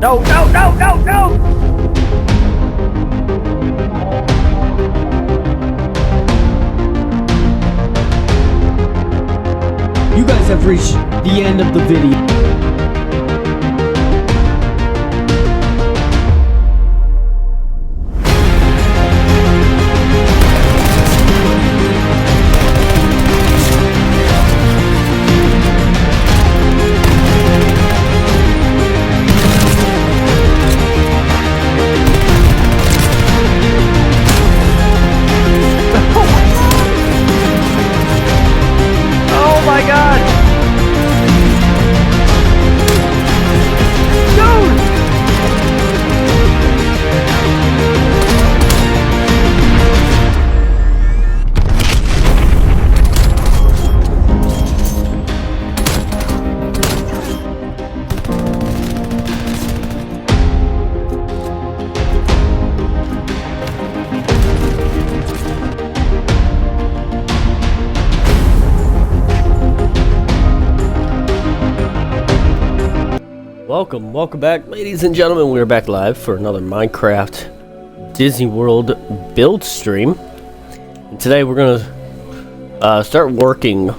No, no, no, no, no! You guys have reached the end of the video. Oh my god! Welcome back, ladies and gentlemen. We're back live for another Minecraft Disney World build stream. And today we're gonna start working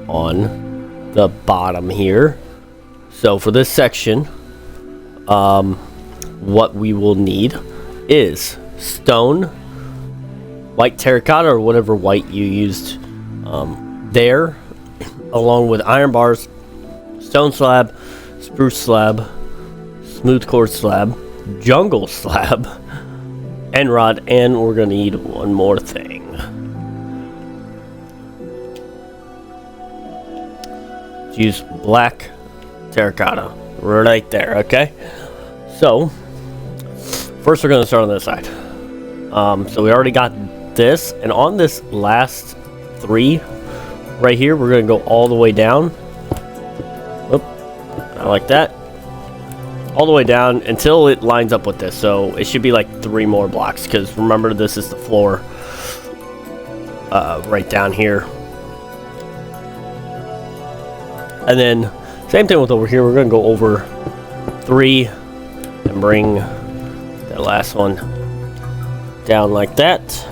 on the bottom here. So for this section, what we will need is stone, white terracotta, or whatever white you used there, along with iron bars, stone slab, spruce slab, smooth quartz slab, jungle slab, end rod, and we're gonna need one more thing. Let's use black terracotta right there. Okay, so first we're gonna start on this side. So we already got this, and on this last three right here, we're gonna go all the way down. Like that, all the way down until it lines up with this. So it should be like 3 more blocks, because remember, this is the floor right down here. And then same thing with over here. We're gonna go over 3 and bring that last one down like that.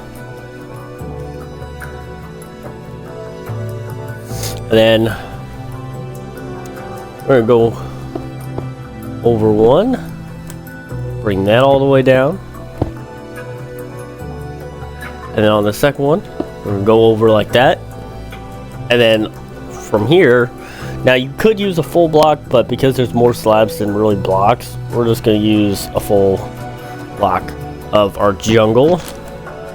And then we're gonna go over 1, bring that all the way down, and then on the second one, we're gonna go over like that. And then from here, now you could use a full block, but because there's more slabs than really blocks, we're just gonna use a full block of our jungle.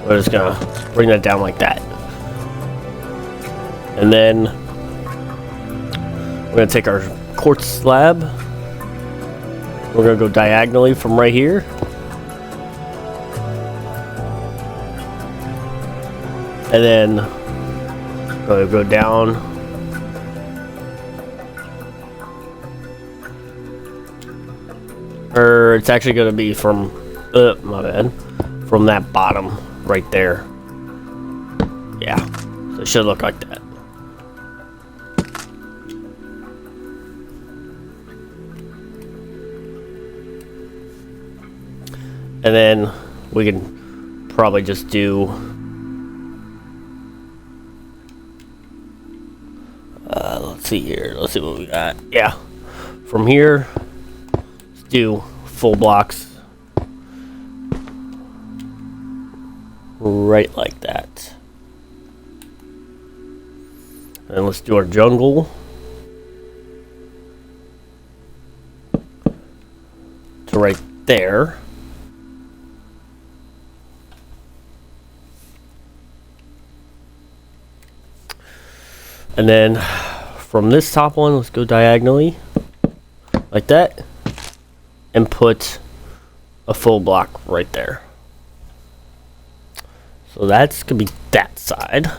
We're just gonna bring that down like that, and then we're gonna take our quartz slab. We're gonna go diagonally from right here, and then we're gonna go down or it's actually gonna be from my bad, from that bottom right there. Yeah, so it should look like that. And then we can probably just do let's see here. Let's see what we got. Yeah, from here, let's do full blocks right like that. And let's do our jungle to right there. And then from this top one, let's go diagonally like that and put a full block right there. So that's gonna be that side.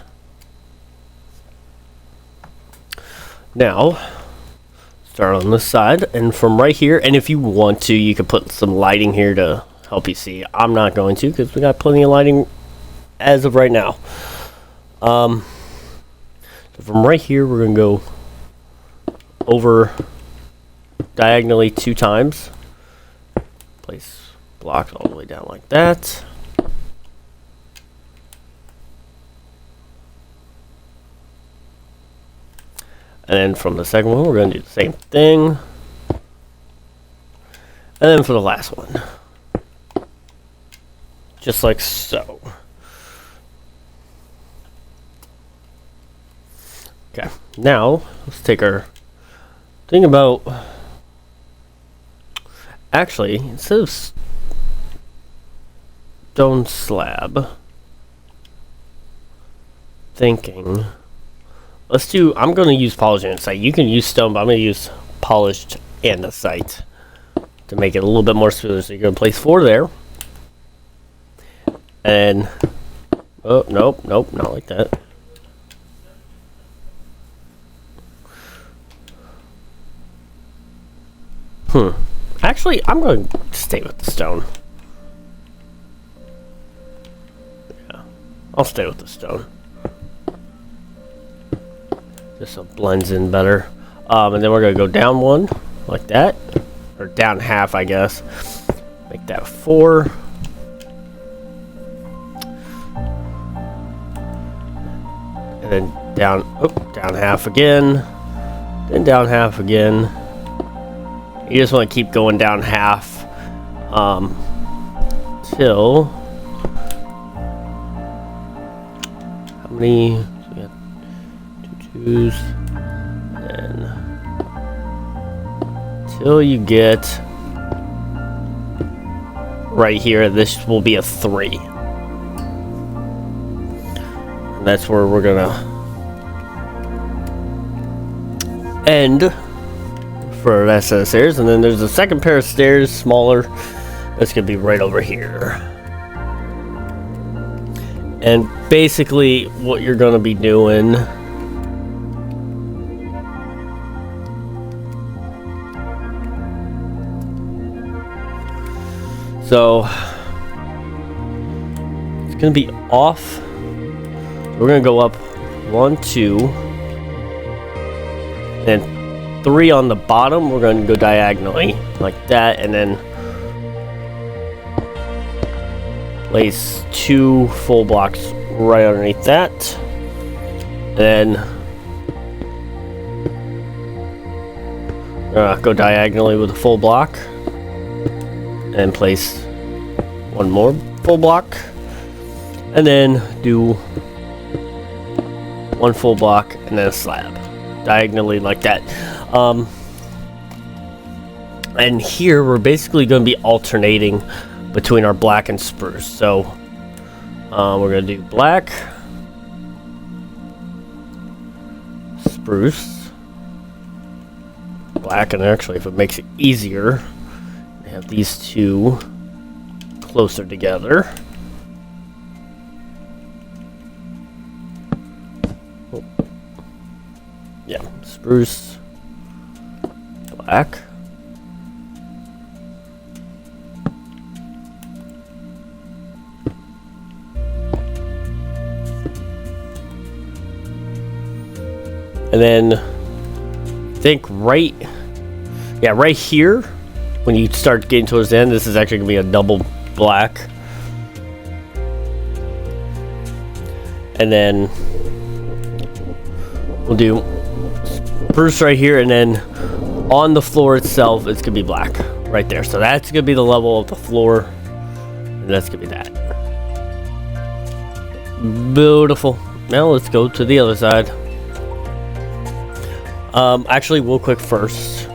Now start on this side, and from right here, and if you want to, you could put some lighting here to help you see. I'm not going to, because we got plenty of lighting as of right now. So from right here, we're gonna go over diagonally 2 times, Place blocks all the way down like that. And then from the second one, we're going to do the same thing. And then for the last one, just like so. Okay, now let's take our thing about, actually, instead of stone slab, thinking, let's do, I'm going to use polished andesite. You can use stone, but I'm going to use polished andesite to make it a little bit more smoother. So you're going to place 4 there. And, oh, nope, not like that. Actually, I'm going to stay with the stone. Yeah, I'll stay with the stone. Just so it blends in better. And then we're going to go down 1, like that. Or down half, I guess. Make that 4. And then down half again. Then down half again. You just want to keep going down half till how many? So we got 2 2s, and till you get right here. This will be a 3, and that's where we're gonna end for that set of stairs. And then there's a second pair of stairs, smaller, that's gonna be right over here. And basically what you're gonna be doing so it's gonna be off. We're gonna go up 1 2 and 3 on the bottom. We're going to go diagonally like that, and then place 2 full blocks right underneath that. Then go diagonally with a full block, and place 1 more full block, and then do 1 full block and then a slab diagonally like that. And here we're basically going to be alternating between our black and spruce. So we're going to do black, spruce, black, and actually if it makes it easier, we have these 2 closer together. Oh. Yeah, spruce, black. And then think right here, when you start getting towards the end, this is actually going to be a double black. And then we'll do spruce right here, and then on the floor itself, it's going to be black right there. So that's going to be the level of the floor, and that's going to be that. Beautiful. Now let's go to the other side. Actually, real quick first,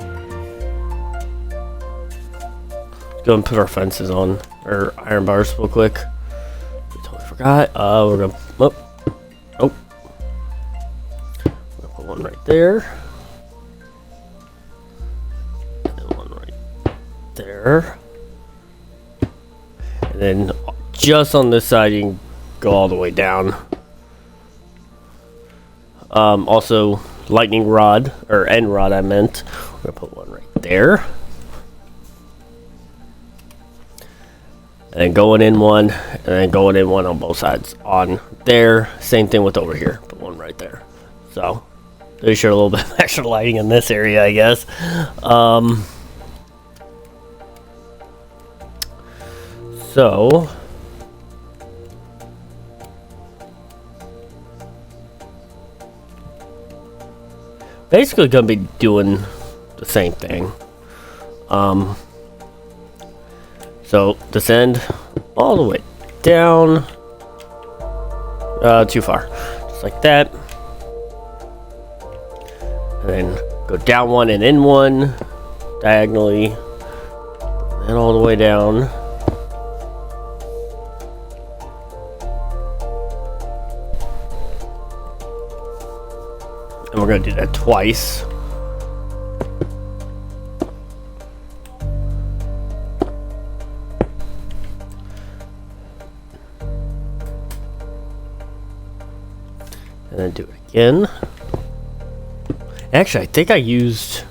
go and put our fences on, or iron bars real quick. We totally forgot. We're gonna, we're gonna put 1 right there, and 1 right there, and then just on this side, you can go all the way down. Also, lightning rod, or end rod I meant. We're gonna put 1 right there. And then going in 1, and then going in 1 on both sides on there. Same thing with over here. Put 1 right there. So, there's sure a little bit of extra lighting in this area, I guess. So basically gonna be doing the same thing. So descend all the way down. Too far. Just like that. And then go down one and in one diagonally. And all the way down. And we're going to do that twice. And then do it again. Actually, I think I used...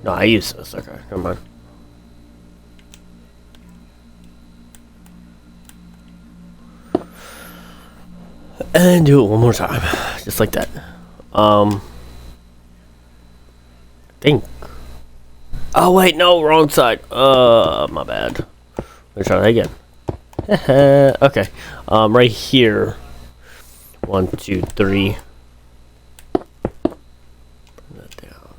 No, I used this. Okay, come on. And do it one more time. Just like that. Think. Oh, wait, no, wrong side. My bad. Let's try that again. Okay. Right here. 1, 2, 3. Bring that down.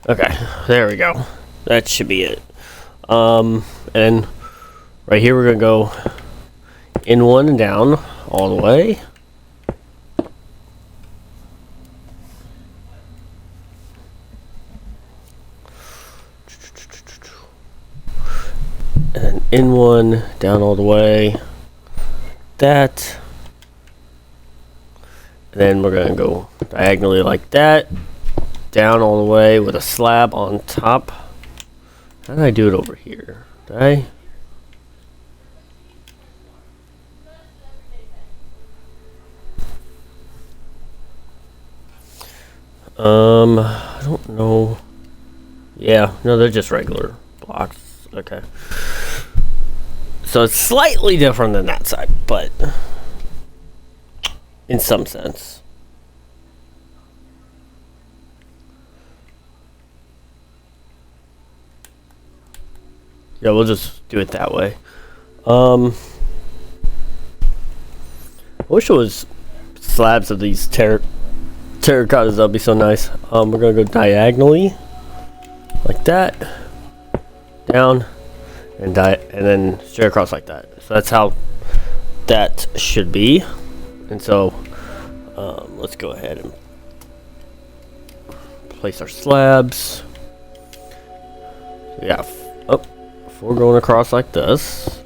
Okay, there we go. That should be it. And right here we're gonna go in one and down all the way. And then in one, down all the way. That. And then we're gonna go diagonally like that. Down all the way with a slab on top. How did I do it over here? Did I? I don't know. Yeah, no, they're just regular blocks. Okay. So it's slightly different than that side, but in some sense. Yeah, we'll just do it that way. I wish it was slabs of these terracottas. That'd be so nice. We're gonna go diagonally, like that, down, and then straight across like that. So that's how that should be. And so, let's go ahead and place our slabs. So we got 4 going across like this,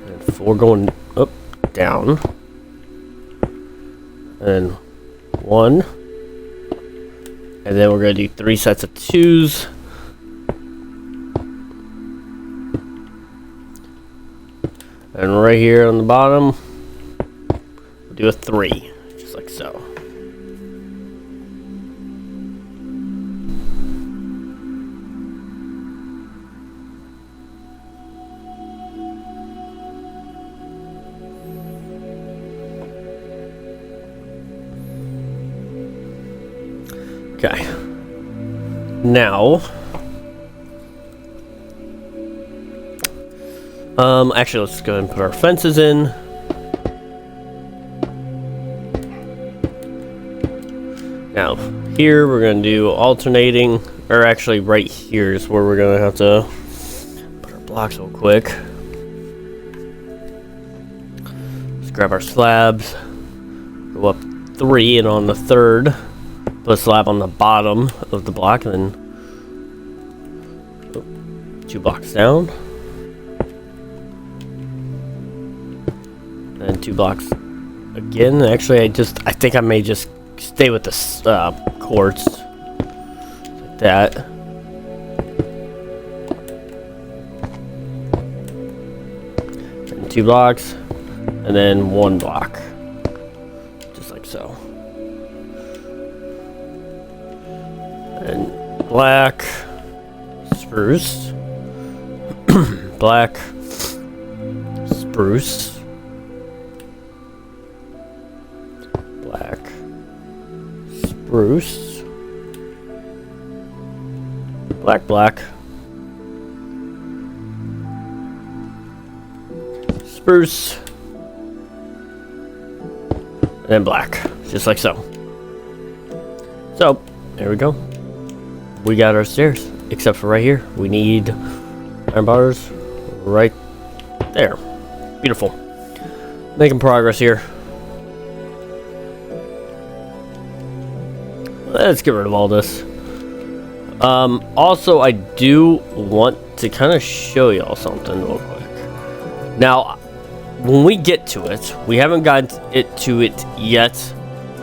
and 4 going up, down, and 1, and then we're going to do 3 sets of 2s, and right here on the bottom we'll do a 3, just like so. Okay. Now, actually, let's go ahead and put our fences in. Now, here we're going to do alternating, or actually right here is where we're going to have to put our blocks real quick. Let's grab our slabs, go up 3, and on the 3rd, put a slab on the bottom of the block, and then 2 blocks down, and 2 blocks again. Actually, I think I may just stay with the quartz like that. And 2 blocks, and then 1 block, just like so. And black spruce, black, spruce, black, spruce, black, black, spruce, and then black, just like so. So, there we go. We got our stairs, except for right here. We need iron bars right there. Beautiful. Making progress here. Let's get rid of all this. Also, I do want to kind of show y'all something real quick. Now, when we get to it, we haven't gotten to it yet,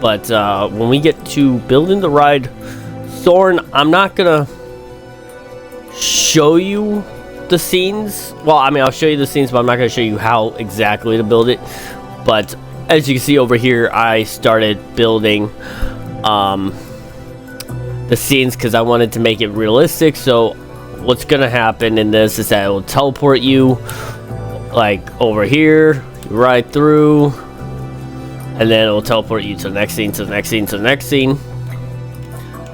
but when we get to building the ride, Soren, I'm not gonna show you the scenes. Well, I mean, I'll show you the scenes, but I'm not gonna show you how exactly to build it. But as you can see over here, I started building the scenes because I wanted to make it realistic. So what's gonna happen in this is that it will teleport you like over here, right through, and then it will teleport you to the next scene, to the next scene, to the next scene.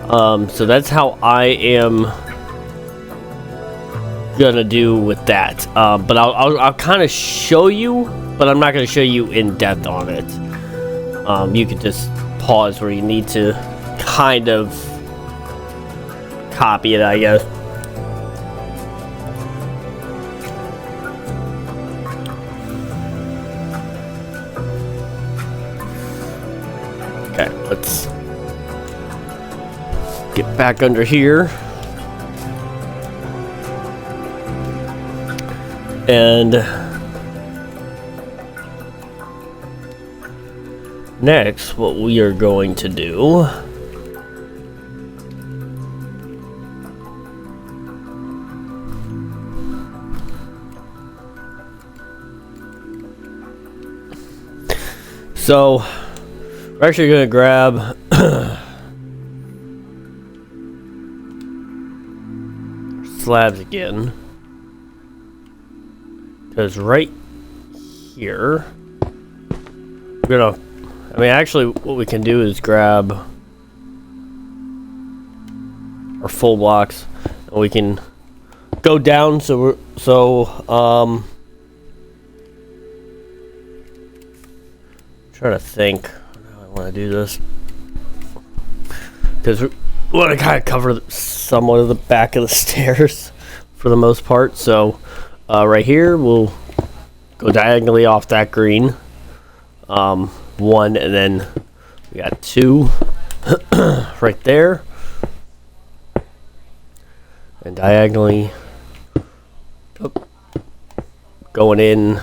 So that's how I am gonna do with that. But I'll kind of show you, but I'm not gonna show you in depth on it. You can just pause where you need to kind of copy it, I guess. Okay, let's get back under here. And next, what we are going to do so we're actually going to grab slabs again, because right here we're gonna, I mean, actually what we can do is grab our full blocks and we can go down. So we're trying to think how I want to do this, because we want to kind of cover somewhat of the back of the stairs for the most part. So right here we'll go diagonally off that green, one, and then we got two right there, and diagonally going in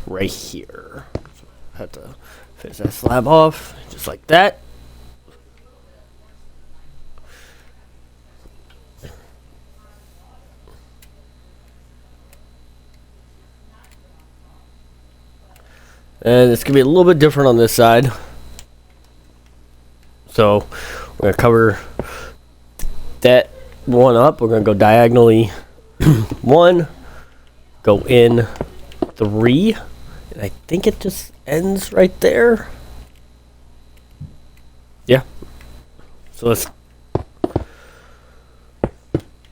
right here. So have to finish that slab off just like that. And it's going to be a little bit different on this side. So we're going to cover that one up. We're going to go diagonally one, go in three, and I think it just ends right there. Yeah. So let's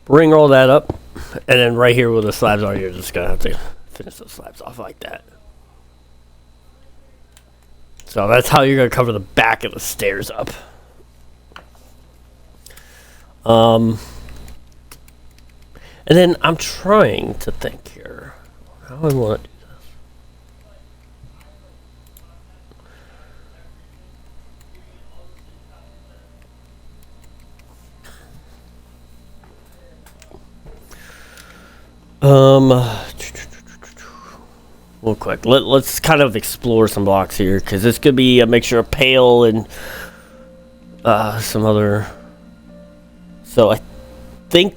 bring all that up. And then right here where the slabs are, you're just going to have to finish those slabs off like that. So that's how you're going to cover the back of the stairs up. And then I'm trying to think here how I want to do this. Real quick, let's kind of explore some blocks here, because this could be a mixture of pale and some other. So I think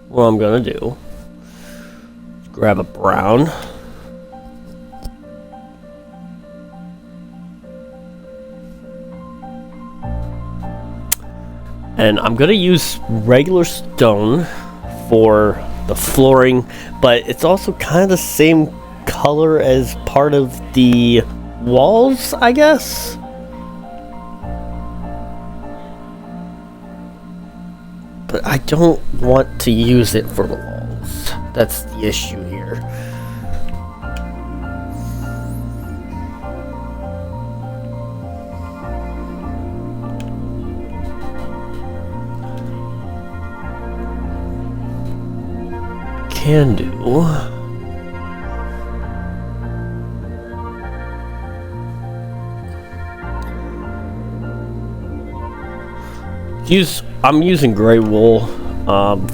what I'm gonna do is grab a brown, and I'm gonna use regular stone for the flooring, but it's also kind of the same color as part of the walls, I guess. But I don't want to use it for the walls. That's the issue here. Can do. I'm using gray wool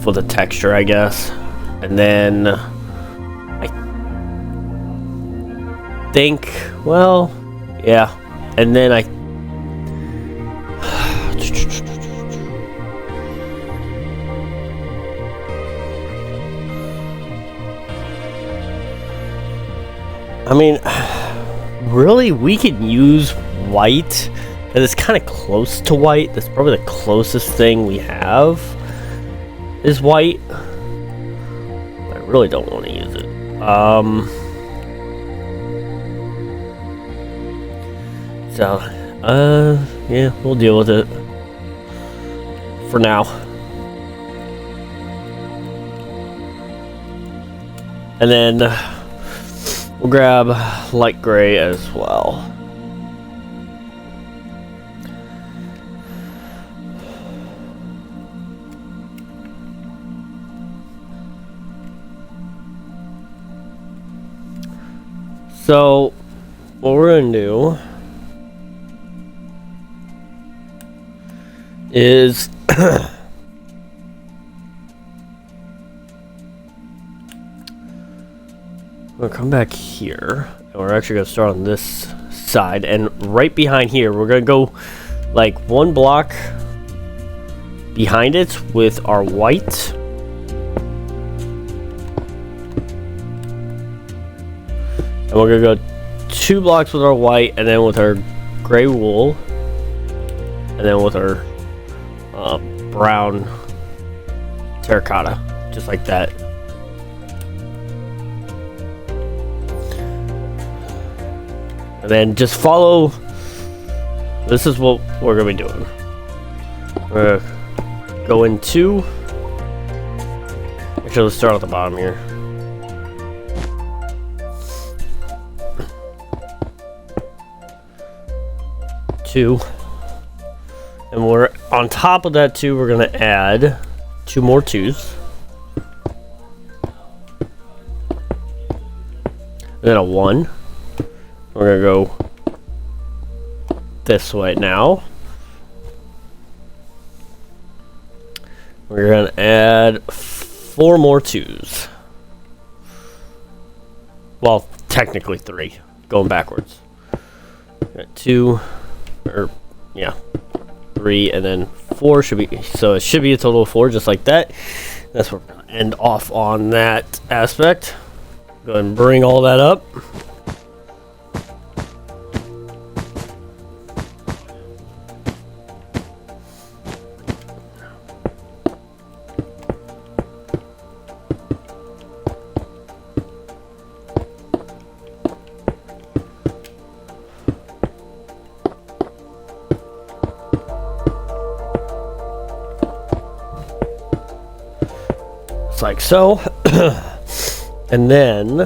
for the texture, I guess, and then I think, well, yeah, and then I mean, really, we could use white. And it's kind of close to white. That's probably the closest thing we have is white. I really don't want to use it. Yeah, we'll deal with it for now. And then we'll grab light gray as well. So, what we're gonna do is I'm gonna come back here, and we're actually gonna start on this side, and right behind here, we're gonna go like one block behind it with our white. And we're gonna go 2 blocks with our white, and then with our gray wool, and then with our brown terracotta, just like that. And then just follow. This is what we're gonna be doing. We're gonna go in 2. Actually, let's start at the bottom here. And we're on top of that 2, we're gonna add 2 more 2s, and then a 1. We're gonna go this way now. We're gonna add 4 more 2s. Well, technically 3, going backwards. Got 2. Or yeah, 3, and then 4 should be, so it should be a total of 4, just like that. That's where we're gonna end off on that aspect. Go ahead and bring all that up. Like so. And then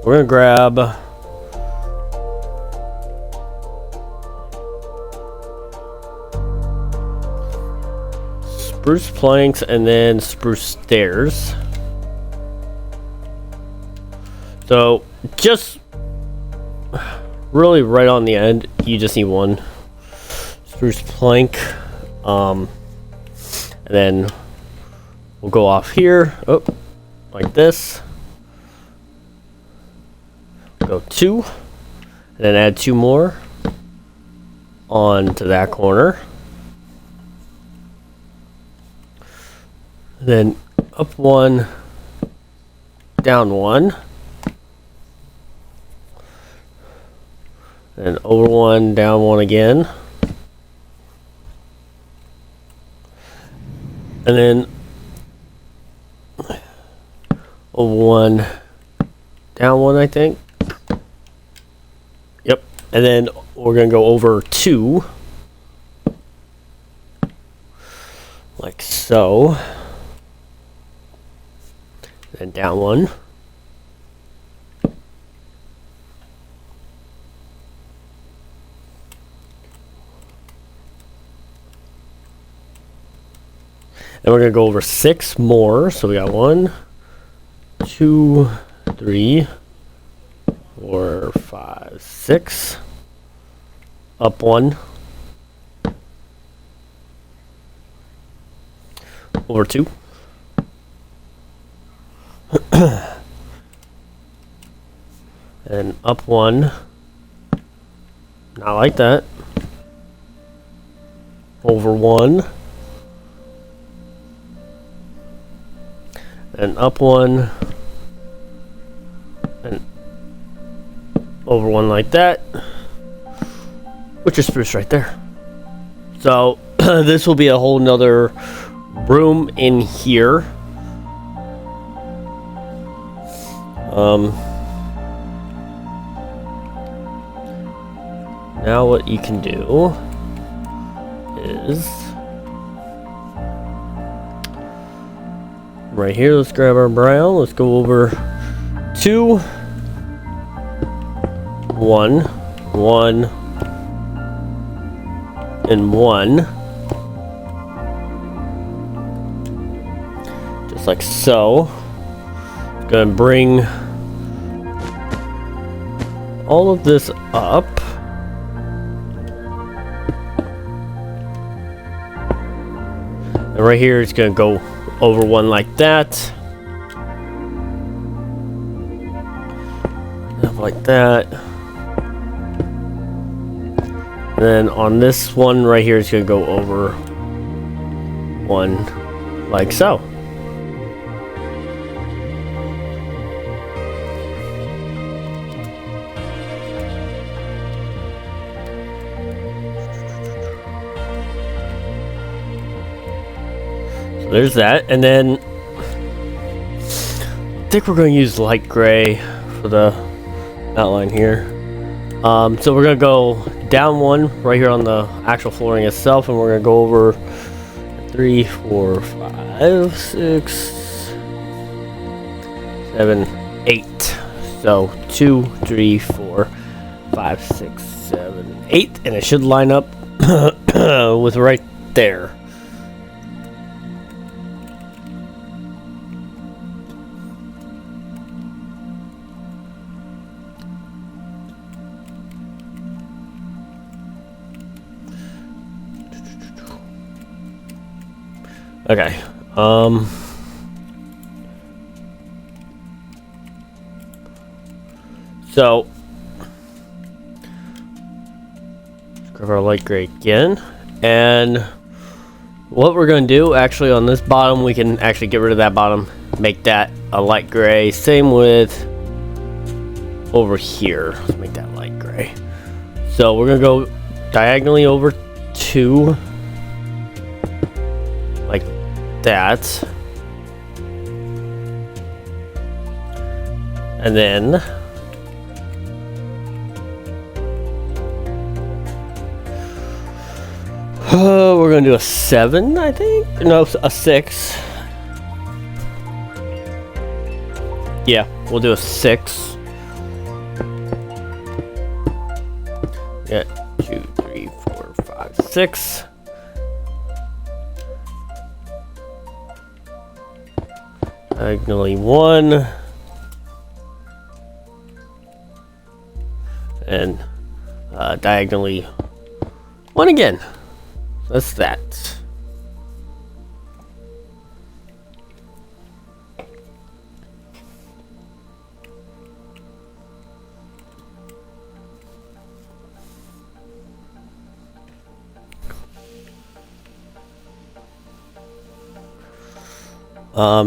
we're gonna grab spruce planks and then spruce stairs. So just really right on the end, you just need 1 spruce plank. And then we'll go off here, like this. Go 2, and then add 2 more onto that corner. And then up 1, down 1, and over 1, down 1 again. And then over 1, down 1, I think. Yep. And then we're going to go over 2. Like so. Then down 1. And we're going to go over 6 more. So we got 1, 2, 3, 4, 5, 6. Up 1. Over 2. And up 1. Not like that. Over 1. And up 1. And over 1 like that. Which is spruce right there. So this will be a whole nother room in here. Now what you can do is right here, let's grab our brown, let's go over 2, 1, 1, and 1. Just like so. Gonna bring all of this up. And right here it's gonna go over 1 like that. Up like that. And then on this one right here, it's gonna go over 1 like so. There's that, and then I think we're going to use light gray for the outline here. So we're going to go down 1 right here on the actual flooring itself, and we're going to go over 3, 4, 5, 6, 7, 8. So 2, 3, 4, 5, 6, 7, 8, and it should line up with right there. Okay, so let's grab our light gray again, and what we're going to do actually on this bottom, we can actually get rid of that bottom, make that a light gray. Same with over here. Let's make that light gray. So we're going to go diagonally over 2 like that, and then we're gonna do a 7, I think. No, a 6. Yeah, we'll do a 6. Yeah, 2, 3, 4, 5, 6. Diagonally 1, and diagonally 1 again. That's that.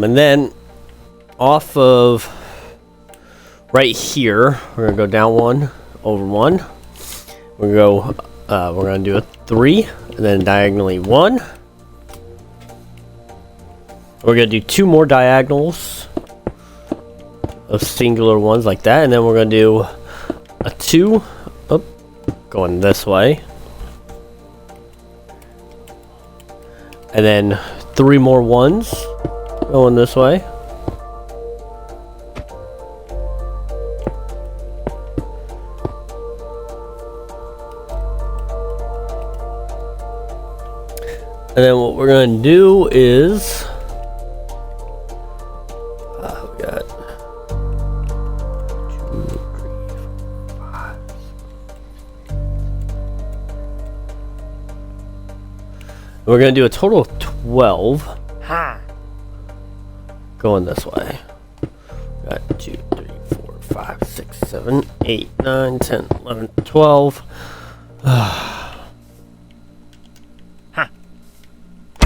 And then off of right here, we're gonna go down 1, over 1. We're gonna do a 3, and then diagonally 1, We're gonna do 2 more diagonals of singular ones like that, and then we're gonna do a 2 going this way, and then 3 more ones going this way. And then what we're going to do is we got 2, 3, 4, 5. We're going to do a total of 12 going this way. We got 2, 3, 4, 5, 6, 7, 8, 9, 10, 11, 12.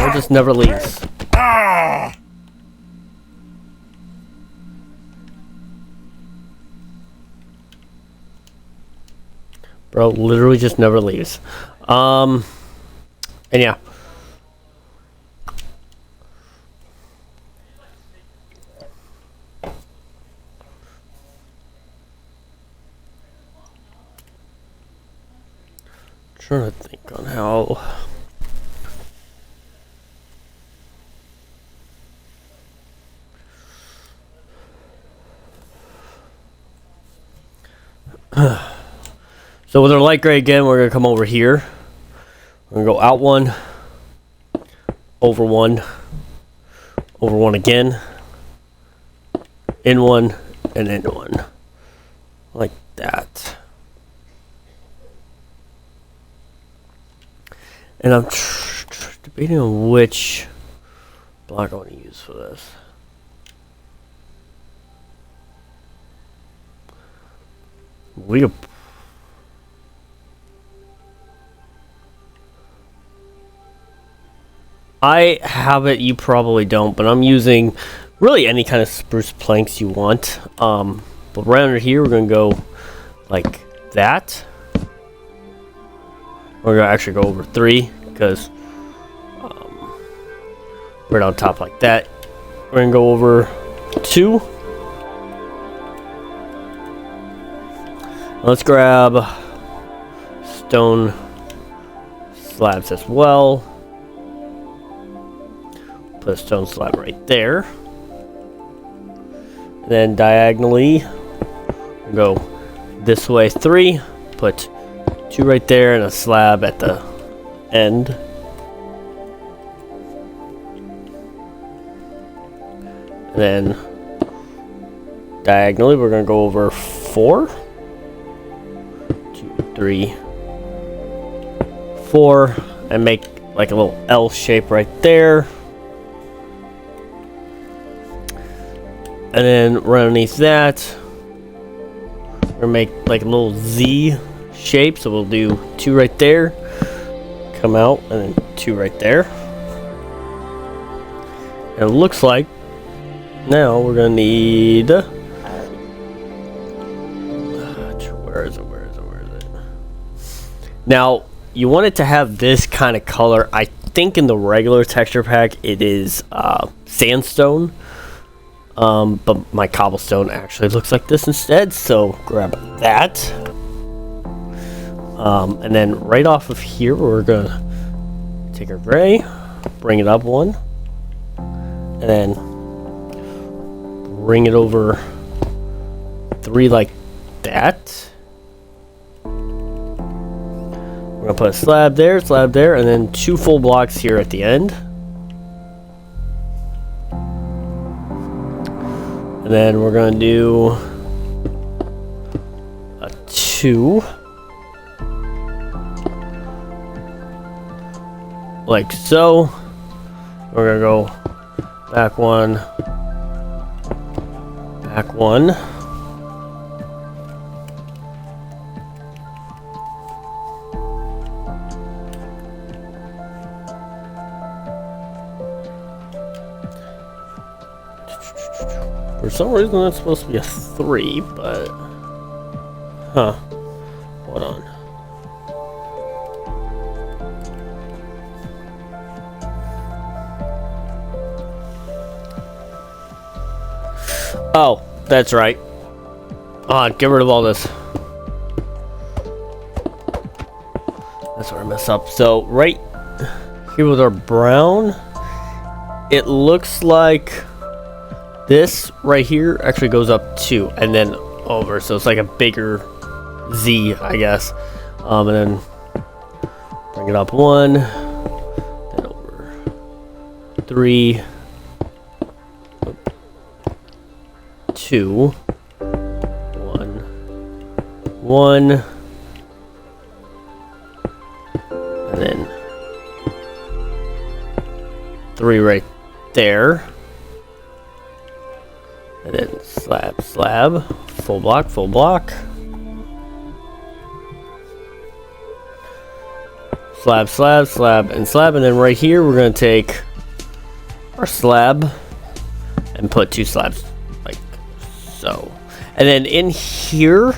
It just never leaves. Bro, literally just never leaves. And yeah. Trying to think on how. So with our light gray again, we're going to come over here. We're going to go out 1, over 1, over 1 again, in 1, and in 1. Like that. And I'm debating on which block I want to use for this. We could. I have it, you probably don't, but I'm using really any kind of spruce planks you want. But right under here, we're going to go like that. We're going to actually go over 3 because right on top like that. We're going to go over 2. Let's grab stone slabs as well. Put a stone slab right there. And then diagonally, we'll go this way 3. Put 2 right there and a slab at the end. And then diagonally, we're going to go over 4. 2, 3, 4, and make like a little L shape right there. And then right underneath that, we're gonna make like a little Z shape. So we'll do 2 right there, come out, and then 2 right there. And it looks like now we're gonna need. Where is it? Now, you want it to have this kind of color. I think in the regular texture pack it is sandstone. But my cobblestone actually looks like this instead, so grab that. And then right off of here, we're gonna take our gray, bring it up 1, and then bring it over 3 like that. We're gonna put a slab there, and then 2 full blocks here at the end. And then we're going to do a 2. Like so. We're going to go back 1. Back 1. For some reason that's supposed to be a 3, but hold on. Oh, that's right. Get rid of all this. That's where I mess up. So right here with our brown, it looks like this right here actually goes up 2 and then over. So it's like a bigger Z, I guess. And then bring it up 1, then over 3, 2, 1, 1, and then 3 right there, and then slab, slab, full block, slab, slab, slab, and slab, and then right here we're gonna take our slab and put 2 slabs like so, and then in here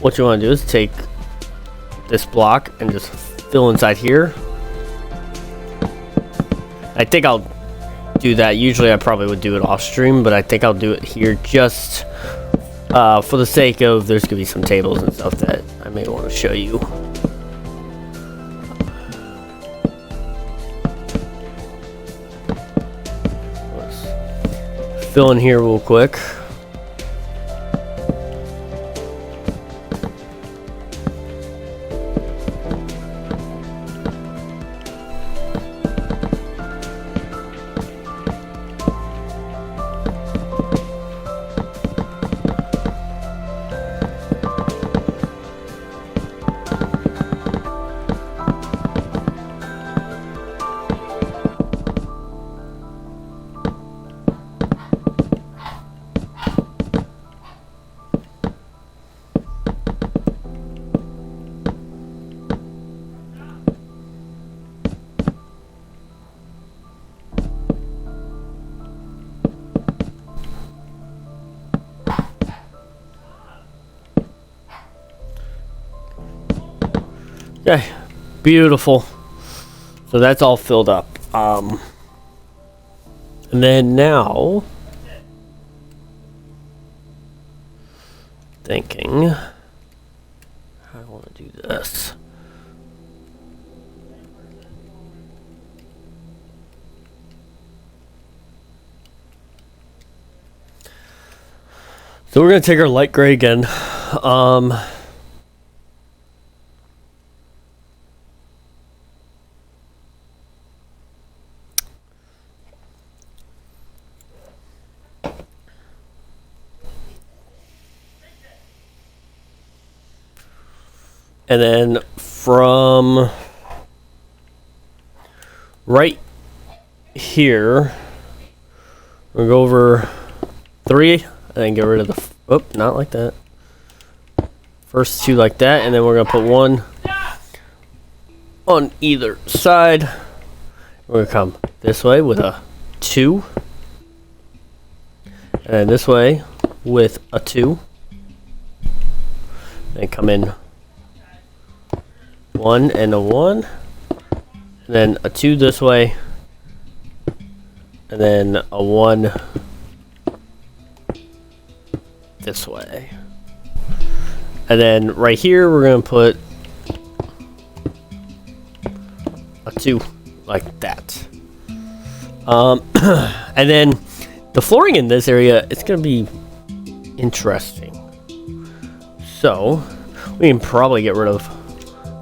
what you want to do is take this block and just fill inside here. I think I'll do that. Usually I probably would do it off stream, but I think I'll do it here just for the sake of there's gonna be some tables and stuff that I may want to show you. Let's fill in here real quick. Okay, beautiful. So that's all filled up. And then now, thinking, how I want to do this. So we're gonna take our light gray again. And then from right here, we'll go over 3 and then get rid of the, oh, not like that. First 2 like that, and then we're gonna put 1 on either side. We're gonna come this way with a 2, and then this way with a 2, and come in 1 and a 1, and then a 2 this way, and then a 1 this way. And then right here we're going to put a 2 like that. And then the flooring in this area, it's going to be interesting. So we can probably get rid of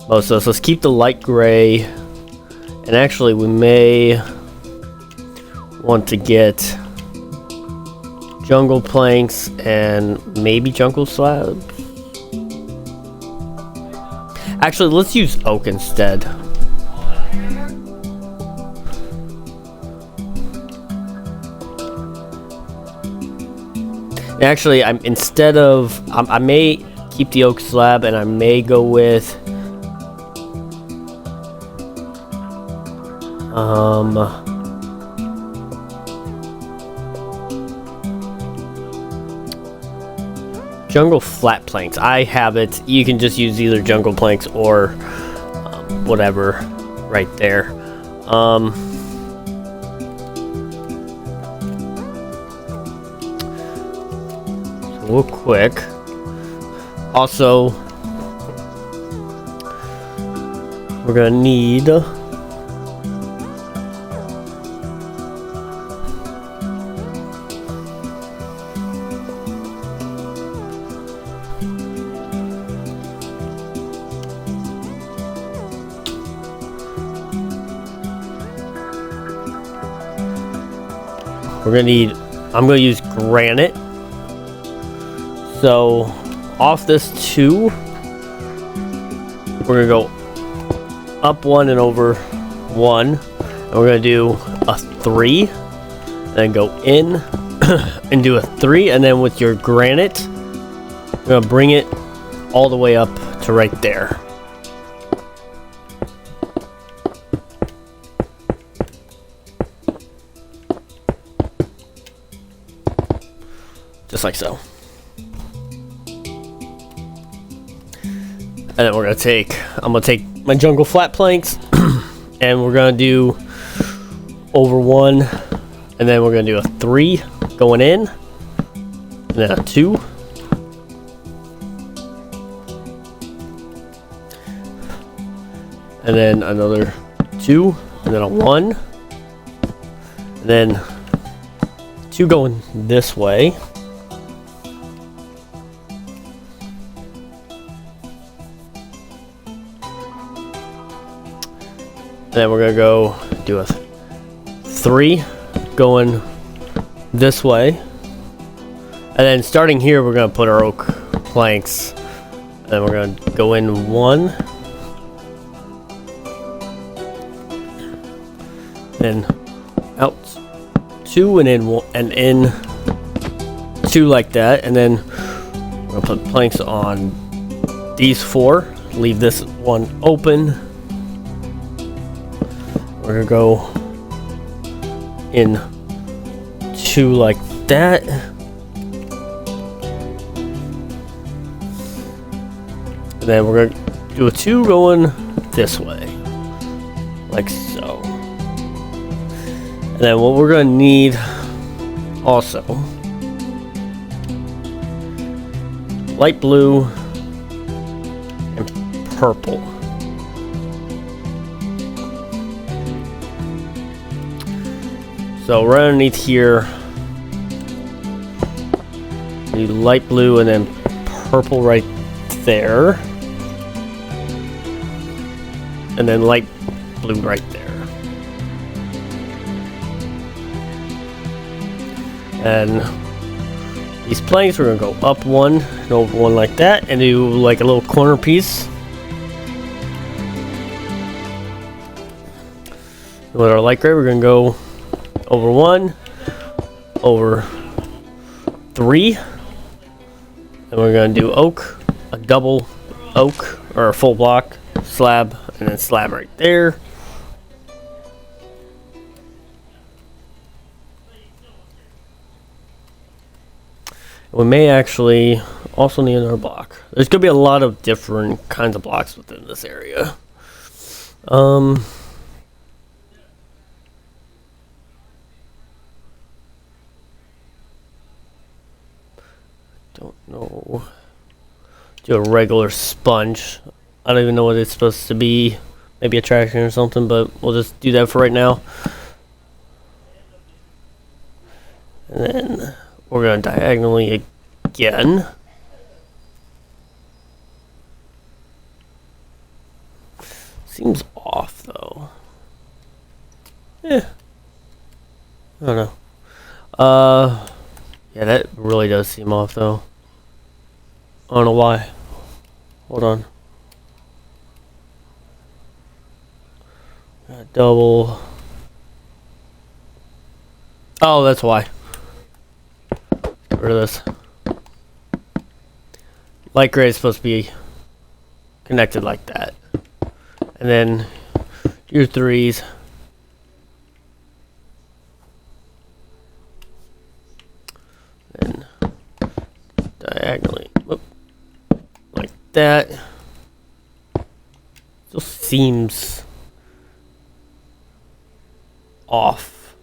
most of this. Let's keep the light gray, and actually we may want to get jungle planks and maybe jungle slabs. Actually, let's use oak instead. Actually, I may keep the oak slab, and I may go with jungle flat planks. I have it. You can just use either jungle planks or whatever right there. real quick. Also, we're gonna need I'm gonna use granite. So off this 2, we're gonna go up 1 and over 1, and we're gonna do a 3, and then go in and do a 3, and then with your granite, we're gonna bring it all the way up to right there. Just like so. And then I'm gonna take my jungle flat planks and we're gonna do over 1, and then we're gonna do a 3 going in, and then a 2, and then another 2, and then a 1, and then 2 going this way. Then we're gonna go do a 3 going this way, and then starting here we're gonna put our oak planks, and then we're gonna go in 1, then out 2, and in 2 like that, and then we're gonna put planks on these 4. Leave this one open. We're gonna go in 2 like that. And then we're gonna do a 2 going this way. Like so. And then what we're gonna need also, light blue and purple. So right underneath here, do light blue and then purple right there, and then light blue right there. And these planks, we're gonna go up 1 and over 1 like that, and do like a little corner piece. With our light gray, we're gonna go over 1, over 3, and we're gonna do oak, a double oak, or a full block, slab, and then slab right there. We may actually also need another block. There's gonna be a lot of different kinds of blocks within this area. Don't know. Do a regular sponge. I don't even know what it's supposed to be. Maybe a traction or something, but we'll just do that for right now. And then we're going to diagonally again. Seems off though. I don't know. Yeah, that really does seem off though. I don't know why. Hold on. Double. Oh, that's why. Get rid of this. Light gray is supposed to be connected like that. And then your 3s. And diagonally. Whoop, like that. Still seems off.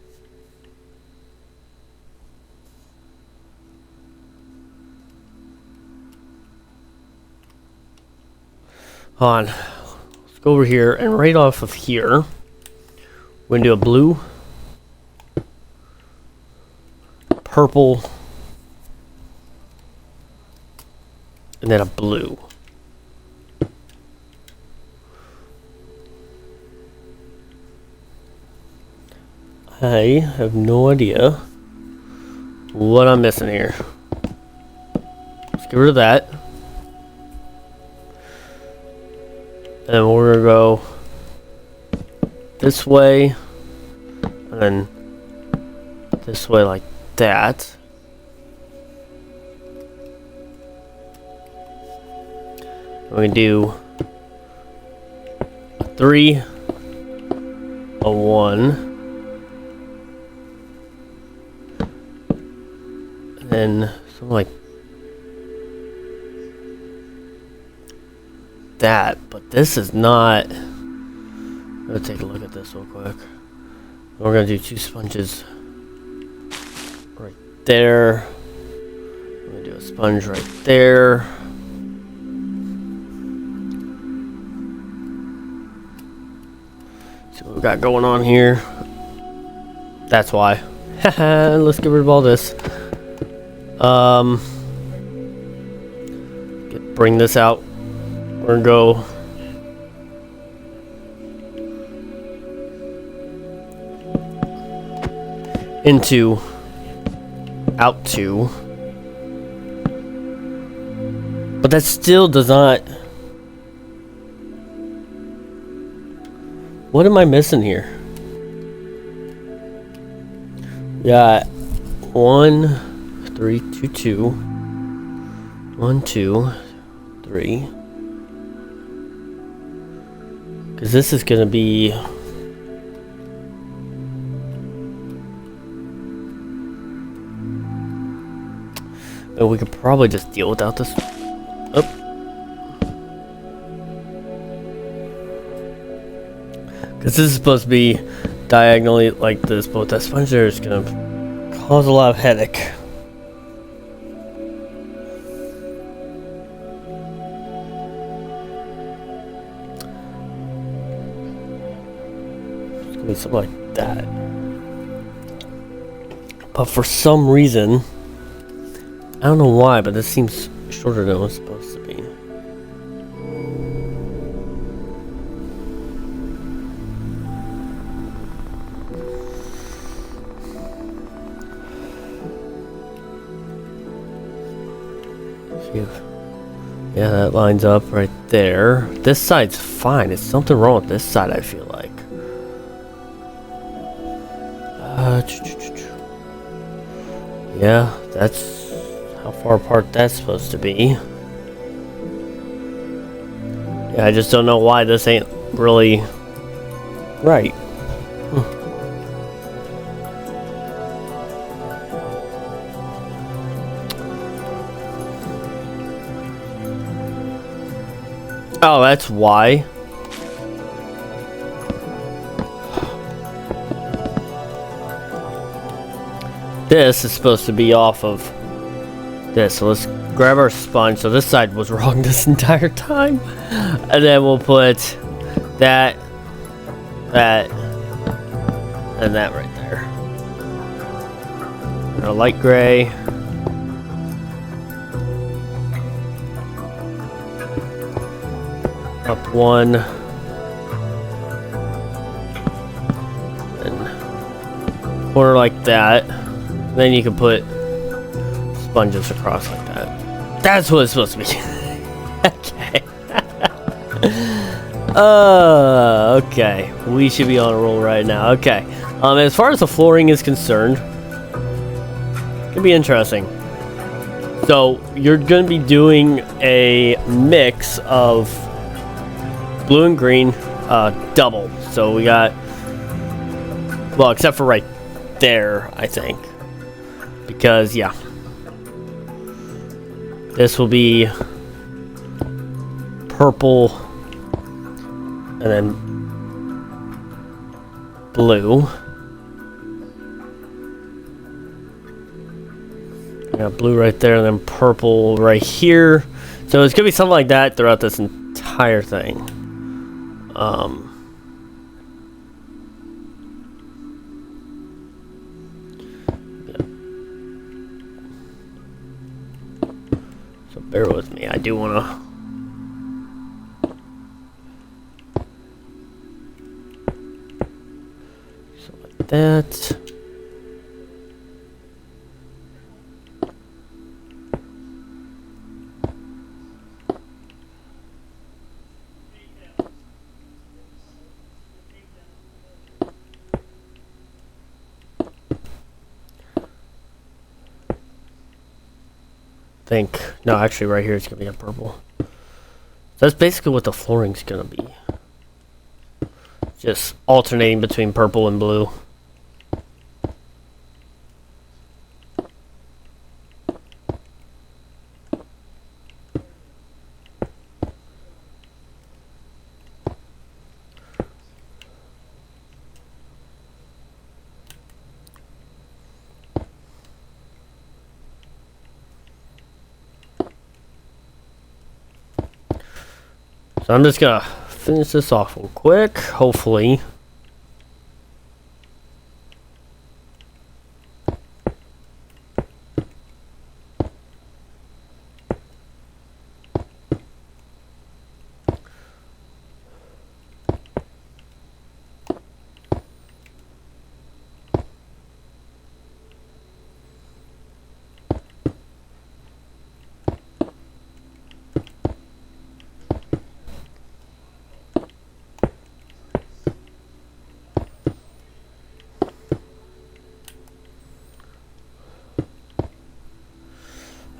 Hold on. Let's go over here, and right off of here, we're gonna do a blue, purple, and then a blue. I have no idea what I'm missing here. Let's get rid of that. And we're gonna go this way, and then this way like that. We're gonna do a 3, a 1, and then something like that. But this is not. I'm gonna take a look at this real quick. We're gonna do 2 sponges right there. We're gonna do a sponge right there. See what we got going on here. That's why. Let's get rid of all this. Bring this out. We're gonna go into out to, but that still does not. What am I missing here? We got 1, 3, 2, 2, 1, 2, 3. Because this is gonna be. And we could probably just deal without this. Oh. Because this is supposed to be diagonally like this, but with that sponge there is gonna cause a lot of headache. It's gonna be something like that. But for some reason, I don't know why, but this seems shorter than it was supposed to be. Yeah, that lines up right there. This side's fine. It's something wrong with this side, I feel like. Yeah, that's how far apart that's supposed to be. Yeah, I just don't know why this ain't really right. Oh, that's why. This is supposed to be off of this. So let's grab our sponge. So this side was wrong this entire time. And then we'll put that, that, and that right there. And a light gray. Up 1. And corner like that. Then you can put sponges across like that. That's what it's supposed to be. Okay. Okay. We should be on a roll right now. Okay. As far as the flooring is concerned, it can be interesting. So you're going to be doing a mix of blue and green, double. So we got, well, except for right there, I think. Because, yeah. This will be purple and then blue. Got blue right there and then purple right here. So it's going to be something like that throughout this entire entire thing. Yeah. So bear with me. I do want to. So like that. No, actually right here it's gonna be a purple. That's basically what the flooring's gonna be. Just alternating between purple and blue. So I'm just gonna finish this off real quick, hopefully.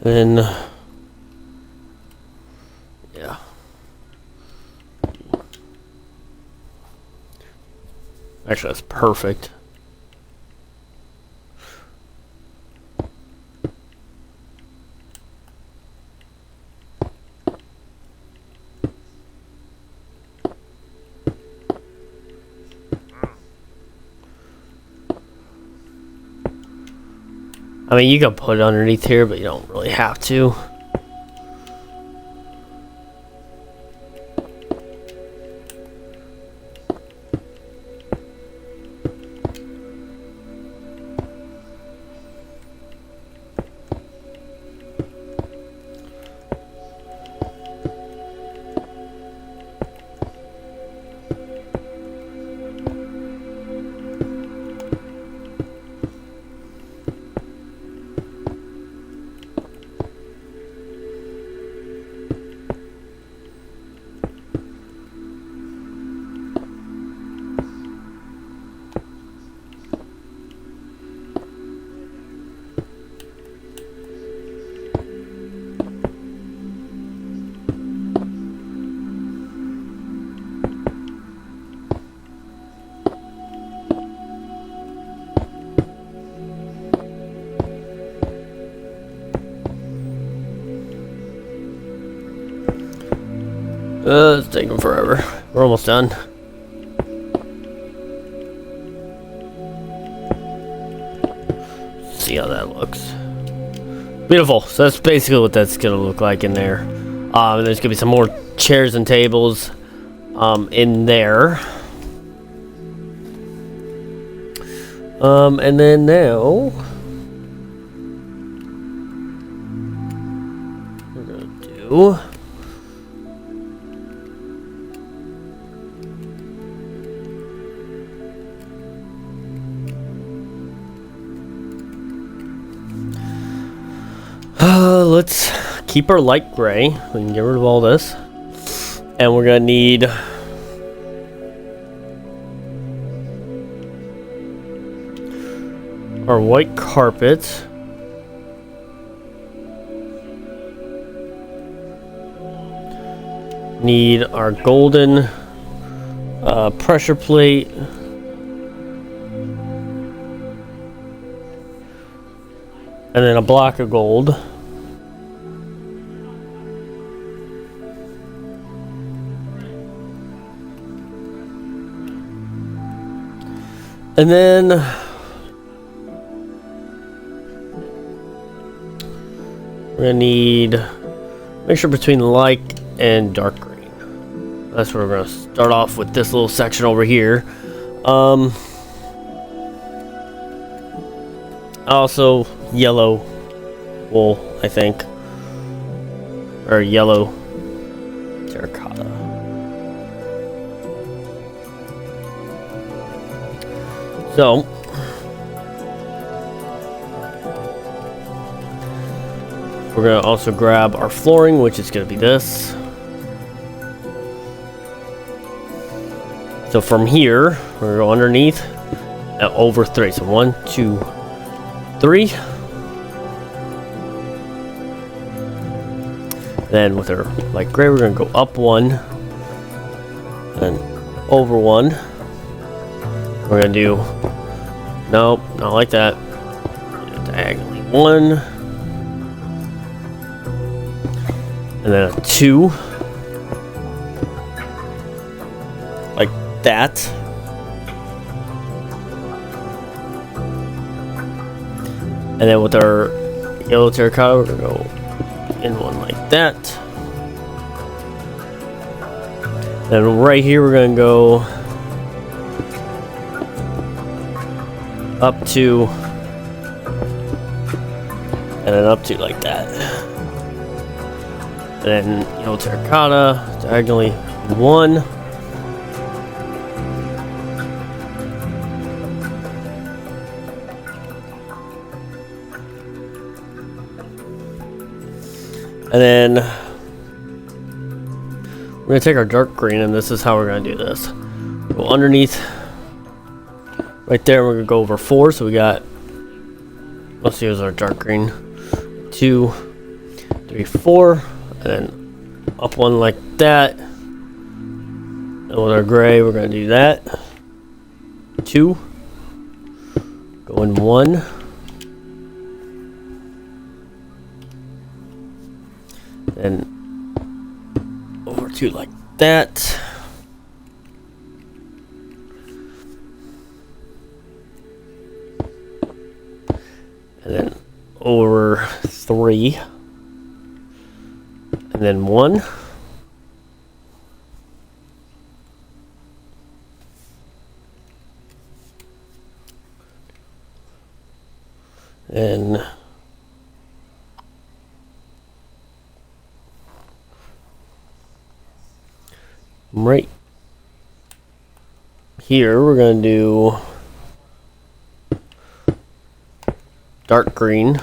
Then, yeah. Actually, that's perfect. I mean, you can put it underneath here, but you don't really have to. It's taking forever. We're almost done. See how that looks. Beautiful. So that's basically what that's gonna look like in there. And there's gonna be some more chairs and tables in there. And then now we're gonna do let's keep our light gray. We can get rid of all this. And we're gonna need our white carpet. Need our golden pressure plate. And then a block of gold. And then we're gonna need mixture between light and dark green. That's where we're gonna start off with this little section over here. Also yellow wool, I think, or yellow terracotta. So we're gonna also grab our flooring, which is gonna be this. So from here, we're gonna go underneath over 3. So 1, 2, 3. Then with our light gray, we're gonna go up 1 and over 1. We're gonna do, nope, not like that. Diagonally 1, and then a 2, like that. And then with our yellow terracotta, we're gonna go in one like that. Then right here, we're gonna go up to, and then up to like that. And then yellow terracotta, diagonally 1. And then we're gonna take our dark green, and this is how we're gonna do this. Go underneath right there, we're gonna go over 4. So we got, let's use our dark green, 2, 3, 4, and then up 1 like that. And with our gray, we're gonna do that. 2, go in 1. And over 2 like that. And then over 3. And then 1. And right here, we're going to do dark green.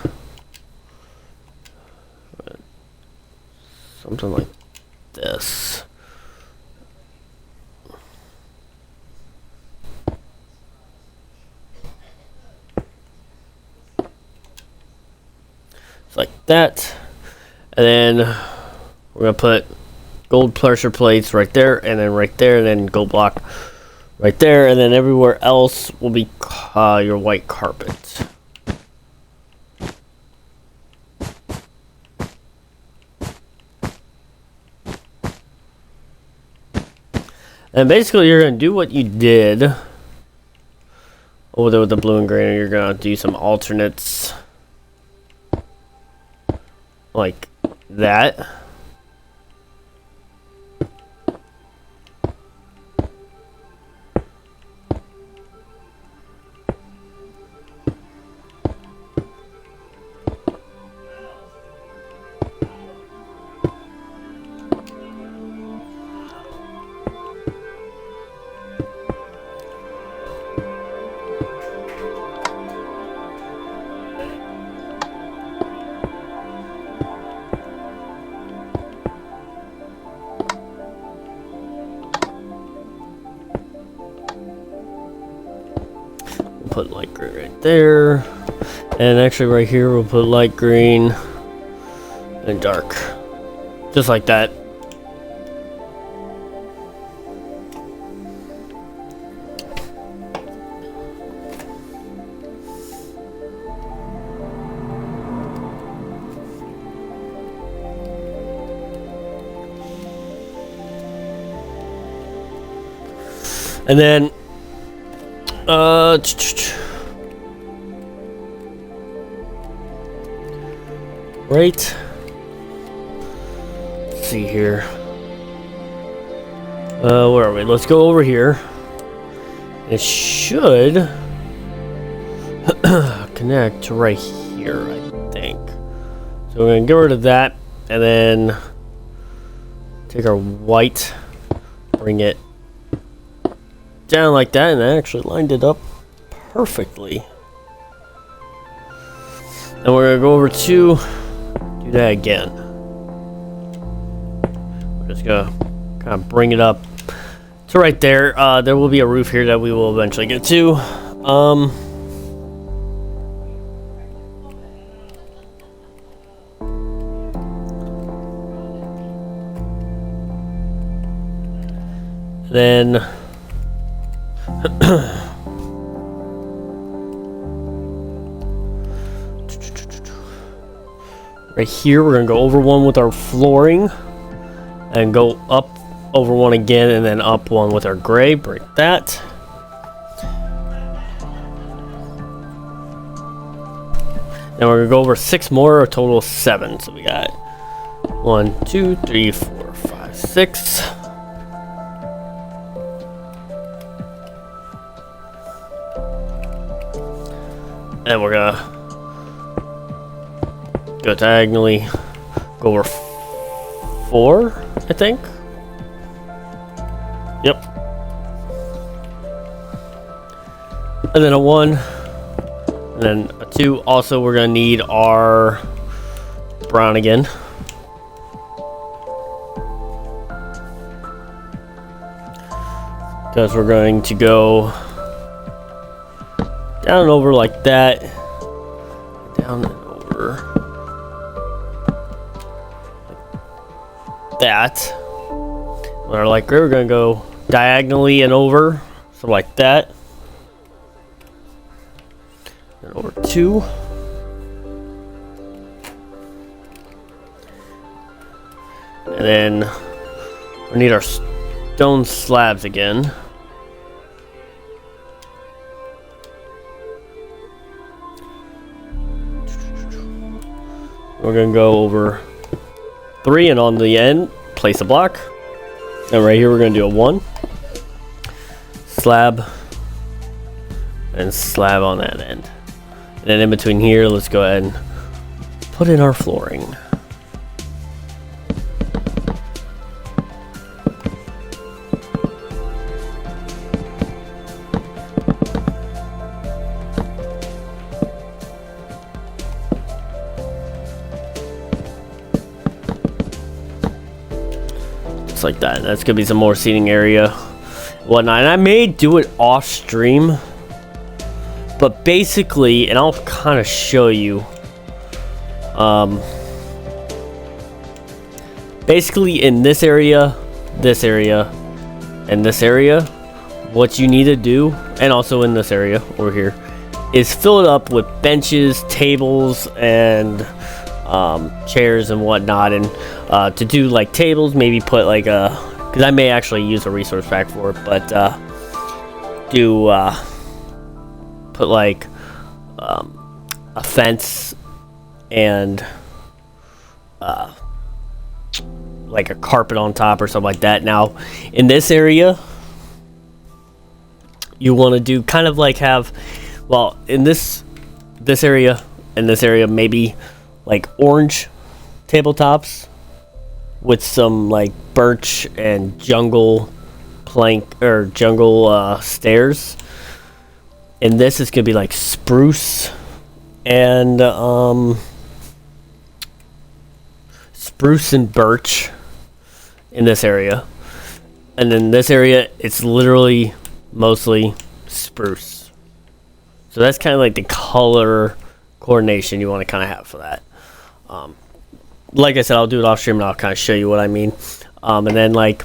Something like this. It's like that. And then we're going to put gold pressure plates right there, and then right there, and then gold block right there, and then everywhere else will be your white carpet. And basically, you're going to do what you did over there with the blue and green, and you're going to do some alternates like that. Put light green right there, and actually right here we'll put light green and dark, just like that. And then right, let's see here. Where are we? Let's go over here. It should connect to right here, I think. So we're gonna get rid of that, and then take our white, bring it down like that, and I actually lined it up perfectly. And we're gonna go over to do that again. We're just gonna kind of bring it up to right there. There will be a roof here that we will eventually get to. Then right here we're gonna go over one with our flooring and go up over one again, and then up one with our gray. Break that. Then we're gonna go over 6 more, a total of 7. So we got 1, 2, 3, 4, 5, 6. And we're gonna go diagonally, go over 4, I think. Yep. And then a 1, and then a 2. Also, we're gonna need our brown again. Because we're going to go down and over like that. Down and over. Like that. With our light gray, we're going to go diagonally and over. So like that. And over 2. And then we need our stone slabs again. We're going to go over 3, and on the end, place a block. And right here, we're going to do a 1. Slab. And slab on that end. And then in between here, let's go ahead and put in our flooring. Like that. That's gonna be some more seating area, whatnot. And I may do it off stream, but basically, and I'll kind of show you. Basically, in this area, and this area, what you need to do, and also in this area over here, is fill it up with benches, tables, and chairs and whatnot. And to do like tables, maybe put like a, because I may actually use a resource pack for it, but put like a fence and like a carpet on top or something like that. Now in this area, you want to do kind of like have, well, in this area and this area, maybe like orange tabletops with some like birch and jungle plank or jungle stairs. And this is gonna be like spruce and birch in this area. And then this area, it's literally mostly spruce. So that's kind of like the color coordination you want to kind of have for that. Like I said, I'll do it off stream and I'll kind of show you what I mean. And then like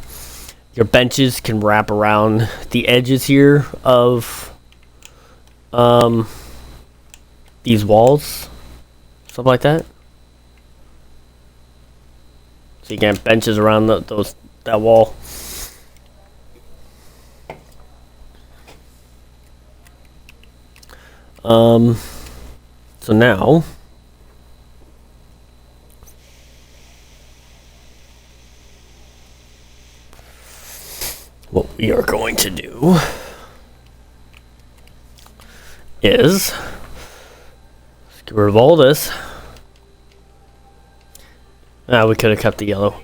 your benches can wrap around the edges here of these walls, something like that. So you can have benches around that wall. So now what we are going to do is let's get rid of all this. We could have kept the yellow.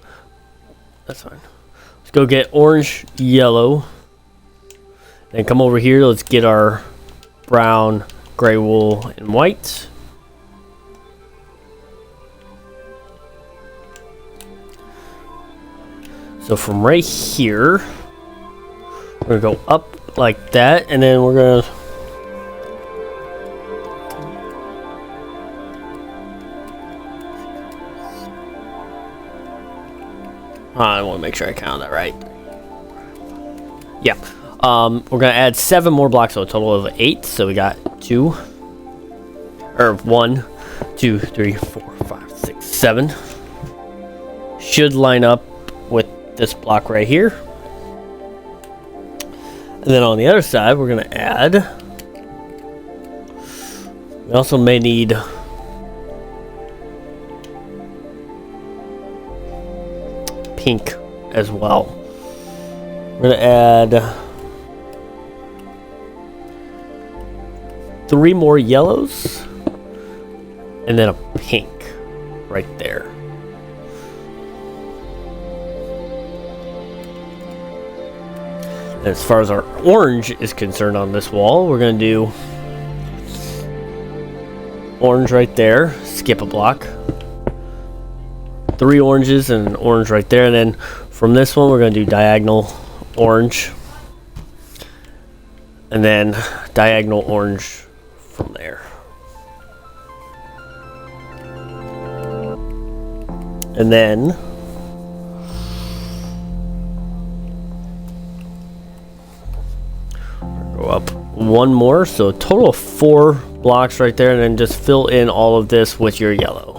That's fine. Let's go get orange, yellow. Then come over here. Let's get our brown, gray wool, and white. So from right here, we're going to go up like that, and then we're going to I want to make sure I count that right. Yeah. We're going to add 7 more blocks, so a total of 8. So we got 1, 2, 3, 4, 5, 6, 7. Should line up with this block right here. And then on the other side, we're going to add. We also may need pink as well. We're going to add 3 more yellows and then a pink right there. And as far as our orange is concerned on this wall, we're going to do orange right there, skip a block. 3 oranges and an orange right there, and then from this one we're going to do diagonal orange and then diagonal orange from there. And then go up 1 more, so a total of 4 blocks right there, and then just fill in all of this with your yellow.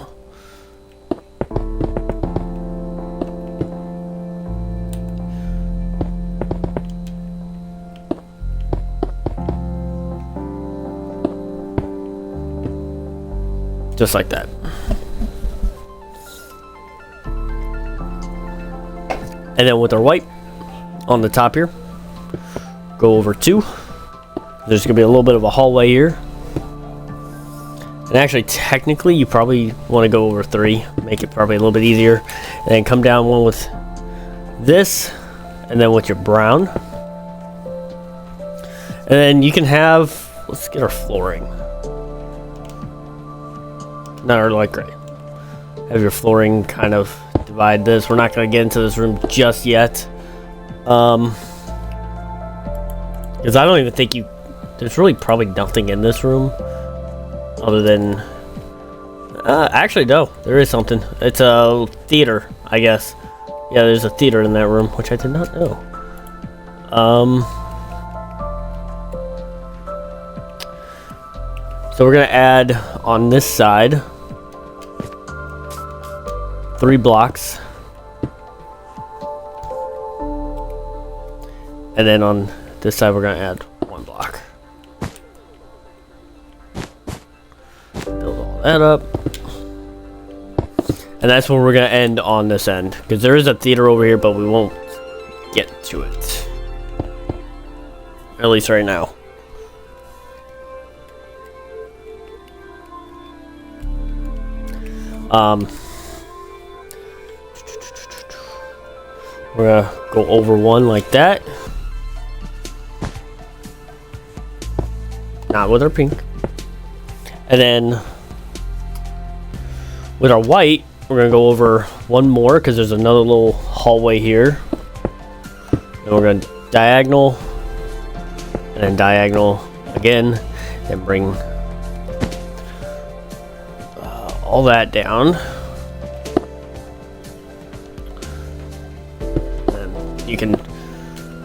Just like that. And then with our white on the top here, go over 2. There's going to be a little bit of a hallway here. And actually, technically, you probably want to go over 3. Make it probably a little bit easier. And then come down one with this. And then with your brown. And then you can have, let's get our flooring. Not our light gray. Have your flooring kind of divide this. We're not going to get into this room just yet. Because I don't even think there's really probably nothing in this room. Other than... actually, no. There is something. It's a theater, I guess. Yeah, there's a theater in that room, which I did not know. So we're going to add on this side 3 blocks. And then on this side we're going to add 1 block. Build all that up. And that's where we're going to end on this end. Because there is a theater over here, but we won't get to it. At least right now. We're gonna go over 1 like that. Not with our pink. And then with our white, we're gonna go over 1 more because there's another little hallway here. And we're gonna diagonal and then diagonal again, and bring all that down. And you can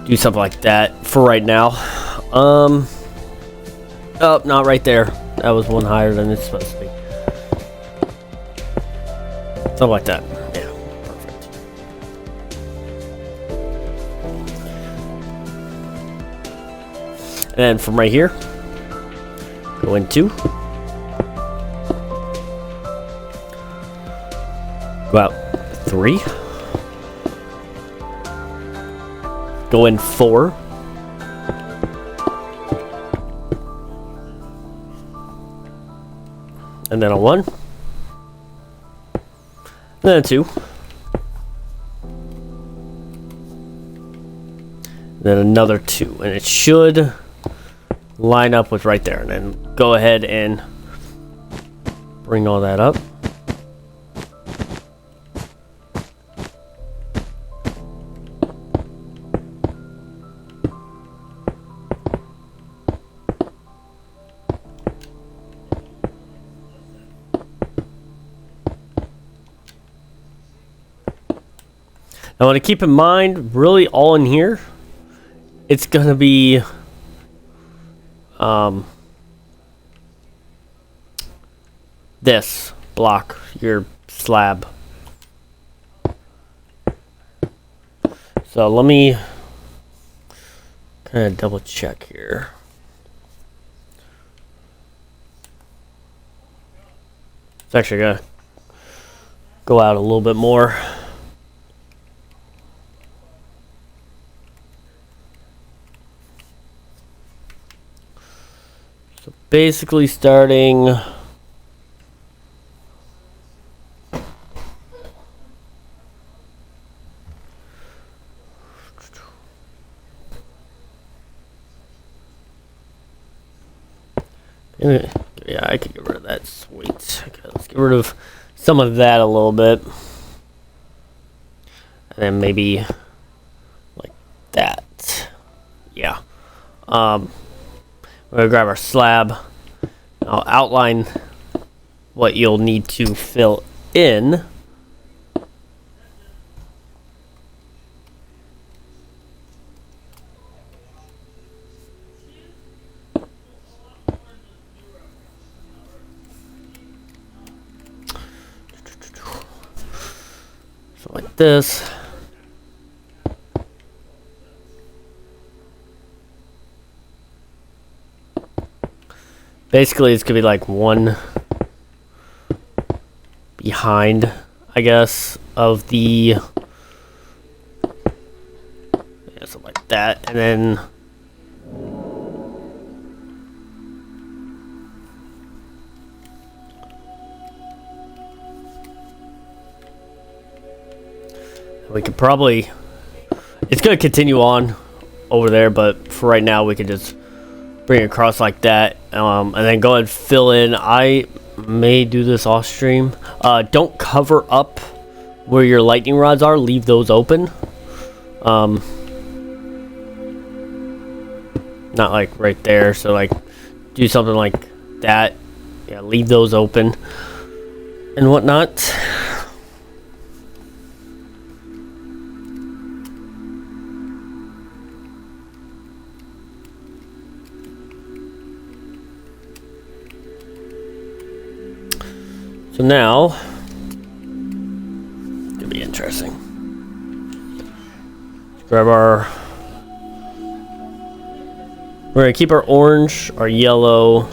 do something like that for right now. Oh, not right there. That was 1 higher than it's supposed to be. Something like that. Yeah, perfect. And then from right here, go in 2. Go out 3. go in 4. And then a 1. And then a 2. Then another 2. And it should line up with right there. And then go ahead and bring all that up. I want to keep in mind, really all in here, it's going to be this block, your slab. So let me kind of double check here. It's actually going to go out a little bit more. Basically starting yeah, I could get rid of that. Sweet. Okay, let's get rid of some of that a little bit. And then maybe like that. Yeah. We're going to grab our slab. I'll outline what you'll need to fill in. So like this. Basically, it's going to be like one behind, I guess, of the... Yeah, something like that. And then... We could probably... It's going to continue on over there, but for right now, we could just bring it across like that, and then go ahead and fill in. I may do this off stream. Don't cover up where your lightning rods are. Leave those open. Not like right there. So like do something like that. Yeah, leave those open and whatnot. So now, it's gonna be interesting. Let's grab our, we're gonna keep our orange, our yellow,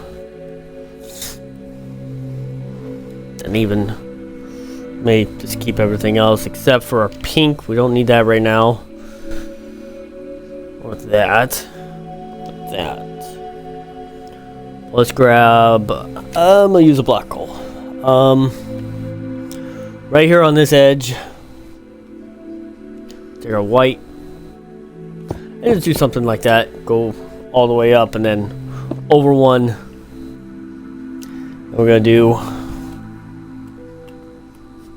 and even may just keep everything else except for our pink. We don't need that right now. With that, let's grab, I'm gonna use a black hole. Right here on this edge, take our white, and just do something like that. Go all the way up, and then over one. And we're gonna do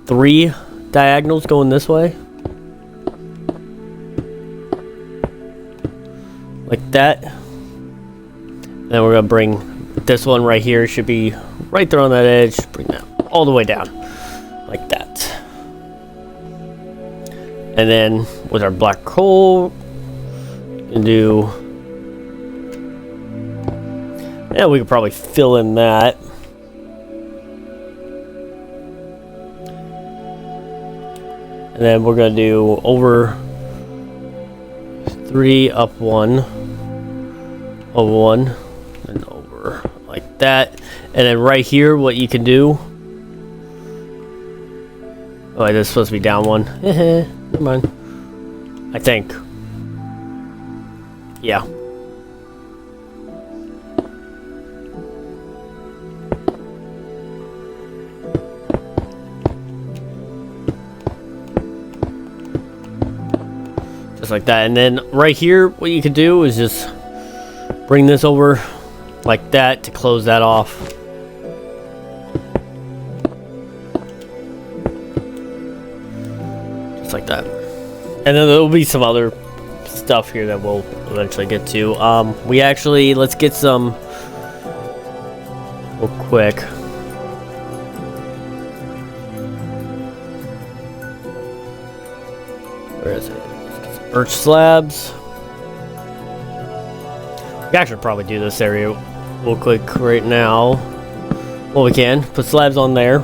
3 diagonals going this way, like that. And then we're gonna bring this one right here. Should be right there on that edge. Bring that all the way down, like that. And then with our black hole, and do, yeah, we could probably fill in that. And then we're gonna do over 3 up 1, over 1, and over like that. And then right here, what you can do. Oh, this is supposed to be down 1. Never mind. I think. Yeah. Just like that. And then right here, what you could do is just bring this over like that to close that off. Just like that. And then there'll be some other stuff here that we'll eventually get to. Let's get some real quick. Where is it? Birch slabs. We actually should probably do this area real quick right now. Well, we can put slabs on there.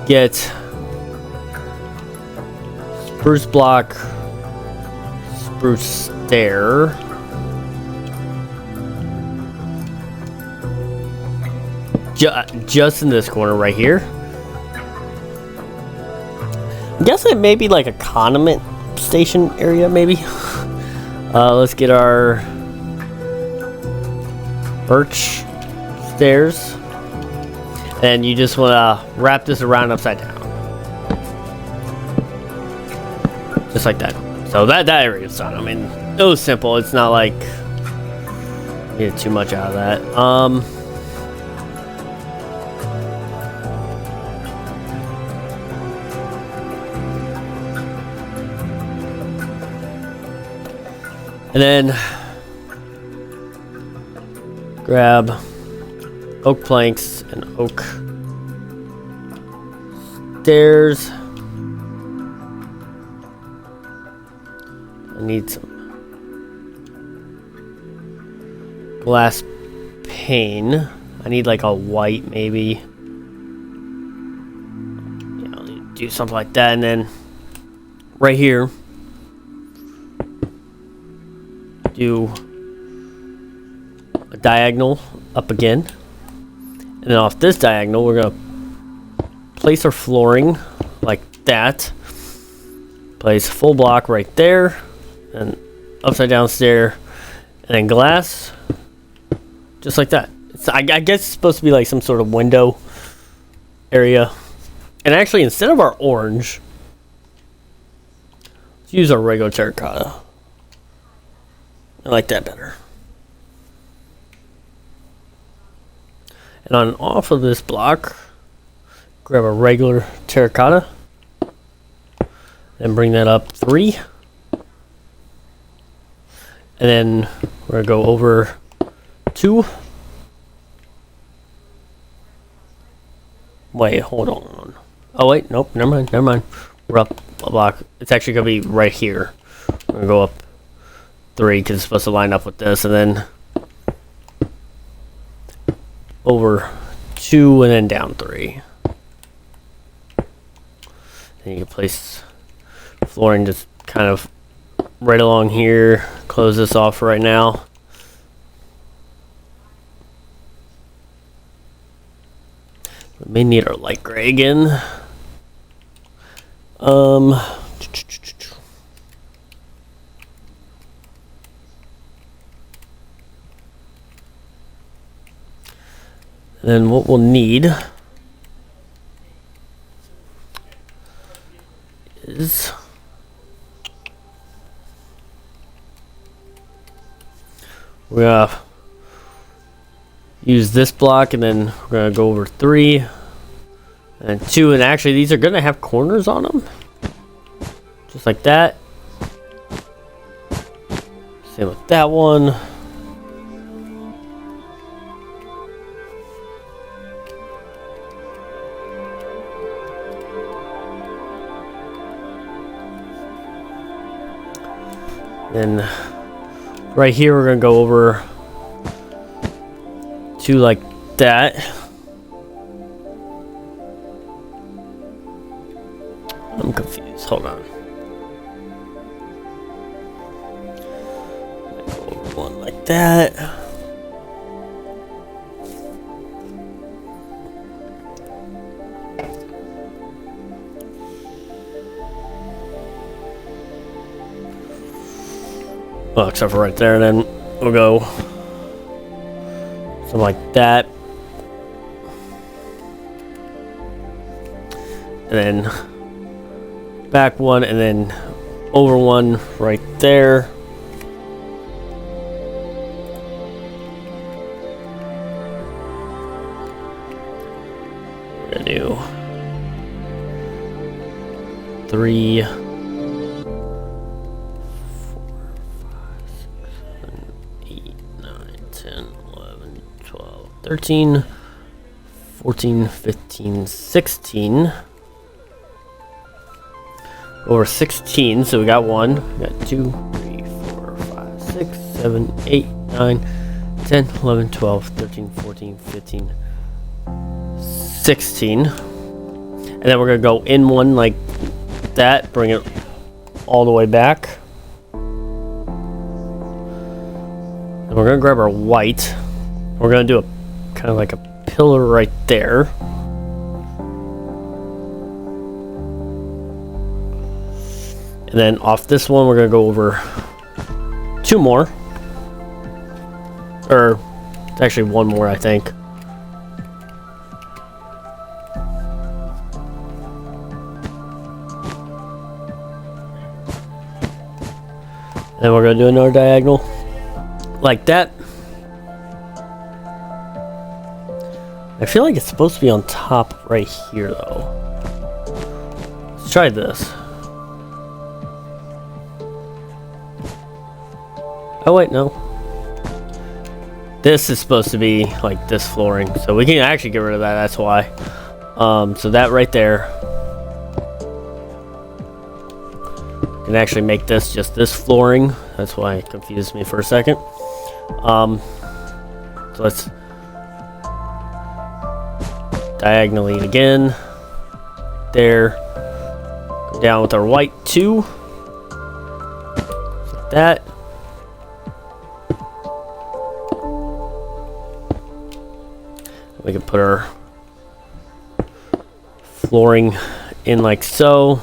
Get spruce block, spruce stair. Just in this corner right here. I'm guessing maybe like a condiment station area, maybe. Let's get our birch stairs. And you just want to wrap this around upside down. Just like that. So that area is done. I mean, it was simple. It's not like you get too much out of that. And then grab oak planks and oak stairs. I need some glass pane. I need like a white maybe. Yeah, I'll need to do something like that. And then right here, do a diagonal up again. And then off this diagonal, we're going to place our flooring like that. Place full block right there. And upside down stair. And then glass. Just like that. I guess it's supposed to be like some sort of window area. And actually, instead of our orange, let's use our regular terracotta. I like that better. And on off of this block, grab a regular terracotta. Then bring that up 3. And then we're going to go over 2. Wait, hold on. Oh, wait, nope, never mind. We're up a block. It's actually going to be right here. We're going to go up 3 because it's supposed to line up with this, and then over 2 and then down 3. Then you can place flooring just kind of right along here. Close this off right now. We may need our light gray again. Then what we'll need is we're gonna use this block, and then we're gonna go over 3 and 2, and actually these are gonna have corners on them, just like that. Same with that one. Then right here we're gonna go over 2 like that. I'm confused. Hold on. Go over 1 like that. Well, except for right there, and then we'll go something like that. And then back one, and then over one right there. We're gonna do 3, 4, 5, 6, 7, 8, 9, 10, 11, 12, 13, 14, 15, 16. Over 16, so we got 1, we got 2, 3, 4, 5, 6, 7, 8, 9, 10, 11, 12, 13, 14, 15, 16. And then we're going to go in one like that, bring it all the way back. And we're going to grab our white. We're going to do a kind of like a pillar right there. And then off this one, we're going to go over 2 more. Or, it's actually 1 more, I think. And then we're going to do another diagonal. Like that. I feel like it's supposed to be on top right here, though. Let's try this. Oh wait, no. This is supposed to be like this flooring, so we can actually get rid of that. That's why. So that right there can actually make this just this flooring. That's why it confused me for a second. So let's diagonally it again. There. Go down with our white 2. Like that. We can put our flooring in like so.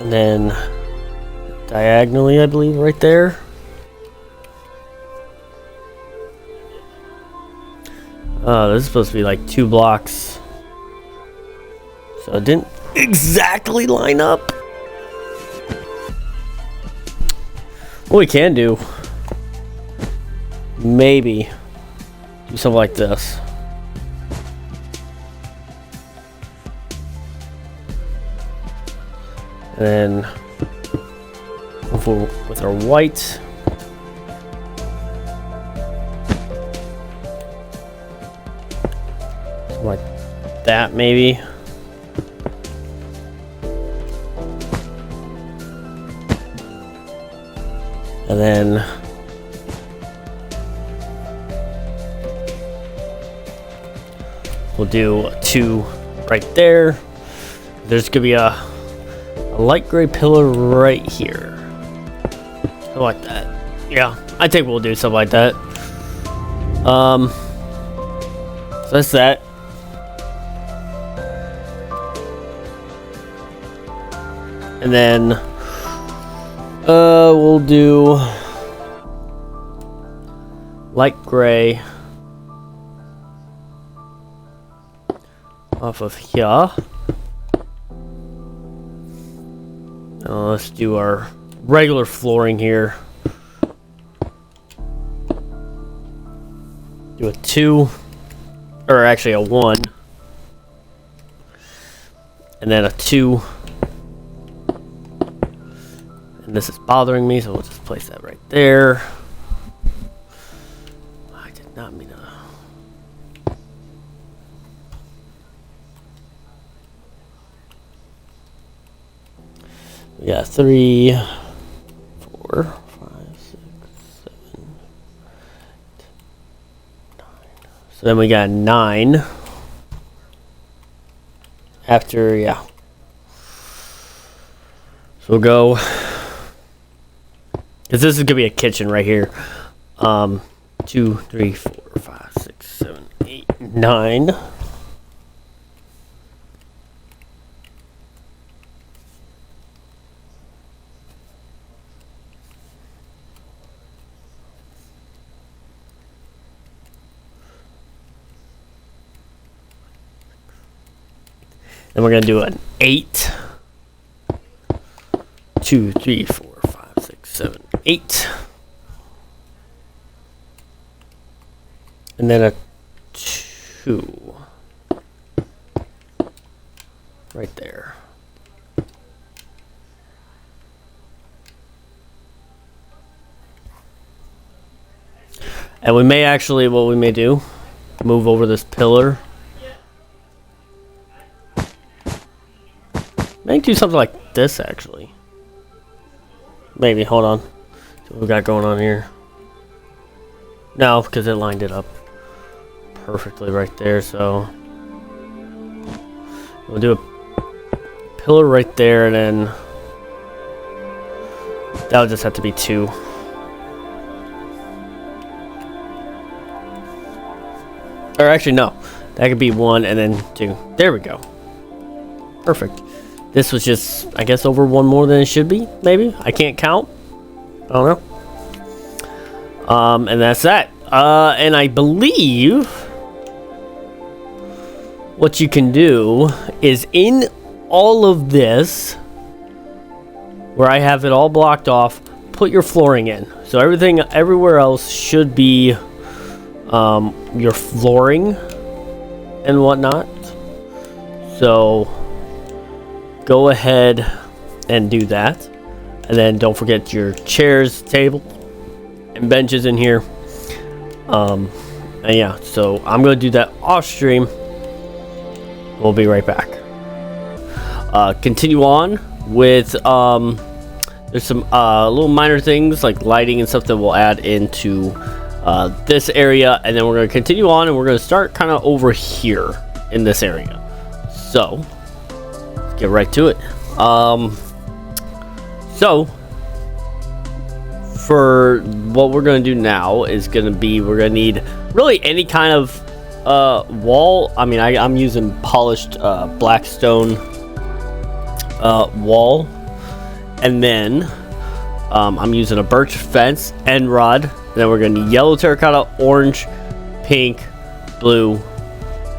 And then diagonally, I believe, right there. This is supposed to be like 2 blocks. So it didn't exactly line up. What we can do, maybe do something like this. And then with our white, something like that maybe. And then we'll do 2 right there. There's gonna be a light gray pillar right here. Something like that. Yeah, I think we'll do something like that. So that's that. And then we'll do light gray off of here. Let's do our regular flooring here. Do a 2, or actually a 1, and then a 2. And this is bothering me, so we'll just place that right there. I did not mean to. Yeah, 3, 4, 5, 6, 7, 8, 9. So then we got 9. After, yeah. So we'll go, because this is gonna be a kitchen right here. 2, 3, 4, 5, 6, 7, 8, 9. Then we're gonna do an 8. 2, 3, 4, 5, 6, 7, 8. And then a 2. Right there. And we may actually, what we may do, move over this pillar. Maybe do something like this, actually. Maybe, hold on. See what we got going on here. No, because it lined it up perfectly right there, so we'll do a pillar right there, and then that'll just have to be 2. Or actually, no. That could be 1 and then 2. There we go. Perfect. This was just, I guess, over 1 more than it should be, maybe? I can't count. I don't know. And that's that. And I believe what you can do is in all of this, where I have it all blocked off, put your flooring in. So everything, everywhere else should be your flooring and whatnot. So go ahead and do that, and then don't forget your chairs, table, and benches in here. And yeah, so I'm gonna do that off stream. We'll be right back. Continue on with there's some little minor things like lighting and stuff that we'll add into this area, and then we're going to continue on, and we're going to start kind of over here in this area. So let's get right to it. So for what we're going to do now is going to be, we're going to need really any kind of wall. I mean, I'm using polished black stone wall, and then I'm using a birch fence end rod. And then we're going to need yellow terracotta, orange, pink, blue,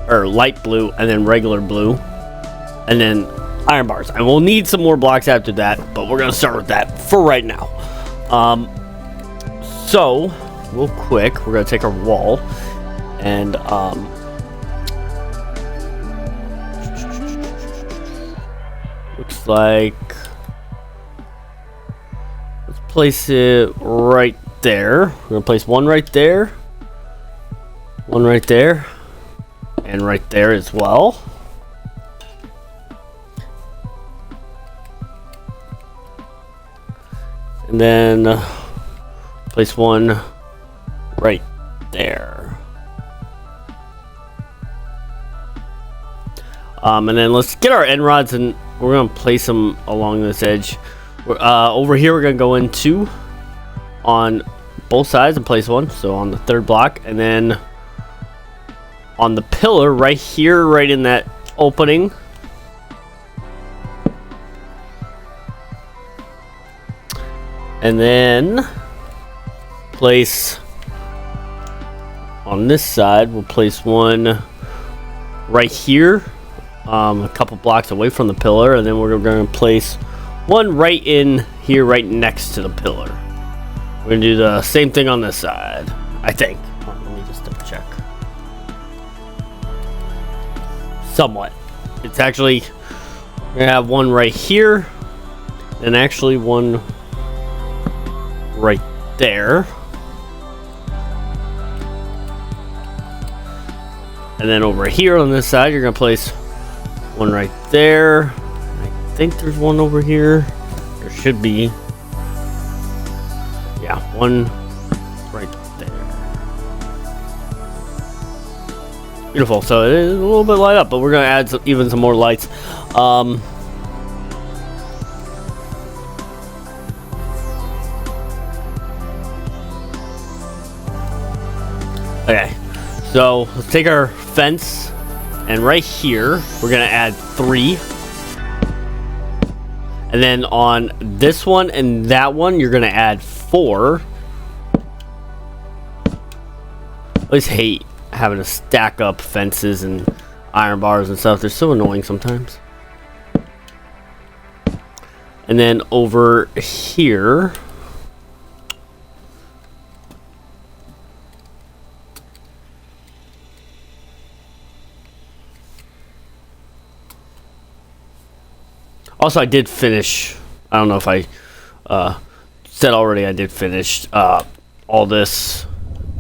or light blue, and then regular blue, and then iron bars. And we'll need some more blocks after that, but we're going to start with that for right now. So real quick, we're going to take our wall and looks like, let's place it right there. We're gonna place one right there, one right there, and right there as well. And then place one right there. And then let's get our end rods, and we're gonna place them along this edge. Over here we're gonna go in 2 on both sides and place 1, so on the 3rd block, and then on the pillar right here, right in that opening, and then place on this side, we'll place 1 right here, a couple blocks away from the pillar, and then we're going to place 1 right in here, right next to the pillar. We're going to do the same thing on this side, I think. Let me just double check. Somewhat. It's actually, we're going to have 1 right here, and actually 1 right there. And then over here on this side, you're going to place 1 right there. I think there's 1 over here. There should be. Yeah, 1 right there. Beautiful. So it is a little bit light up, but we're going to add even some more lights. Okay, so let's take our fence, and right here we're going to add 3. And then on this one and that one, you're going to add 4. I always hate having to stack up fences and iron bars and stuff. They're so annoying sometimes. And then over here, also I did finish, I don't know if I said already, I did finish all this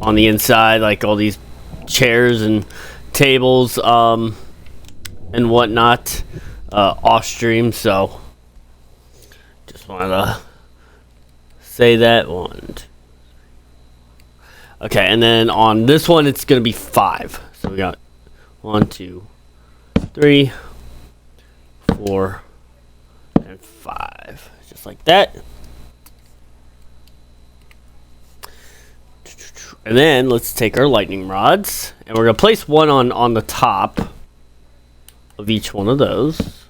on the inside, like all these chairs and tables and whatnot off stream, so just wanted to say that. Okay, and then on this one it's gonna be 5. So we got 1, 2, 3, 4, and 5, just like that. And then let's take our lightning rods, and we're gonna place one on the top of each one of those.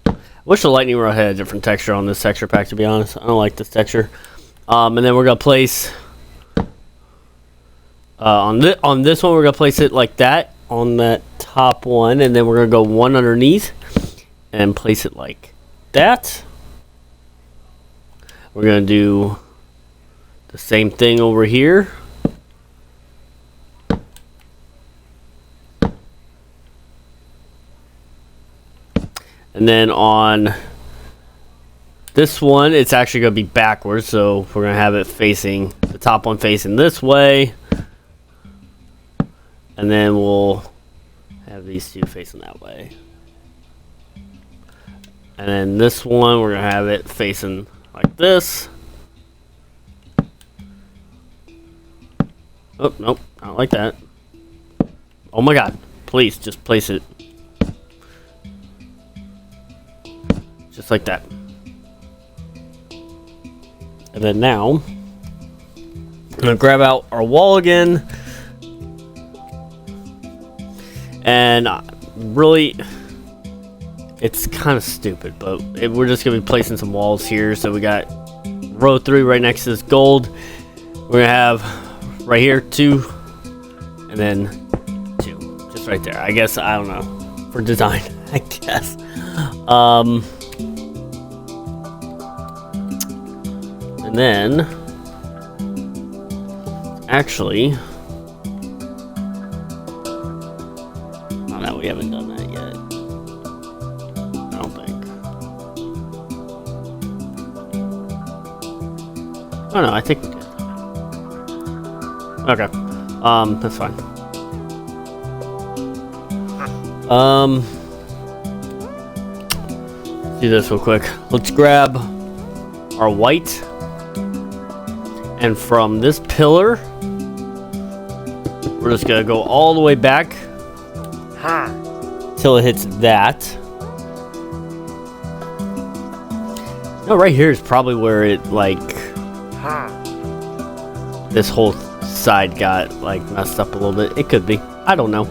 I wish the lightning rod had a different texture on this texture pack, to be honest. I don't like this texture. And then we're gonna place on this one, we're gonna place it like that on that top one, and then we're gonna go one underneath and place it like that. We're gonna do the same thing over here. And then on this one, it's actually going to be backwards. So we're going to have it facing, the top one facing this way. And then we'll have these two facing that way. And then this one, we're going to have it facing like this. Oh, nope, not like that. Oh my God, please just place it. Just like that. And then now, I'm gonna grab out our wall again. And really, it's kind of stupid, but we're just gonna be placing some walls here. So we got row 3 right next to this gold. We're gonna have right here 2, and then 2, just right there. I guess, I don't know, for design, I guess. And then, actually, oh no, we haven't done that yet. I don't think. Oh no, I think we did. Okay, that's fine. Let's do this real quick. Let's grab our white. And from this pillar, we're just gonna go all the way back till it hits that. No, right here is probably where it, like, this whole side got, like, messed up a little bit. It could be. I don't know.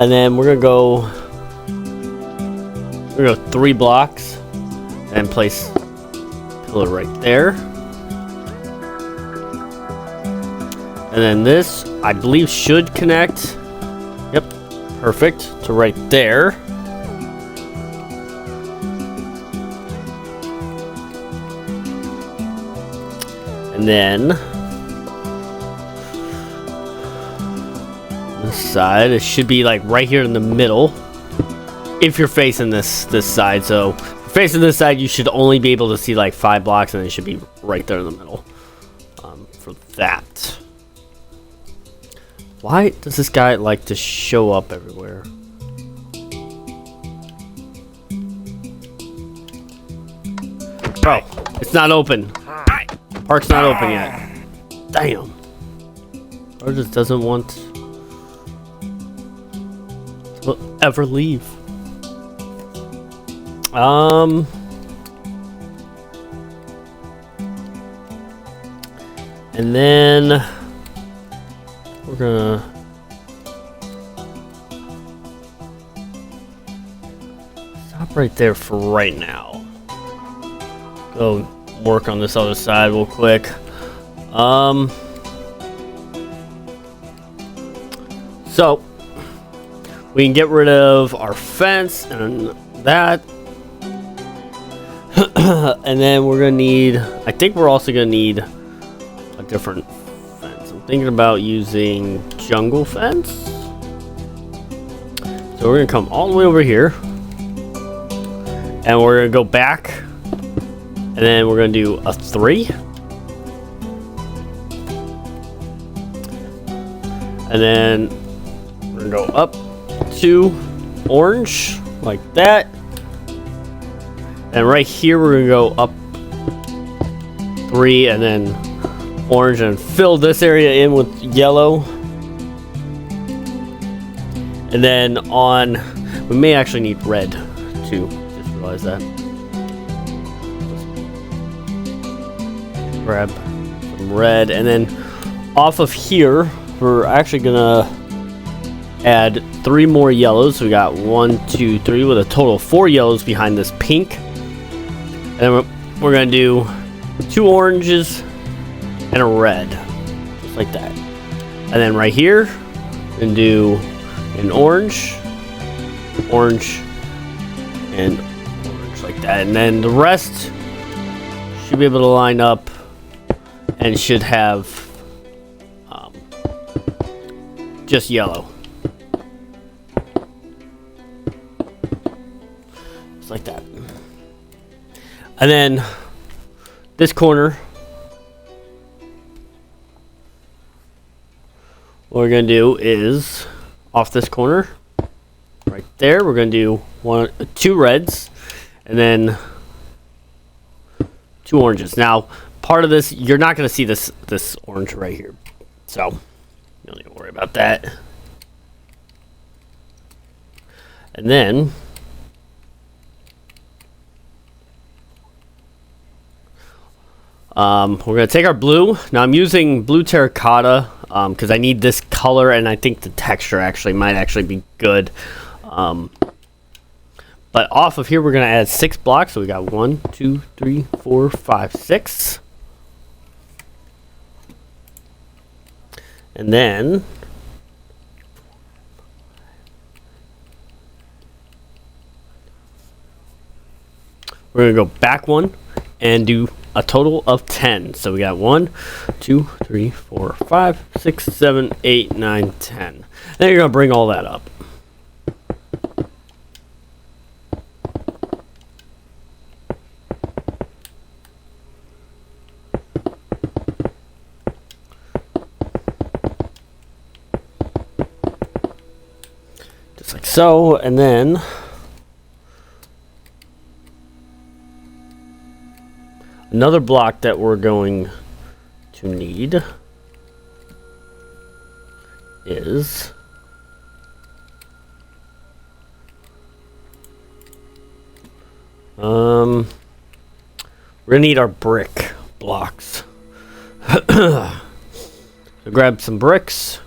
And then we're gonna go 3 blocks and place pillar right there. And then this, I believe, should connect. Yep, perfect, to right there. And then this side, it should be like right here in the middle. If you're facing this side, so facing this side, you should only be able to see like 5 blocks, and it should be right there in the middle for that. Why does this guy like to show up everywhere? Bro, it's not open. Park's not open yet. Damn. Or just doesn't want to ever leave. And then we're gonna stop right there for right now. Go work on this other side real quick. So we can get rid of our fence and that. And then we're gonna need, I think we're also gonna need a different fence. I'm thinking about using jungle fence. So we're gonna come all the way over here. And we're gonna go back. And then we're gonna do a 3. And then we're gonna go up 2 orange like that. And right here we're gonna go up 3 and then orange and fill this area in with yellow. And then on, we may actually need red too. Just realize that. Grab some red, and then off of here we're actually gonna add 3 more yellows. So we got 1, 2, 3 with a total of 4 yellows behind this pink. And then we're gonna do 2 oranges and a red, just like that. And then right here, we're gonna do an orange, orange, and orange like that. And then the rest should be able to line up and should have just yellow. Just like that. And then this corner, what we're gonna do is off this corner right there, we're gonna do 2 reds and then 2 oranges. Now part of this, you're not gonna see this orange right here, so you don't need to worry about that. And then we're gonna take our blue. Now I'm using blue terracotta because I need this color, and I think the texture might actually be good. But off of here we're gonna add 6 blocks. So we got 1, 2, 3, 4, 5, 6. And then we're gonna go back 1 and do a total of 10. So we got 1, 2, 3, 4, 5, 6, 7, 8, 9, 10. Then you're gonna bring all that up. Just like so, and then another block that we're going to need is we're gonna need our brick blocks. So grab some bricks.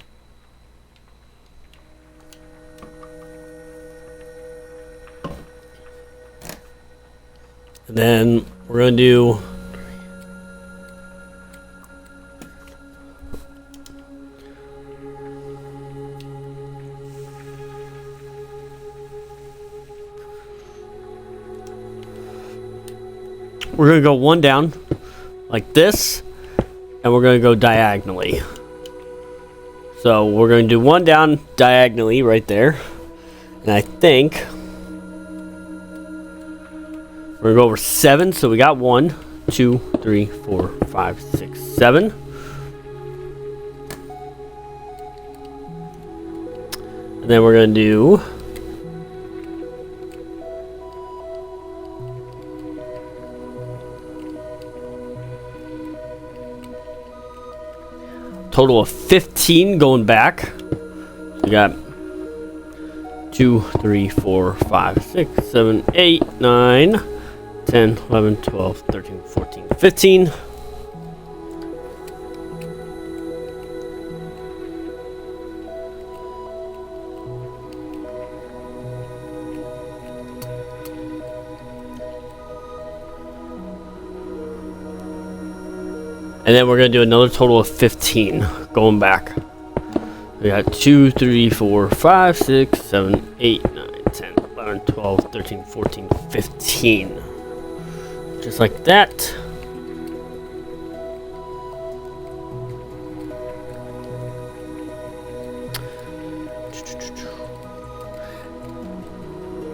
And then we're gonna do we're going to go 1 down like this, and we're going to go diagonally. So we're going to do 1 down diagonally right there. And I think we're going to go over 7. So we got 1, 2, 3, 4, 5, 6, 7. And then we're going to do total of 15 going back. We got 2, 3, 4, 5, 6, 7, 8, 9, 10, 11, 12, 13, 14, 15. And then we're going to do another total of 15 going back. We got 2, 3, 4, 5, 6, 7, 8, 9, 10, 11, 12, 13, 14, 15. Just like that.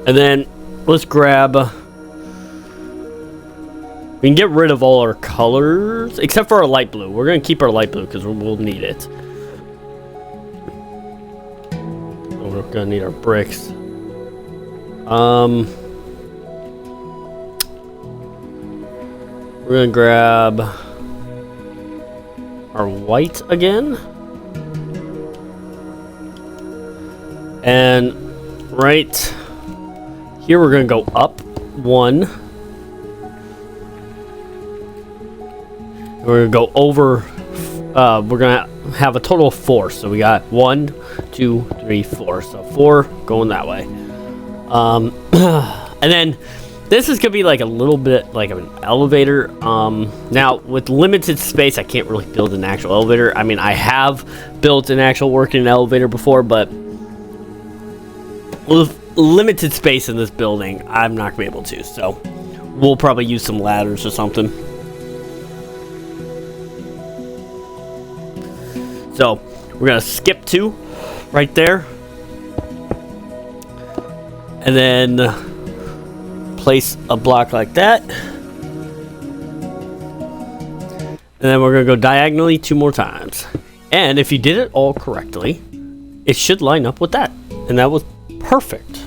And then let's grab. We can get rid of all our colors except for our light blue. We're gonna keep our light blue because we'll need it. We're gonna need our bricks. We're gonna grab our white again, and right here we're gonna go up 1. We're gonna go over. We're gonna have a total of 4. So we got 1, 2, 3, 4. So 4 going that way. And then this is gonna be like a little bit like an elevator. Now with limited space, I can't really build an actual elevator. I mean, I have built an actual working elevator before, but with limited space in this building, I'm not gonna be able to. So we'll probably use some ladders or something. So we're gonna skip 2 right there, and then place a block like that, and then we're gonna go diagonally 2 more times. And if you did it all correctly, it should line up with that, and that was perfect.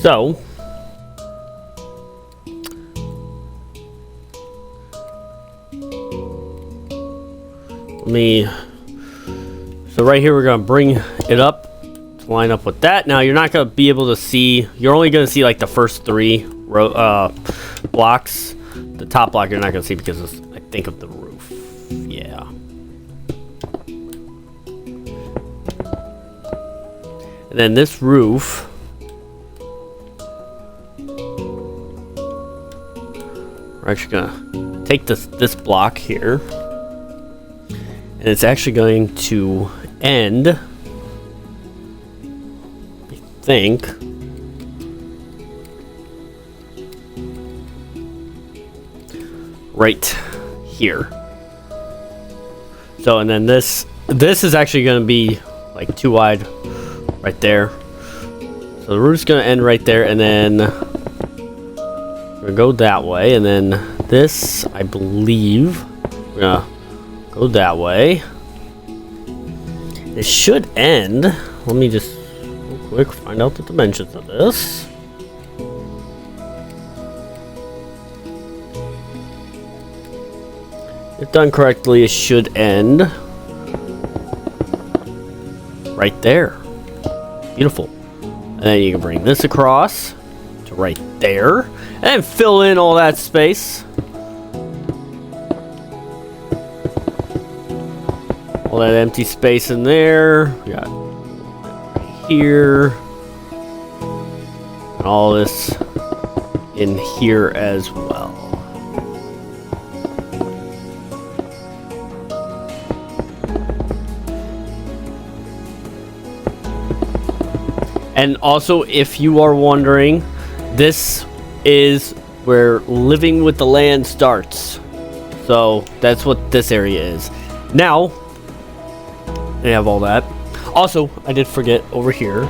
So so right here we're gonna bring it up to line up with that. Now you're not gonna be able to see, you're only gonna see like the first 3 blocks. The top block you're not gonna see because it's, I think, of the roof. Yeah. And then this roof, we're actually gonna take this block here. And it's actually going to end, I think, right here. So, and then this is actually going to be like too wide right there. So the roof's going to end right there, and then we're going to go that way, and then this, I believe, we're going to go that way. It should end. Let me just real quick find out the dimensions of this. If done correctly, it should end right there. Beautiful. And then you can bring this across to right there, and then fill in all that space. All that empty space in there. We got right here. And all this in here as well. And also, if you are wondering, this is where living with the land starts. So that's what this area is. Now, they have all that. Also, I did forget over here.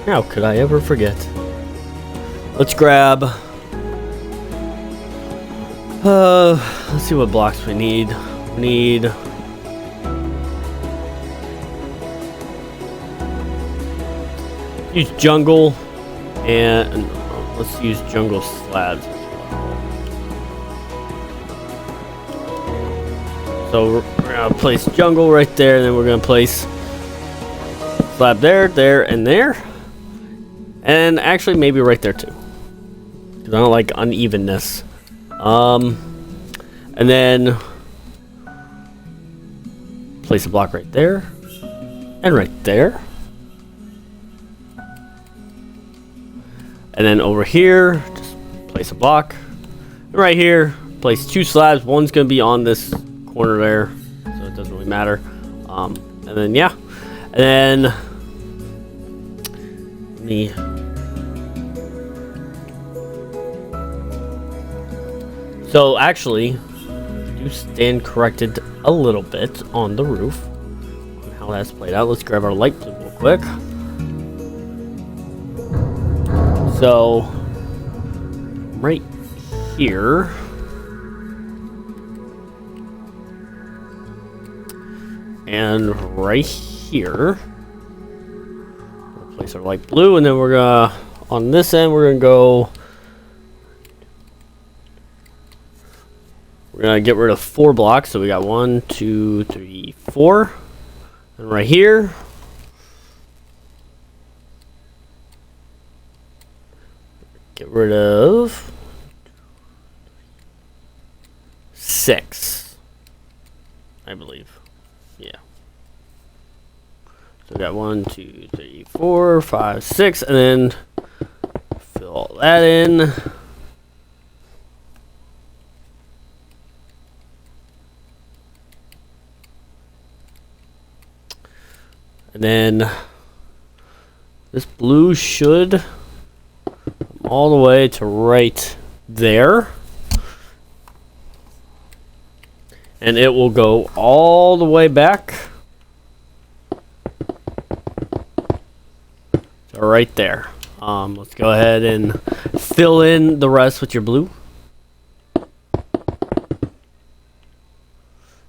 How could I ever forget? Let's grab. Let's see what blocks we need. We need. Use jungle, and let's use jungle slabs. So we're gonna place jungle right there, and then we're gonna place slab there, there, and there. And actually maybe right there too. Because I don't like unevenness. And then place a block right there. And right there. And then over here, just place a block. And right here, place 2 slabs. One's going to be on this corner there, so it doesn't really matter. And then, yeah. And then, let me... So, actually, I do stand corrected a little bit on the roof on how that's played out. Let's grab our light blue real quick. So, right here, and right here, we'll place our light blue, and then we're gonna, on this end, we're gonna get rid of 4 blocks. So we got 1, 2, 3, 4, and right here, get rid of 6, I believe. Yeah. So we got 1, 2, 3, 4, 5, 6, and then fill all that in. And then this blue should come all the way to right there. And it will go all the way back to right there. Let's go ahead and fill in the rest with your blue.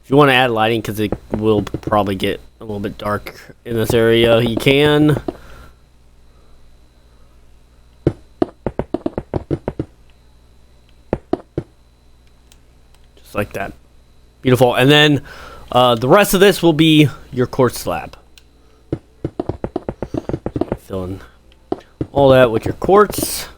If you want to add lighting, because it will probably get a little bit dark in this area, you can. Just like that. Beautiful. And then the rest of this will be your quartz slab. Fill in all that with your quartz.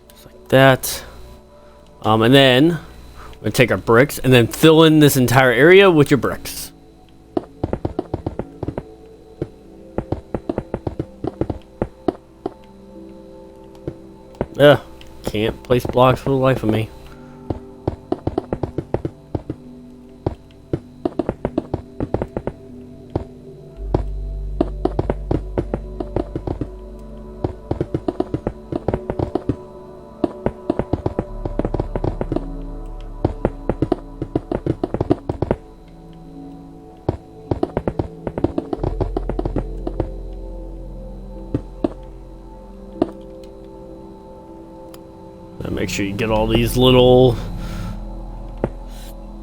Just like that. And then we're going to take our bricks and then fill in this entire area with your bricks. Yeah, can't place blocks for the life of me. Make sure you get all these little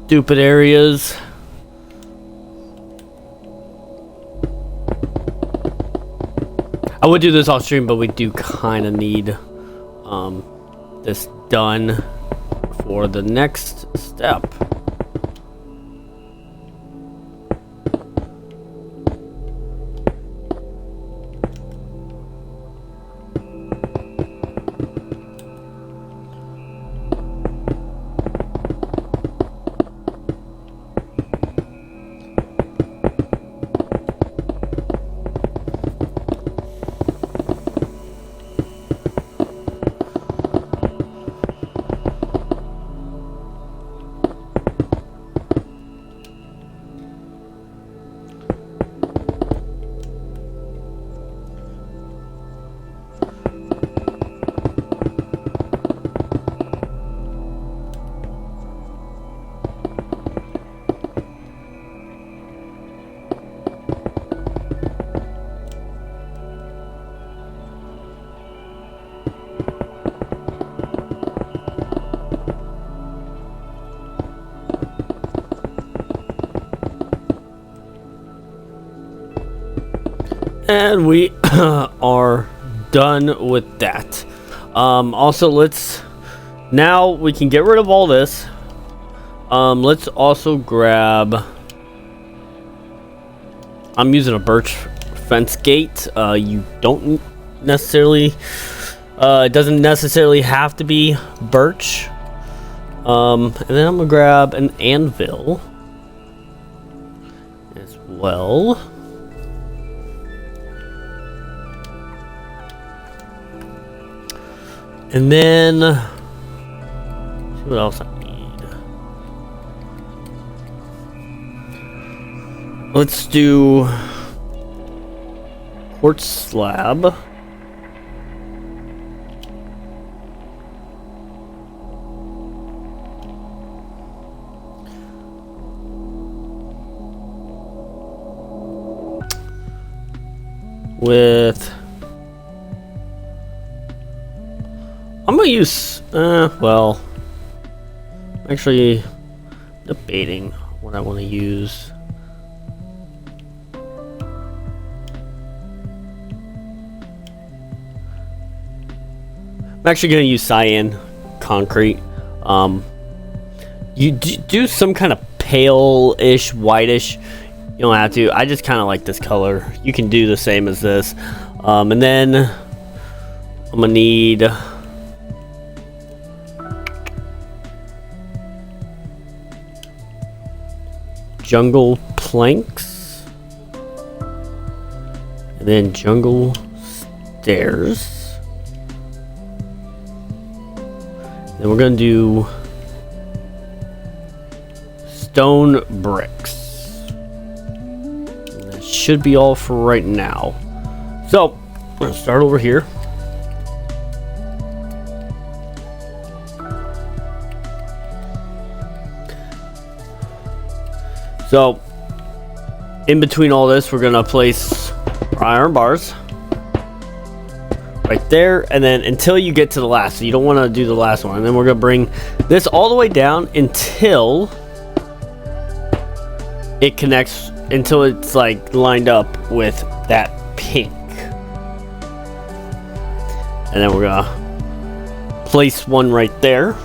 stupid areas. I would do this off stream, but we do kind of need this done for the next step. And we are done with that. Also, now we can get rid of all this. Let's also grab, I'm using a birch fence gate. You don't necessarily It doesn't necessarily have to be birch. And then I'm gonna grab an anvil as well. And then see what else I need. Let's do quartz slab. With I'm gonna use well, actually debating what I want to use. I'm actually gonna use cyan concrete. You do some kind of pale-ish, whitish. You don't have to. I just kind of like this color. You can do the same as this. And then I'm gonna need jungle planks, and then jungle stairs. Then we're gonna do stone bricks. Should be all for right now. So I'm gonna start over here. So in between all this, we're gonna place our iron bars right there, and then until you get to the last. So you don't want to do the last one, and then we're gonna bring this all the way down until it connects, until it's like lined up with that pink. And then we're gonna place one right there.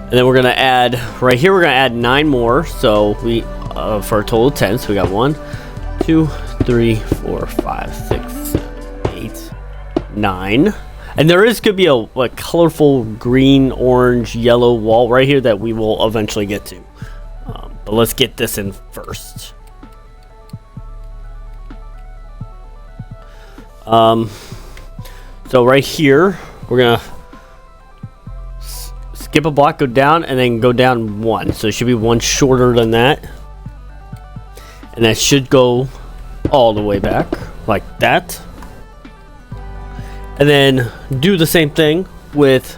And then we're gonna add right here, we're gonna add 9 more, so we for a total of 10. So we got 1, 2, 3, 4, 5, 6, 7, 8, 9. And there is could be a colorful green, orange, yellow wall right here that we will eventually get to. But let's get this in first. So right here, we're gonna skip a block, go down, and then go down 1. So it should be 1 shorter than that. And that should go all the way back like that. And then do the same thing with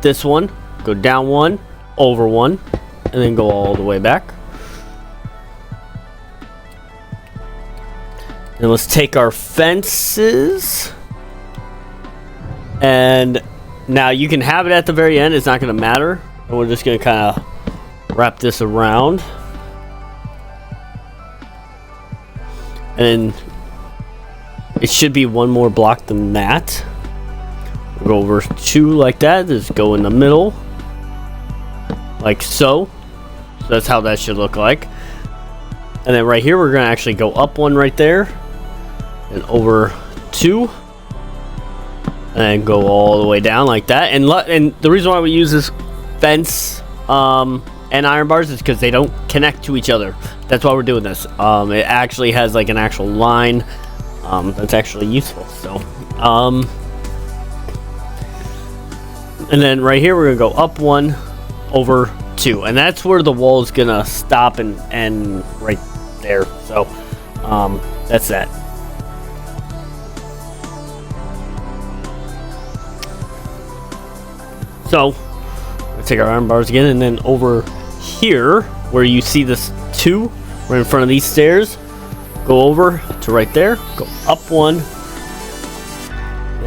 this one. Go down 1, over 1, and then go all the way back. And let's take our fences. And now you can have it at the very end. It's not going to matter. And we're just going to kind of wrap this around. And it should be 1 more block than that. We'll go over 2 like that. Just go in the middle. Like so. So that's how that should look like. And then right here, we're going to actually go up 1 right there. And over 2. And go all the way down like that. And the reason why we use this fence and iron bars is because they don't connect to each other. That's why we're doing this. It actually has like an actual line that's actually useful. So and then right here, we're gonna go up 1, over 2, and that's where the wall is gonna stop and right there. So that's that. So we'll take our iron bars again, and then over here where you see this 2 right in front of these stairs, go over to right there, go up 1,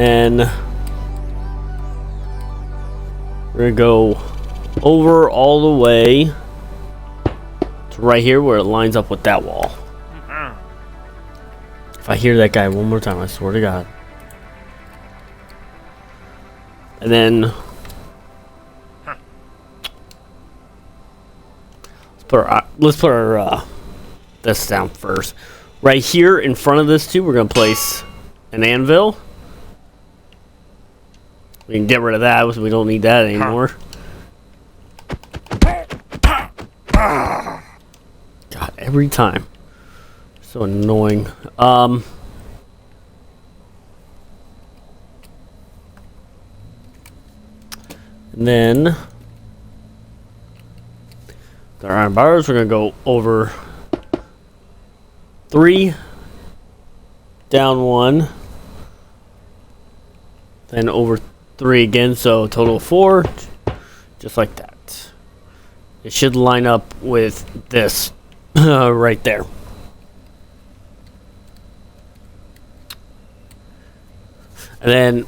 and we're gonna go over all the way to right here where it lines up with that wall. If I hear that guy one more time, I swear to God. And then let's put our this down first. Right here in front of this too, we're gonna place an anvil. We can get rid of that because we don't need that anymore. God, every time. So annoying. And then the iron bars, we're gonna go over 3, down 1, then over 3 again, so a total of 4, just like that. It should line up with this right there. And then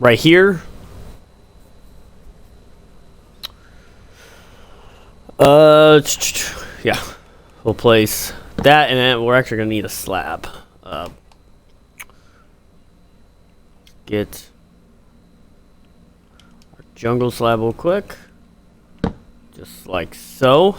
right here, yeah, we'll place that, and then we're actually gonna need a slab. Get our jungle slab real quick, just like so.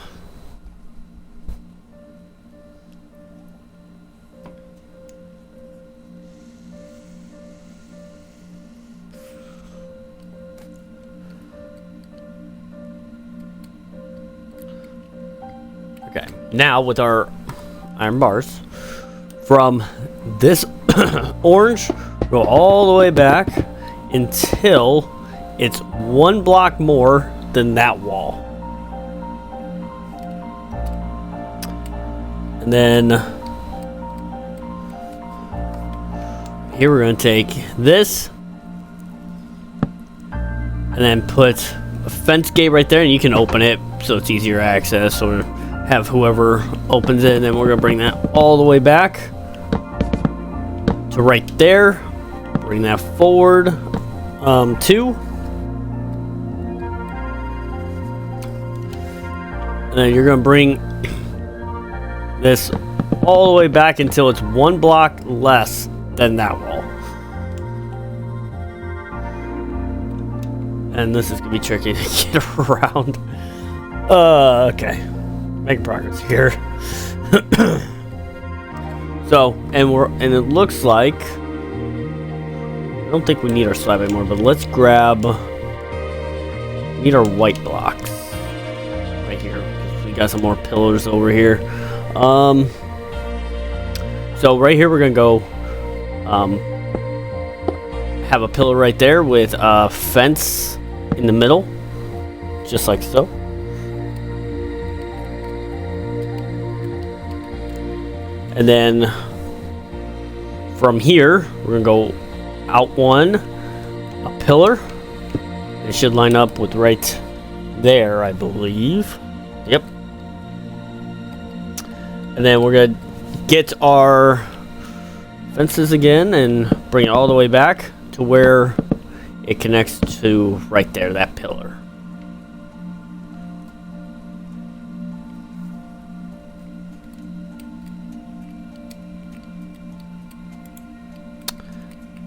Okay, now with our iron bars, from this orange, go all the way back until it's 1 block more than that wall. And then here we're going to take this and then put a fence gate right there, and you can open it so it's easier access, or have whoever opens it. And then we're going to bring that all the way back to right there. Bring that forward 2. And then you're going to bring this all the way back until it's 1 block less than that wall. And this is going to be tricky to get around. Okay. Making progress here. So, and it looks like I don't think we need our slab anymore, but let's grab, we need our white blocks right here. We got some more pillars over here. So right here we're gonna go have a pillar right there with a fence in the middle, just like so. And then from here, we're gonna go out 1, a pillar. It should line up with right there, I believe. Yep. And then we're gonna get our fences again and bring it all the way back to where it connects to right there, that pillar.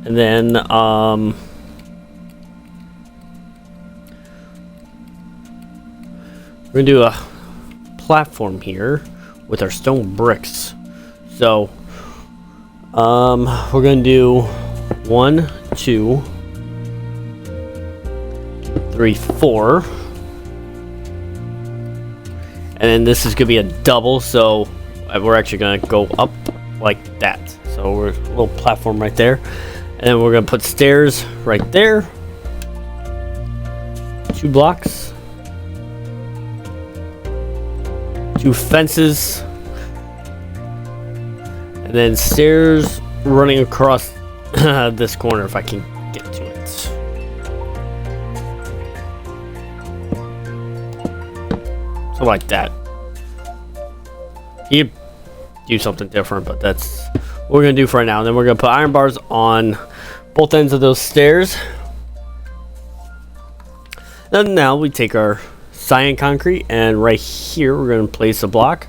And then we're gonna do a platform here with our stone bricks. So we're gonna do 1, 2, 3, 4, and then this is gonna be a double, so we're actually gonna go up like that. So we're a little platform right there. And then we're going to put stairs right there. 2 blocks. 2 fences. And then stairs running across this corner if I can get to it. So like that. You do something different, but that's what we're going to do for right now. And then we're going to put iron bars on both ends of those stairs. And now we take our cyan concrete, and right here we're going to place a block,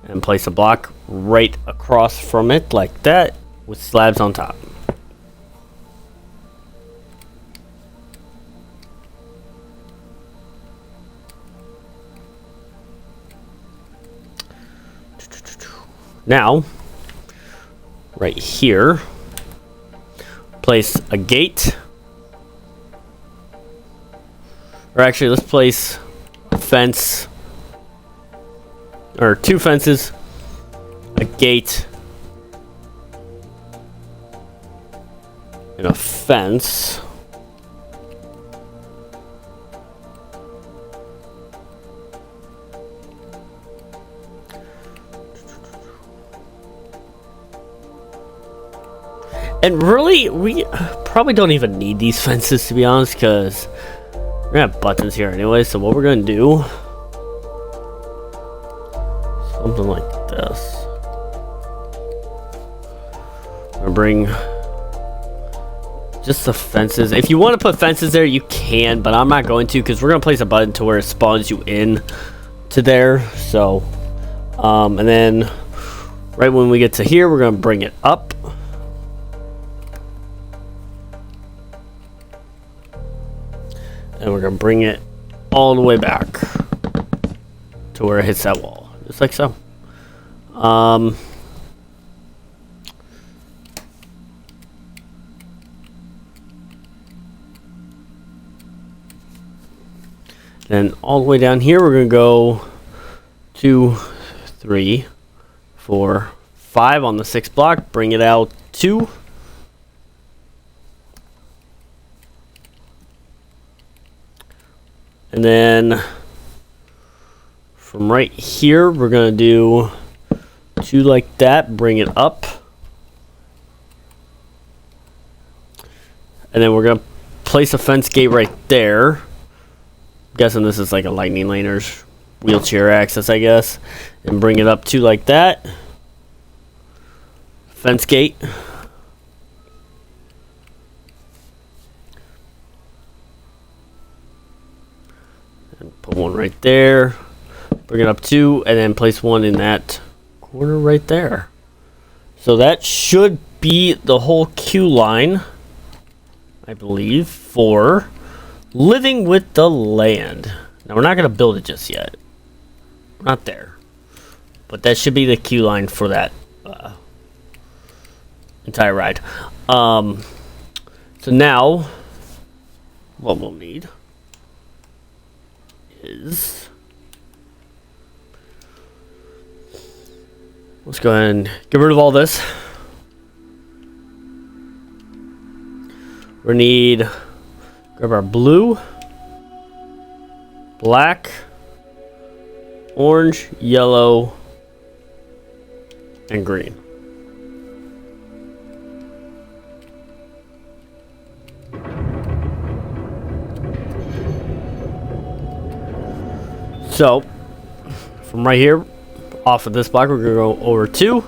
and place a block right across from it like that with slabs on top. now, right here, place a gate. Or actually, let's place a fence. Or 2 fences, a gate, and a fence. And really, we probably don't even need these fences, to be honest, because we're gonna have buttons here anyway. So what we're gonna do, something like this. I'm gonna bring just the fences. If you want to put fences there, you can, but I'm not going to, because we're gonna place a button to where it spawns you in to there. So, and then right when we get to here, we're gonna bring it up. And we're gonna bring it all the way back to where it hits that wall, just like so. Then all the way down here, we're gonna go 2, 3, 4, 5 on the 6th block. Bring it out 2. And then from right here, we're going to do 2 like that, bring it up. And then we're going to place a fence gate right there. I'm guessing this is like a lightning lane or wheelchair access, I guess. And bring it up 2 like that. Fence gate. And put 1 right there. Bring it up 2, and then place 1 in that corner right there. So that should be the whole queue line, I believe, for living with the land. Now, we're not going to build it just yet. We're not there. But that should be the queue line for that entire ride. So now, what we'll need is, let's go ahead and get rid of all this. We need, grab our blue, black, orange, yellow, and green. So, from right here, off of this block, we're going to go over 2.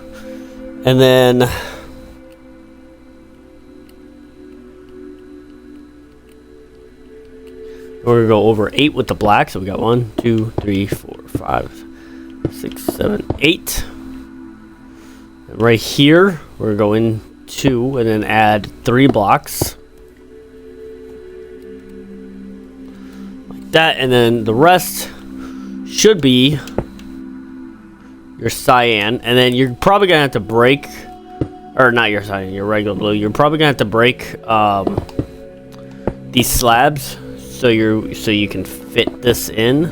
And then we're going to go over 8 with the black. So we got 1, 2, 3, 4, 5, 6, 7, 8. And right here, we're going 2 and then add 3 blocks. Like that. And then the rest should be your cyan, and then you're probably gonna have to break, or not your cyan, your regular blue. You're probably gonna have to break these slabs so you can fit this in,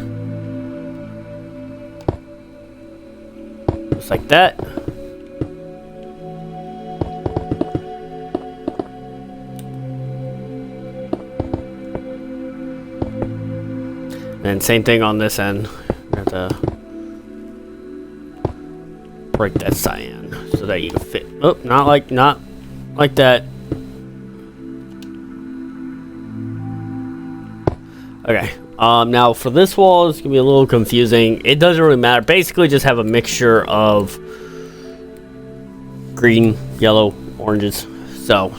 just like that. And same thing on this end. Have to break that cyan so that you can fit. Oh, not like that. Okay. Now for this wall, it's gonna be a little confusing. It doesn't really matter. Basically, just have a mixture of green, yellow, oranges. So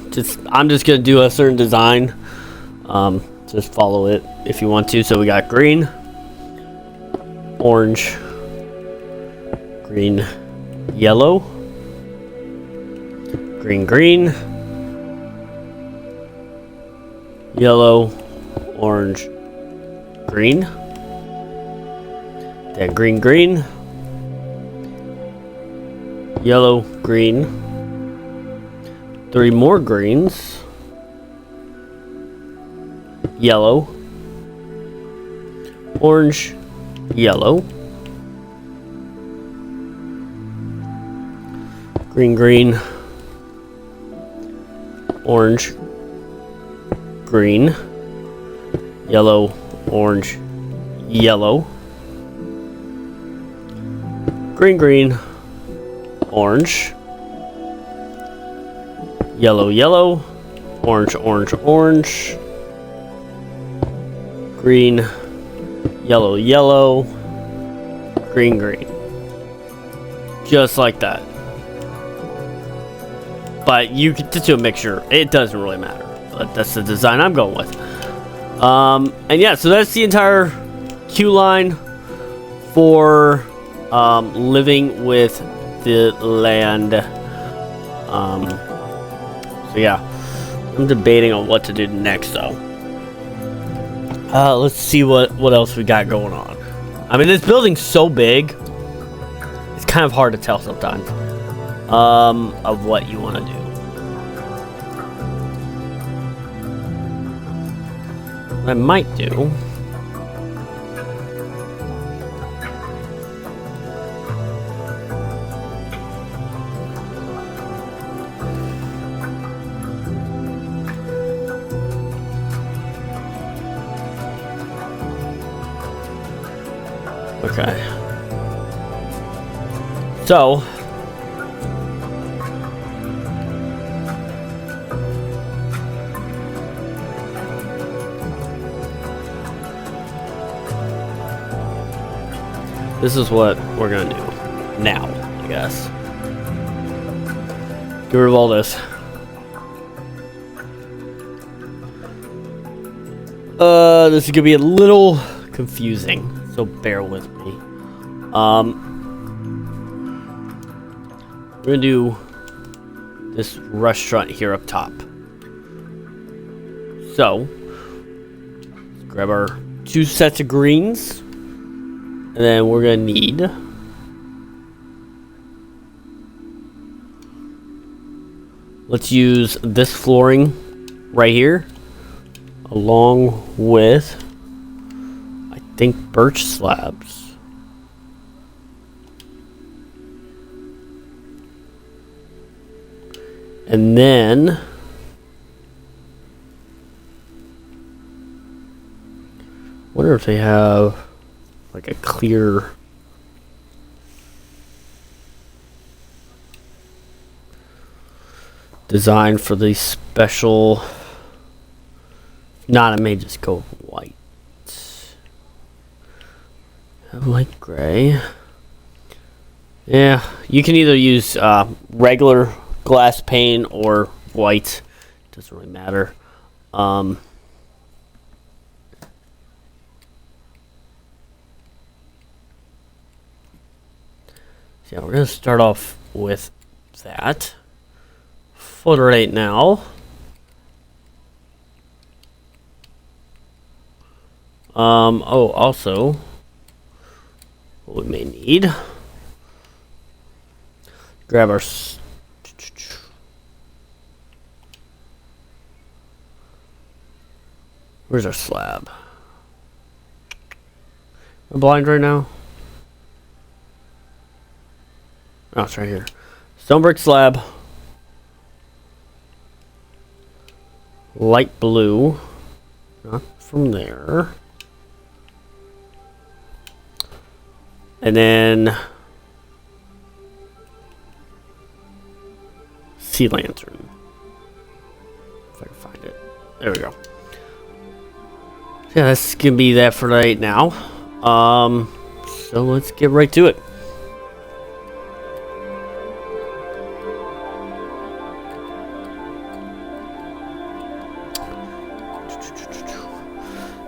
I'm just gonna do a certain design. Just follow it if you want to. So we got green, orange, green, yellow, green, green, yellow, orange, green, then green, green, yellow, green. 3 more greens. Yellow, orange, yellow, green, green, orange, green, yellow, orange, yellow, green, green, orange, yellow, yellow, orange, orange, orange, green, yellow, yellow, green, green. Just like that. But you can just do a mixture. It doesn't really matter. But that's the design I'm going with. And yeah, so that's the entire queue line for living with the land. So yeah, I'm debating on what to do next though. Let's see what else we got going on. I mean, this building's so big, it's kind of hard to tell sometimes of what you want to do. What I might do okay. So this is what we're gonna do now, I guess. Get rid of all this. This is gonna be a little confusing, so bear with me. We're gonna do this restaurant here up top. So, let's grab our 2 sets of greens, and then we're gonna need let's use this flooring right here, along with I think birch slabs. And then wonder if they have like a clear design for the special. If not, I may just go with white. Light gray. Yeah, you can either use regular glass pane or white. Doesn't really matter. So yeah, we're gonna start off with that. Footer right now. Oh, also, what we may need. Grab our where's our slab? I'm blind right now. Oh, it's right here. Stone brick slab. Light blue. Not from there. And then sea lantern. If I can find it. There we go. Yeah, that's gonna be that for right now. So let's get right to it.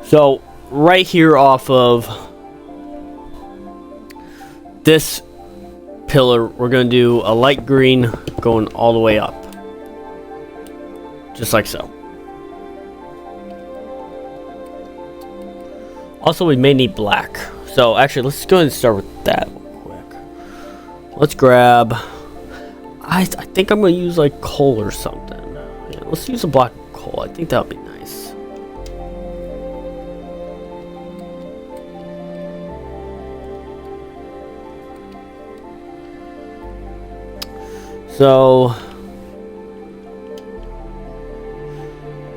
So right here off of this pillar, we're going to do a light green going all the way up. Just like so. Also, we may need black. So actually, let's go ahead and start with that real quick. Let's grab I think I'm gonna use like coal or something. Yeah, let's use a block of coal. I think that would be nice. So,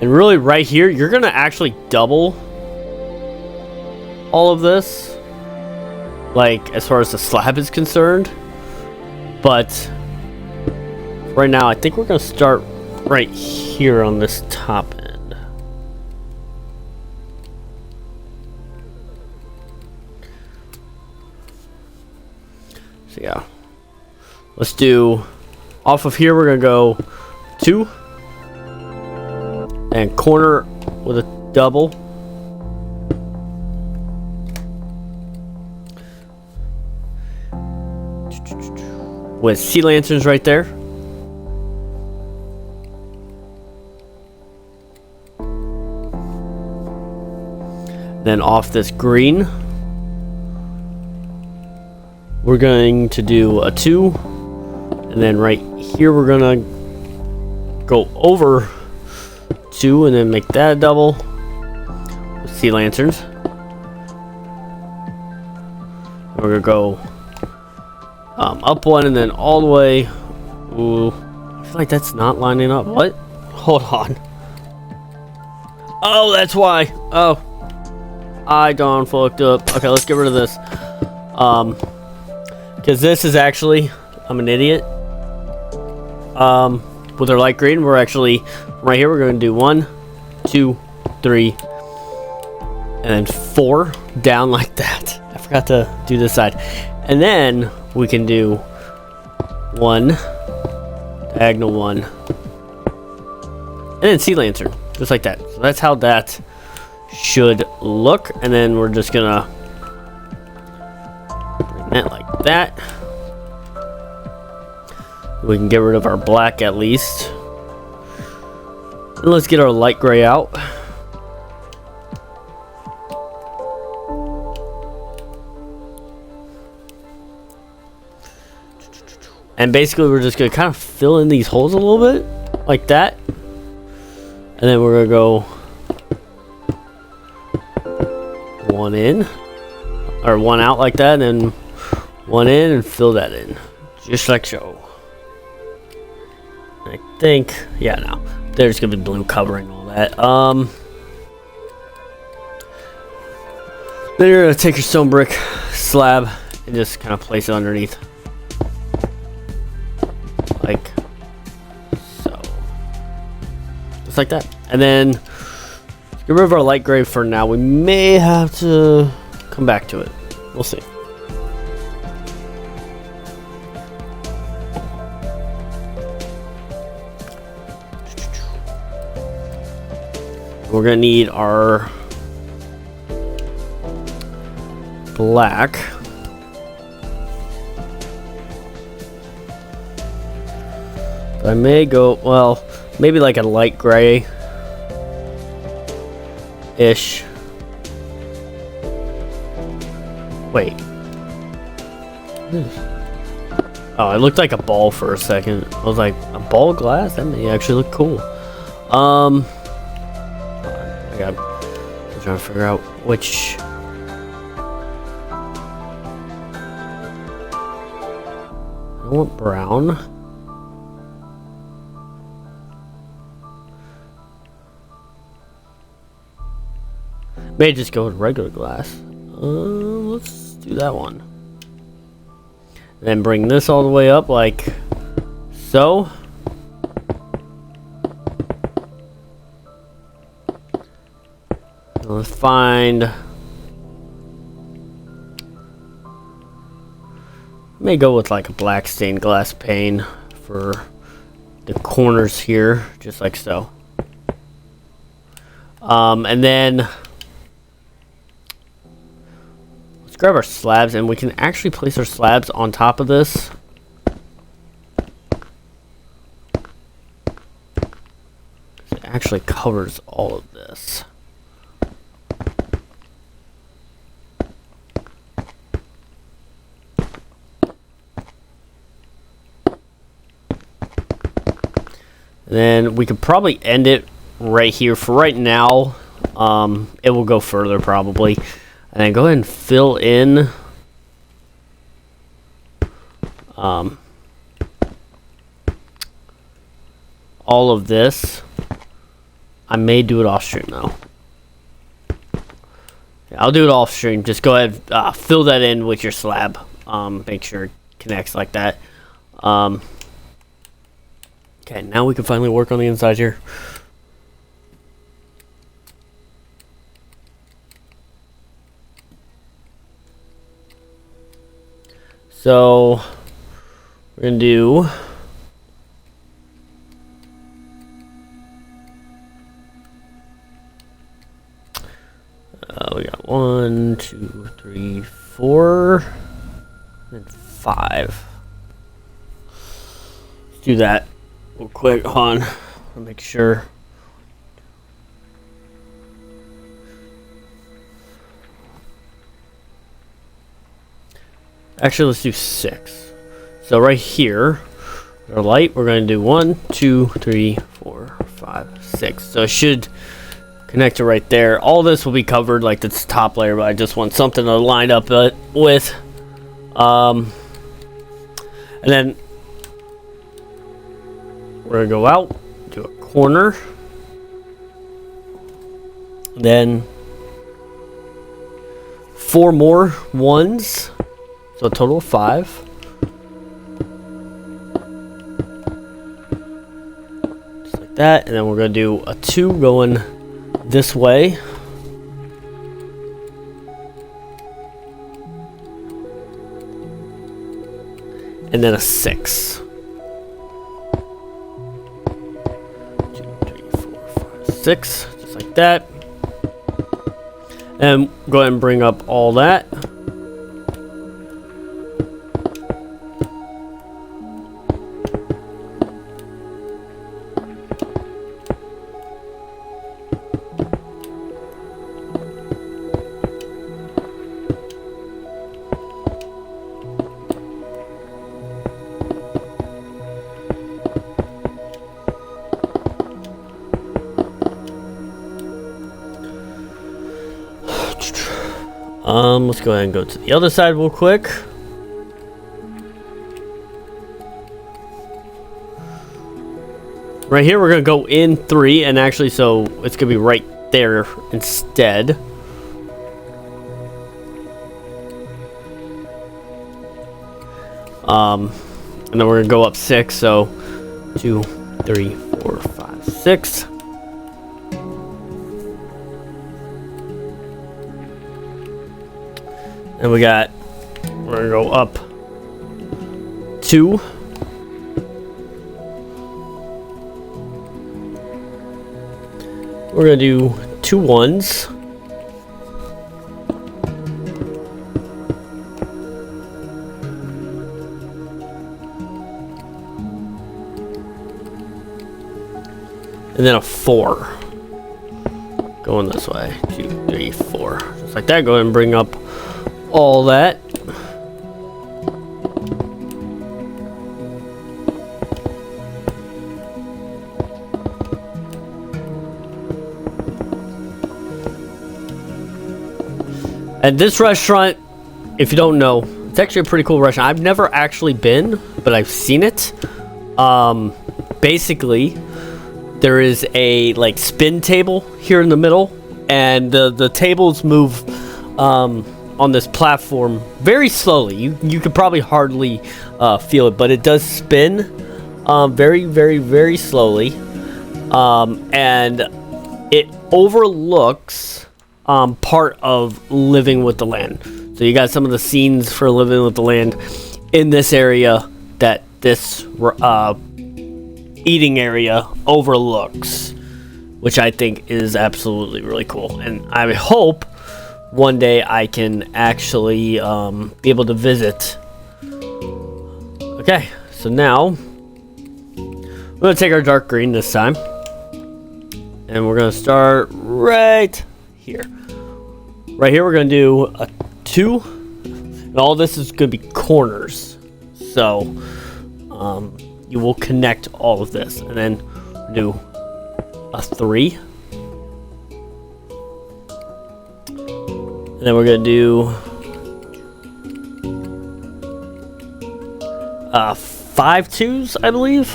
and really right here, you're gonna actually double all of this, like as far as the slab is concerned. But right now, I think we're gonna start right here on this top end. So yeah, let's do, off of here we're gonna go 2 and corner with a double. With sea lanterns right there. Then off this green, we're going to do a 2, and then right here we're gonna go over 2 and then make that a double with sea lanterns. We're gonna go up 1 and then all the way. Ooh, I feel like that's not lining up. What? Hold on. Oh, that's why. Oh, I done fucked up. Okay, let's get rid of this. Because this is actually, I'm an idiot. With our light green, we're actually right here. We're going to do 1, 2, 3, and then 4 down like that. I forgot to do this side, and then we can do 1, diagonal 1, and then sea lantern, just like that. So that's how that should look. And then we're just gonna bring that like that. We can get rid of our black at least. And let's get our light gray out. And basically we're just gonna kind of fill in these holes a little bit like that. And then we're gonna go 1 in, or 1 out like that, and then 1 in and fill that in, just like so. I think, yeah, no, there's gonna be blue covering all that. Then you're gonna take your stone brick slab and just kind of place it underneath, like so, just like that. And then get rid of our light gray for now. We may have to come back to it. We'll see. We're gonna need our black. I may go, well, maybe like a light gray ish. Wait. Oh, it looked like a ball for a second. I was like, a ball of glass? That may actually look cool. I'm trying to figure out which. I want brown. May just go with regular glass. Let's do that one. And then bring this all the way up like so. Let's find. May go with like a black stained glass pane for the corners here, just like so. And then let's grab our slabs, and we can actually place our slabs on top of this. It actually covers all of this. And then we could probably end it right here for right now. It will go further probably. And then go ahead and fill in all of this. I may do it off stream though. Yeah, I'll do it off stream. Just go ahead, fill that in with your slab. Make sure it connects like that. Okay, now we can finally work on the inside here. So we're gonna do we got 1, 2, 3, 4, and 5. Let's do that real quick. Hold on, I'll make sure. Actually, let's do 6. So right here, our light, we're going to do 1, 2, 3, 4, 5, 6. So it should connect it right there. All this will be covered like this top layer, but I just want something to line up with. And then we're going to go out, do a corner. Then 4 more ones. So a total of 5. Just like that. And then we're going to do a 2 going this way. And then a 6. 2, 3, 4, 5, 6. Just like that. And go ahead and bring up all that. Let's go ahead and go to the other side real quick. Right here, we're gonna go in 3, and actually, so it's gonna be right there instead. And then we're gonna go up 6. So 2, 3, 4, 5, 6. And we're gonna go up 2. We're gonna do 2 1s. And then a 4. Going this way. 2, 3, 4. Just like that. Go ahead and bring up all that. And this restaurant, if you don't know, it's actually a pretty cool restaurant. I've never actually been, but I've seen it. Basically, there is a like spin table here in the middle, and the tables move on this platform very slowly. You could probably hardly feel it, but it does spin very, very, very slowly, and it overlooks part of Living with the Land. So you got some of the scenes for Living with the Land in this area that this eating area overlooks, which I think is absolutely really cool. And I hope one day I can actually be able to visit. Okay, so now we're going to take our dark green this time, and we're going to start right here. Right here, we're going to do a 2, and all this is going to be corners. So you will connect all of this, and then do a 3. And then we're gonna do 5 2s, I believe.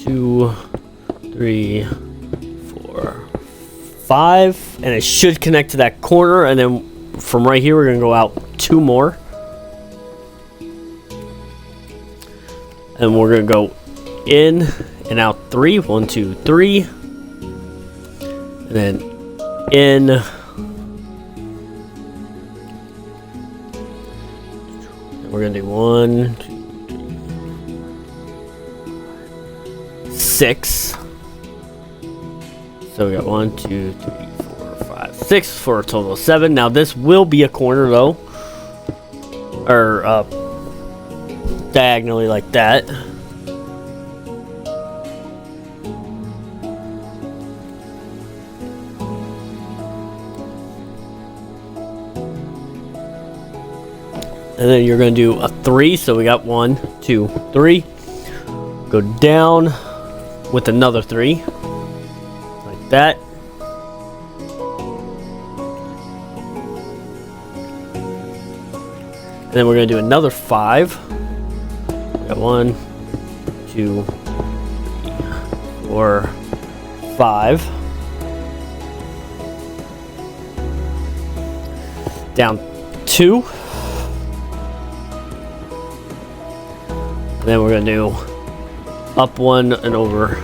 2, 3, 4, 5, and it should connect to that corner. And then from right here, we're gonna go out 2 more, and we're gonna go in and out 3. 1, 2, 3, and then in. We're gonna do 1, 2, 3, 6. So we got 1, 2, 3, 4, 5, 6 for a total of 7. Now this will be a corner though, or diagonally like that. And then you're going to do a 3. So we got 1, 2, 3. Go down with another 3. Like that. And then we're going to do another 5. We got 1, 2, 3, 4, 5. Down 2. Then we're gonna do up 1 and over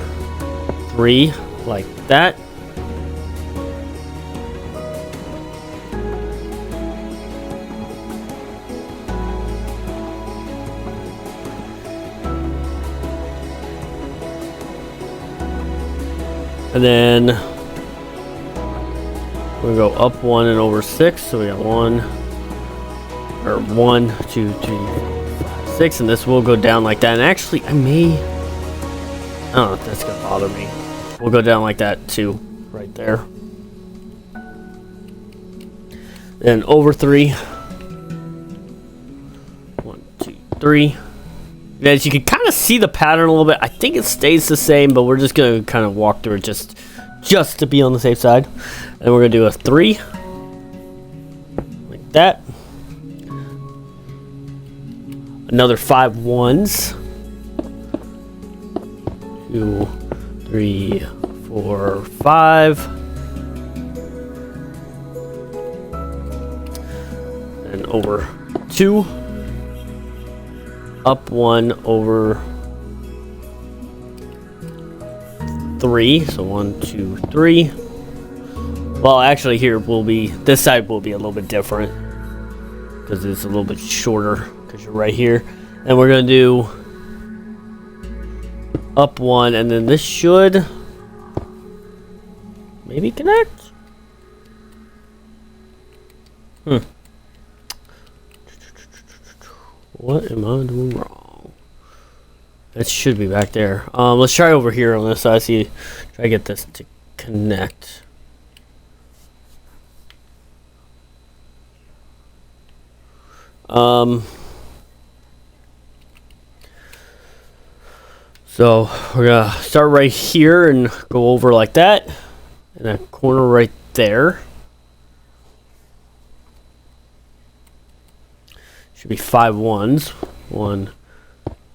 3 like that. And then we're gonna go up 1 and over 6. So we got 1, 2, 3, 6, and this will go down like that. And actually, I don't know if that's gonna bother me. We'll go down like that too, right there. Then over 3. 1, 2, 3. And as you can kind of see the pattern a little bit, I think it stays the same, but we're just gonna kind of walk through it just to be on the safe side. And we're gonna do a 3 like that. Another 5 1s. 2, 3, 4, 5. And over 2. Up 1 over 3. So 1, 2, 3. Well, actually, this side will be a little bit different because it's a little bit shorter. Because you're right here, and we're gonna do up 1, and then this should maybe connect. What am I doing wrong? It should be back there. Let's try over here on this side. Try to get this to connect. So we're gonna start right here and go over like that, and that corner right there should be 5 1s. 1,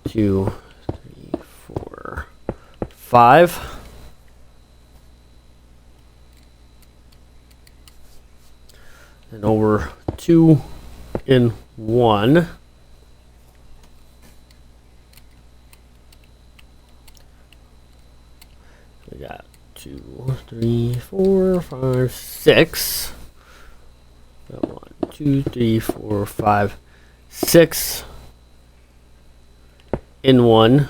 2, 3, 4, 5. And over 2 in 1. We got 2, 3, 4, 5, 6. Got 1, 2, 3, 4, 5, 6 in 1.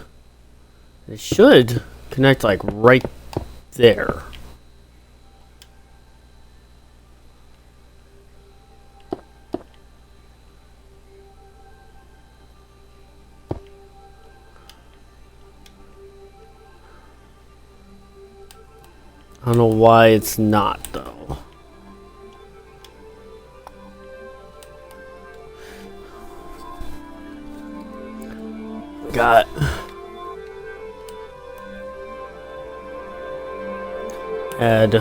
It should connect like right there. I don't know why it's not though. Got add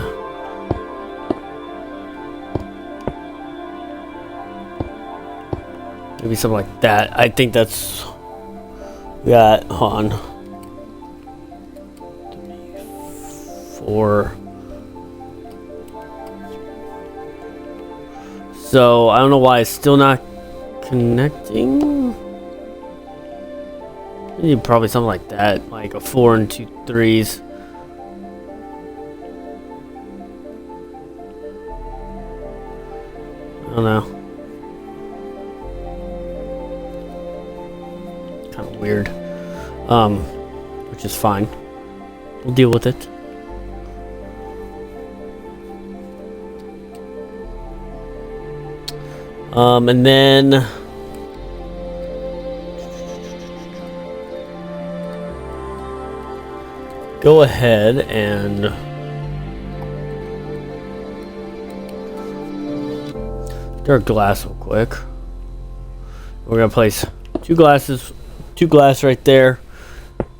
maybe something like that. I think that's got on 4. So I don't know why it's still not connecting. Maybe probably something like that, like a 4 and 2 3s. I don't know. Kind of weird. Which is fine. We'll deal with it. And then go ahead and do our glass real quick. We're gonna place 2 glass right there.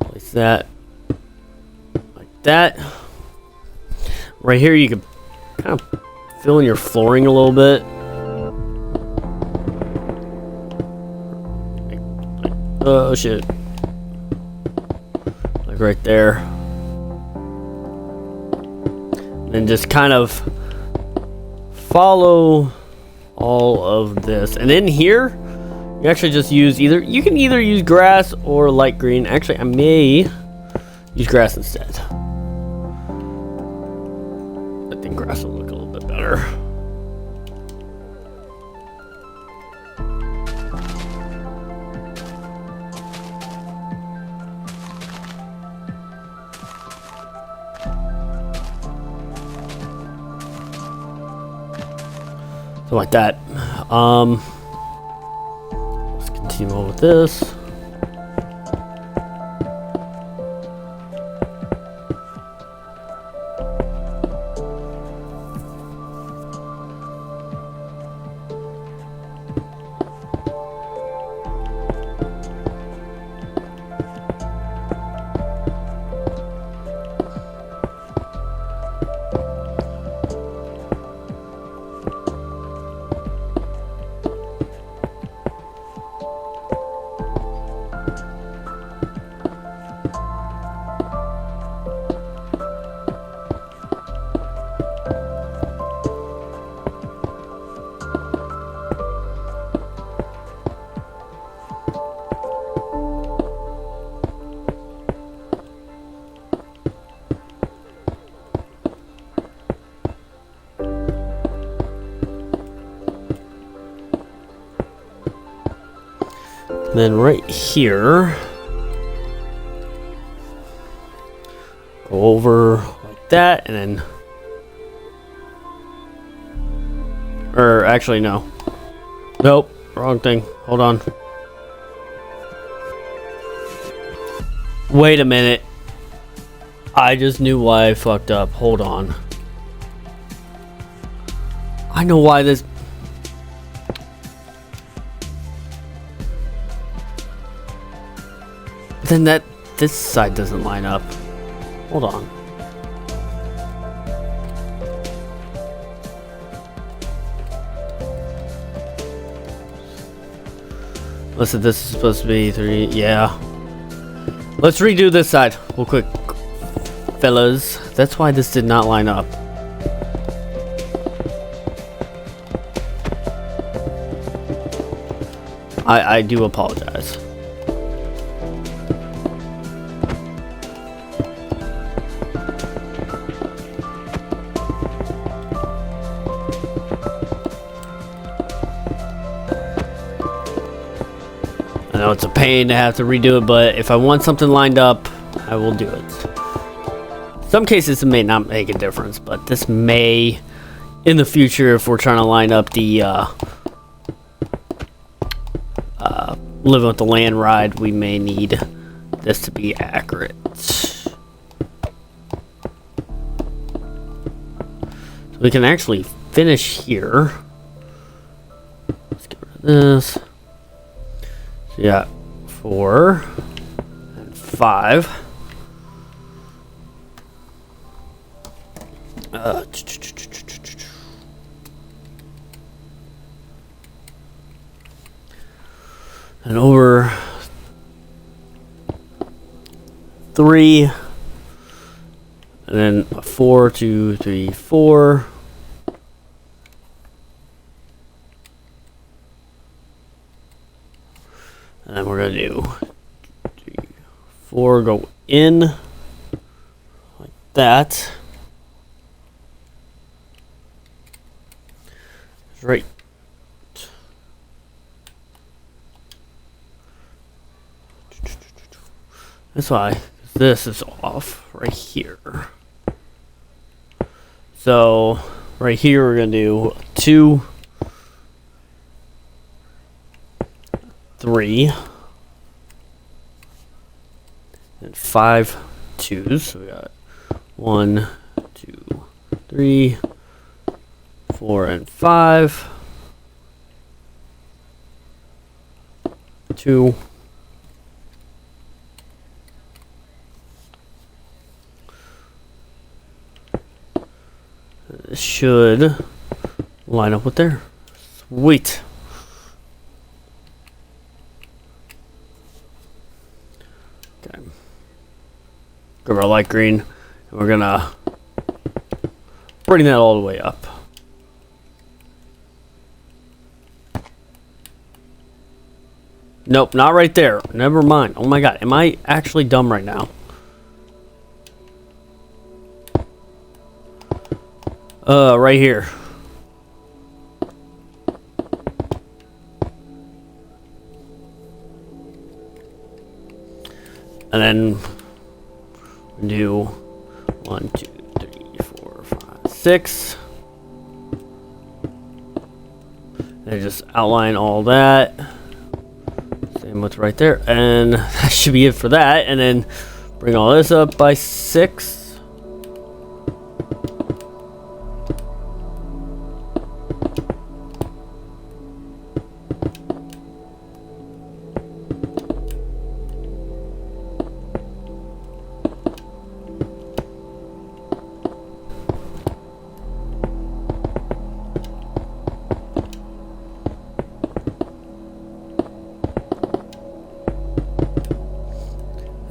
Place that like that. Right here, you can kind of fill in your flooring a little bit. Oh shit. Like right there. And just kind of follow all of this. And in here, you actually just use you can either use grass or light green. Actually, I may use grass instead. I think grass will look a little bit better. So like that. Let's continue on with this. Then right here, go over like that, and then, or actually no, nope, wrong thing. Hold on. Wait a minute. I just knew why I fucked up. Hold on. I know why this. Then this side doesn't line up. Hold on. Listen, this is supposed to be 3. Yeah. Let's redo this side real quick, fellas. That's why this did not line up. I do apologize. I know it's a pain to have to redo it, but if I want something lined up, I will do it. Some cases it may not make a difference, but this may, in the future, if we're trying to line up the Living with the Land ride, we may need this to be accurate. So we can actually finish here. Let's get rid of this. So yeah, 4 and 5. Uh, and over 3, and then a 4, 2, 3, 4. And then we're gonna do 3, 4, go in like that. Right. That's why this is off right here. So right here we're gonna do 2, 3, and 5 2s. So we got 1, 2, 3, 4, and 5. 2. This should line up with there. Sweet. Okay. Grab our light green, and we're gonna bring that all the way up. Nope, not right there. Never mind. Oh my god, am I actually dumb right now? Right here. And then do 1, 2, 3, 4, 5, 6. And just outline all that. Same with right there. And that should be it for that. And then bring all this up by 6.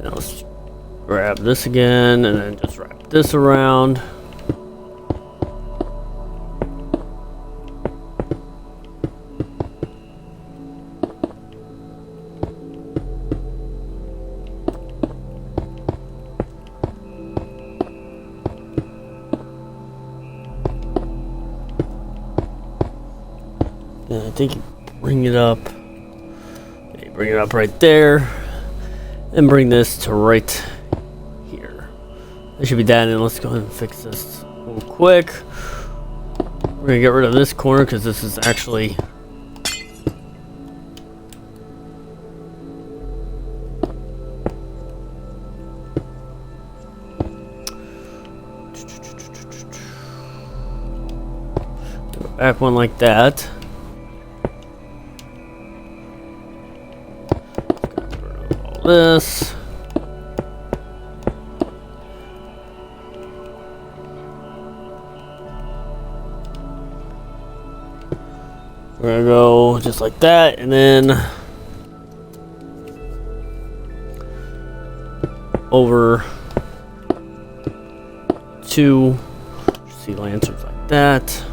Now let's grab this again and then just wrap this around. And I think you bring it up. Yeah, you bring it up right there. And bring this to right here. That should be that. And let's go ahead and fix this real quick. We're gonna get rid of this corner because this is actually back one like that. This. We're gonna go just like that, and then over 2 sea lanterns like that.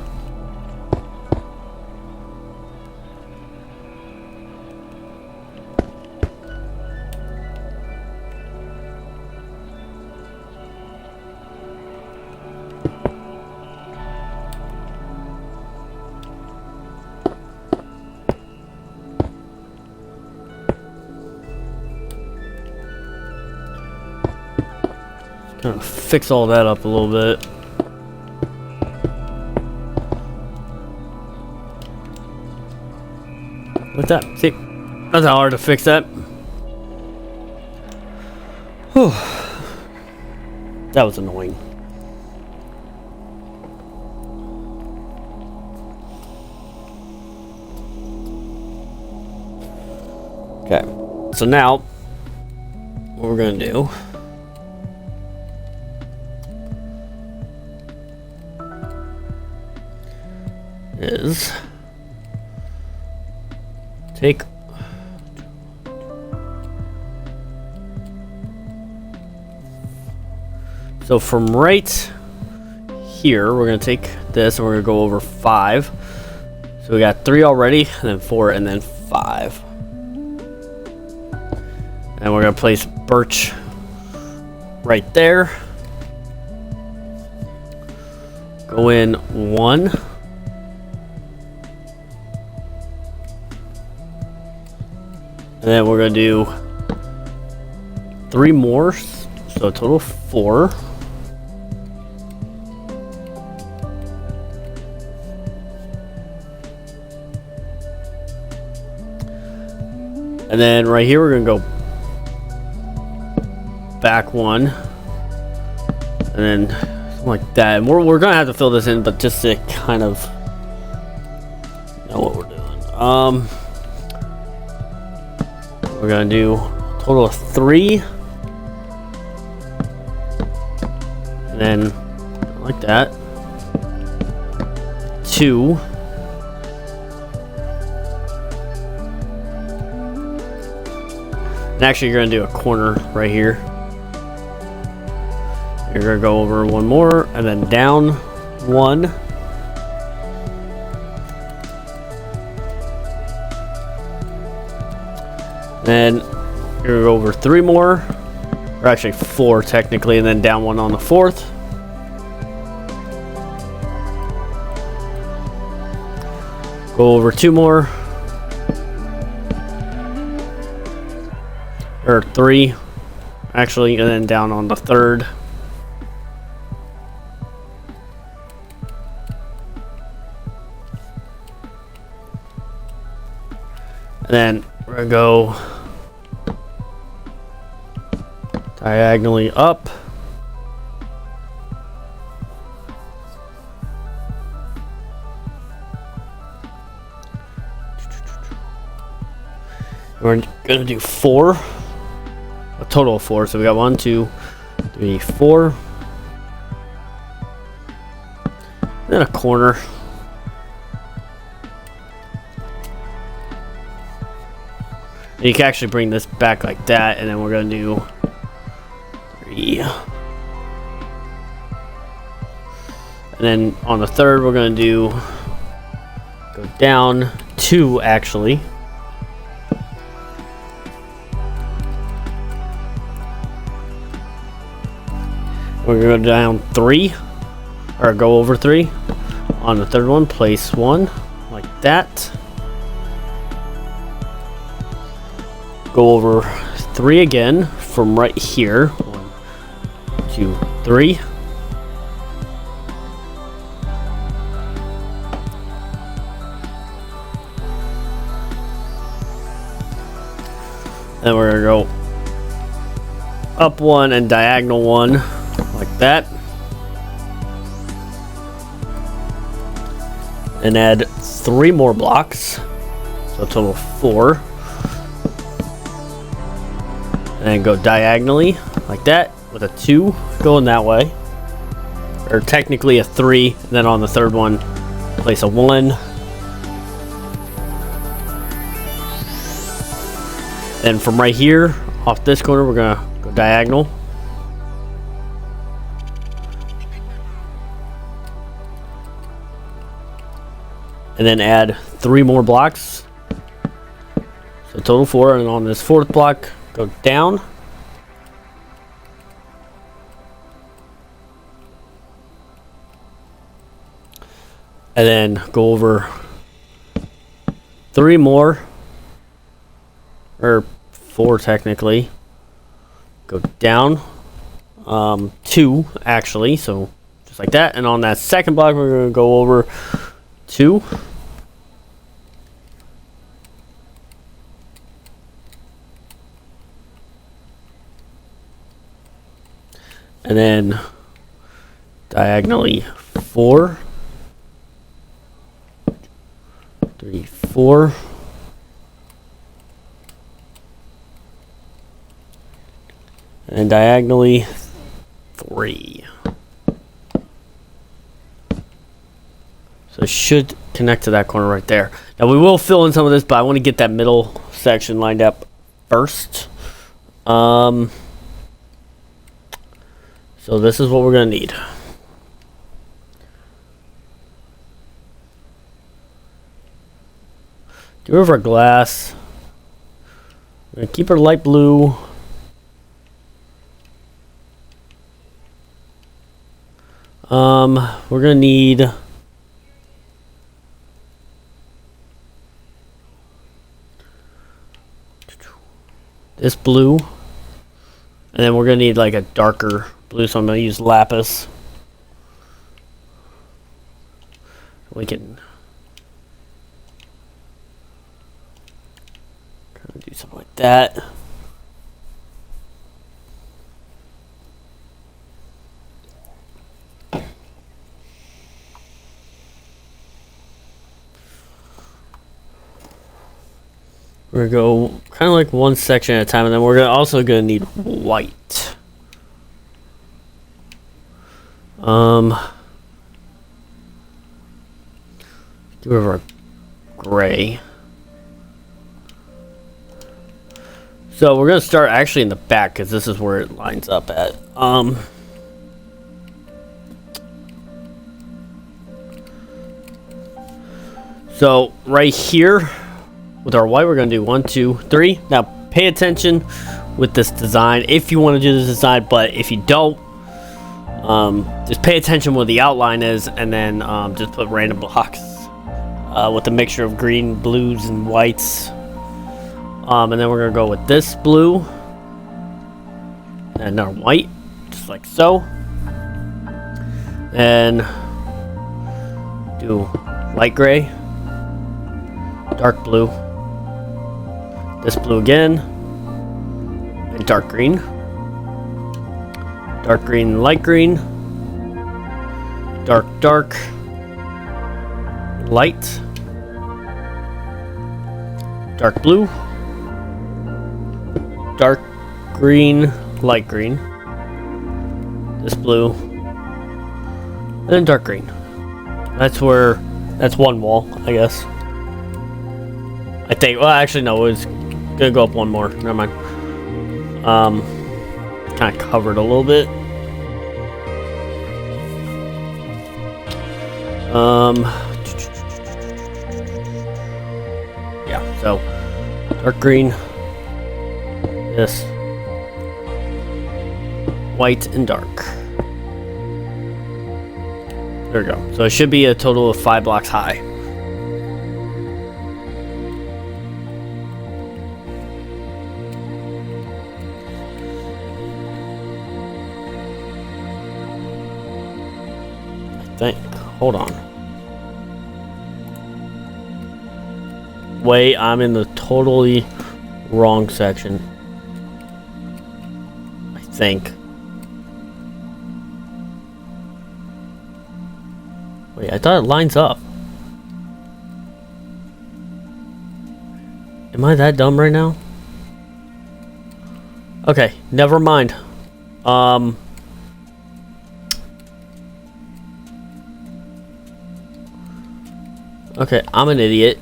Kind of fix all that up a little bit. With that, see, that's how hard to fix that. Whew. That was annoying. Okay, so now what we're gonna do is take so from right here, we're gonna take this and we're gonna go over 5. So we got 3 already, and then 4, and then 5. And we're gonna place birch right there. Go in 1. And then we're gonna do 3 more, so a total of 4. And then right here, we're gonna go back 1, and then something like that. And we're gonna have to fill this in, but just to kind of know what we're doing. We're gonna do a total of 3, and then like that, 2. And actually, you're gonna do a corner right here. You're gonna go over 1 more, and then down 1. Then you're gonna go over 3 more, or actually 4 technically, and then down 1 on the 4th. Go over 2 more. Or 3, actually, and then down on the 3rd. And then we're gonna go diagonally up. We're gonna do 4. A total of 4, so we got 1, 2, 3, 4. Then a corner. And you can actually bring this back like that, and then we're gonna do 3. And then on the 3rd, we're gonna do go down 2 actually. We're gonna go down 3, or go over 3. On the 3rd one, place 1, like that. Go over 3 again from right here. 1, 2, 3. Then we're gonna go up 1 and diagonal 1. Like that. And add 3 more blocks. So a total of 4. And then go diagonally like that with a 2 going that way. Or technically a 3. And then on the 3rd one, place a 1. Then from right here, off this corner, we're gonna go diagonal. And then add 3 more blocks. So total 4, and on this 4th block, go down. And then go over 3 more. Or 4 technically. Go down. 2 actually, so just like that. And on that 2nd block, we're going to go over 2. And then diagonally 4, 3, 4. And diagonally 3. So it should connect to that corner right there. Now we will fill in some of this, but I want to get that middle section lined up first. So this is what we're gonna need. Get rid of our glass. We're gonna keep our light blue. We're gonna need this blue, and then we're gonna need like a darker blue, so I'm gonna use lapis. We can kind of do something like that. We're gonna go kind of like one section at a time, and then we're also gonna need white. Get rid of our gray. So we're gonna start actually in the back because this is where it lines up at. So right here. With our white, we're going to do 1, 2, 3. Now, pay attention with this design if you want to do this design, but if you don't, just pay attention what the outline is, and then just put random blocks with a mixture of green, blues, and whites. And then we're going to go with this blue and our white, just like so. And do light gray, dark blue, this blue again, and dark green, light green, dark, light, dark blue, dark green, light green, this blue, and then dark green. That's one wall, I guess. I think, well, actually, no, it was gonna go up one more. Never mind. Kind of covered a little bit. Yeah, so dark green, this, white, and dark. There we go. So it should be a total of 5 blocks high. Hold on. Wait, I'm in the totally wrong section. I think. Wait, I thought it lines up. Am I that dumb right now? Okay, never mind. Okay, I'm an idiot.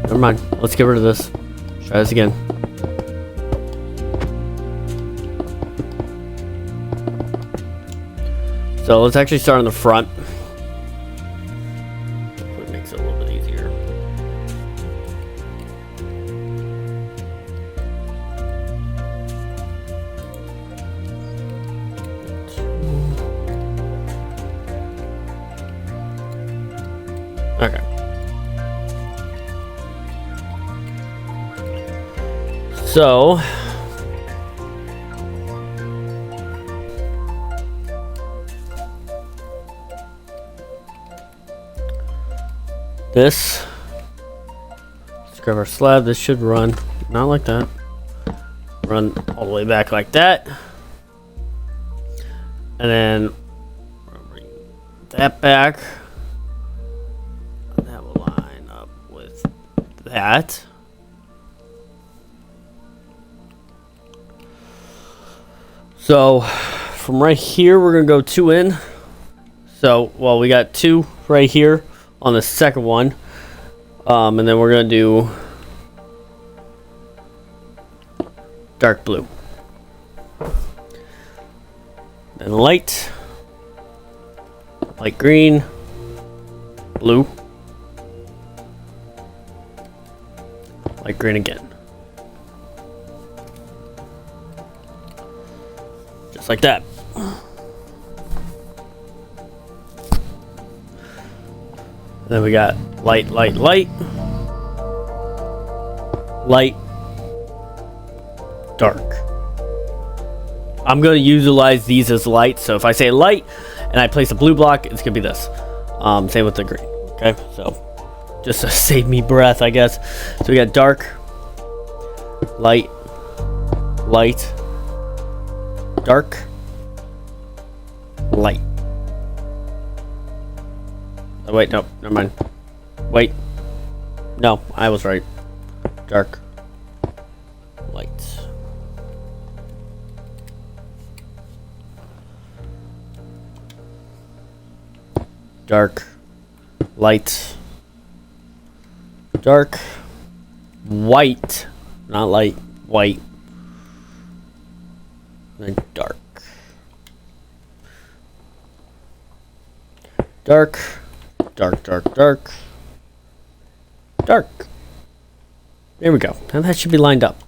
Never mind. Let's get rid of this. Try this again. So let's actually start on the front. It makes it a little bit easier. Okay. So this, let's grab our slab. This should run, not like that. Run all the way back like that. And then bring that back. That will line up with that. So from right here, we're gonna go 2 in. So, well, we got 2 right here on the second one. And then we're gonna do dark blue. Then light green, blue, light green again. Just like that. Then we got light, dark. I'm going to utilize these as light, so if I say light and I place a blue block, it's going to be this. Same with the green. Okay, so just to save me breath, I guess. So we got dark, light, dark, light. Oh, wait, no, never mind. Wait. No, I was right. Dark, light. Dark, light, dark, white, not light, white, then dark, dark, dark. There we go. Now that should be lined up.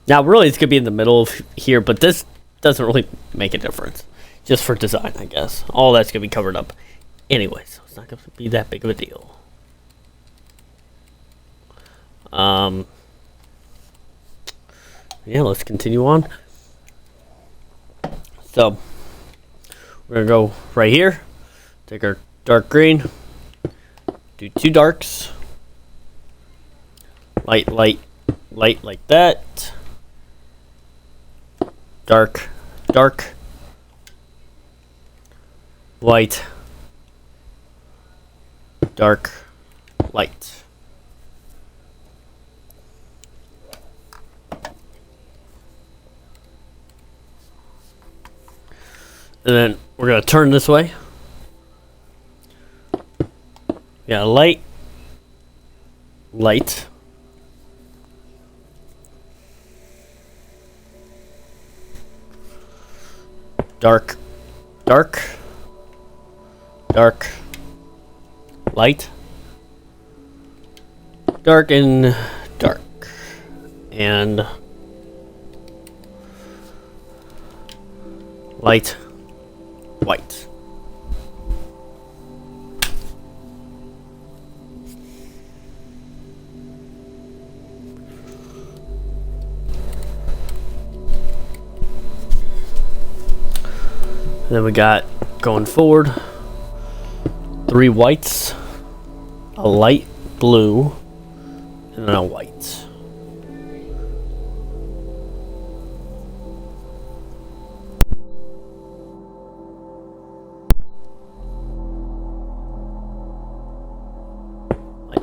Now, really, it's going to be in the middle of here, but this doesn't really make a difference. Just for design, I guess. All that's going to be covered up anyway, so it's not going to be that big of a deal. Yeah, let's continue on. So, we're going to go right here. Take our dark green. Do 2 darks. Light like that. Dark, light, dark, light. And then we're going to turn this way. Yeah, light, dark, light, dark and dark, and light, white. Then we got, going forward, 3 whites, a light blue, and then a white.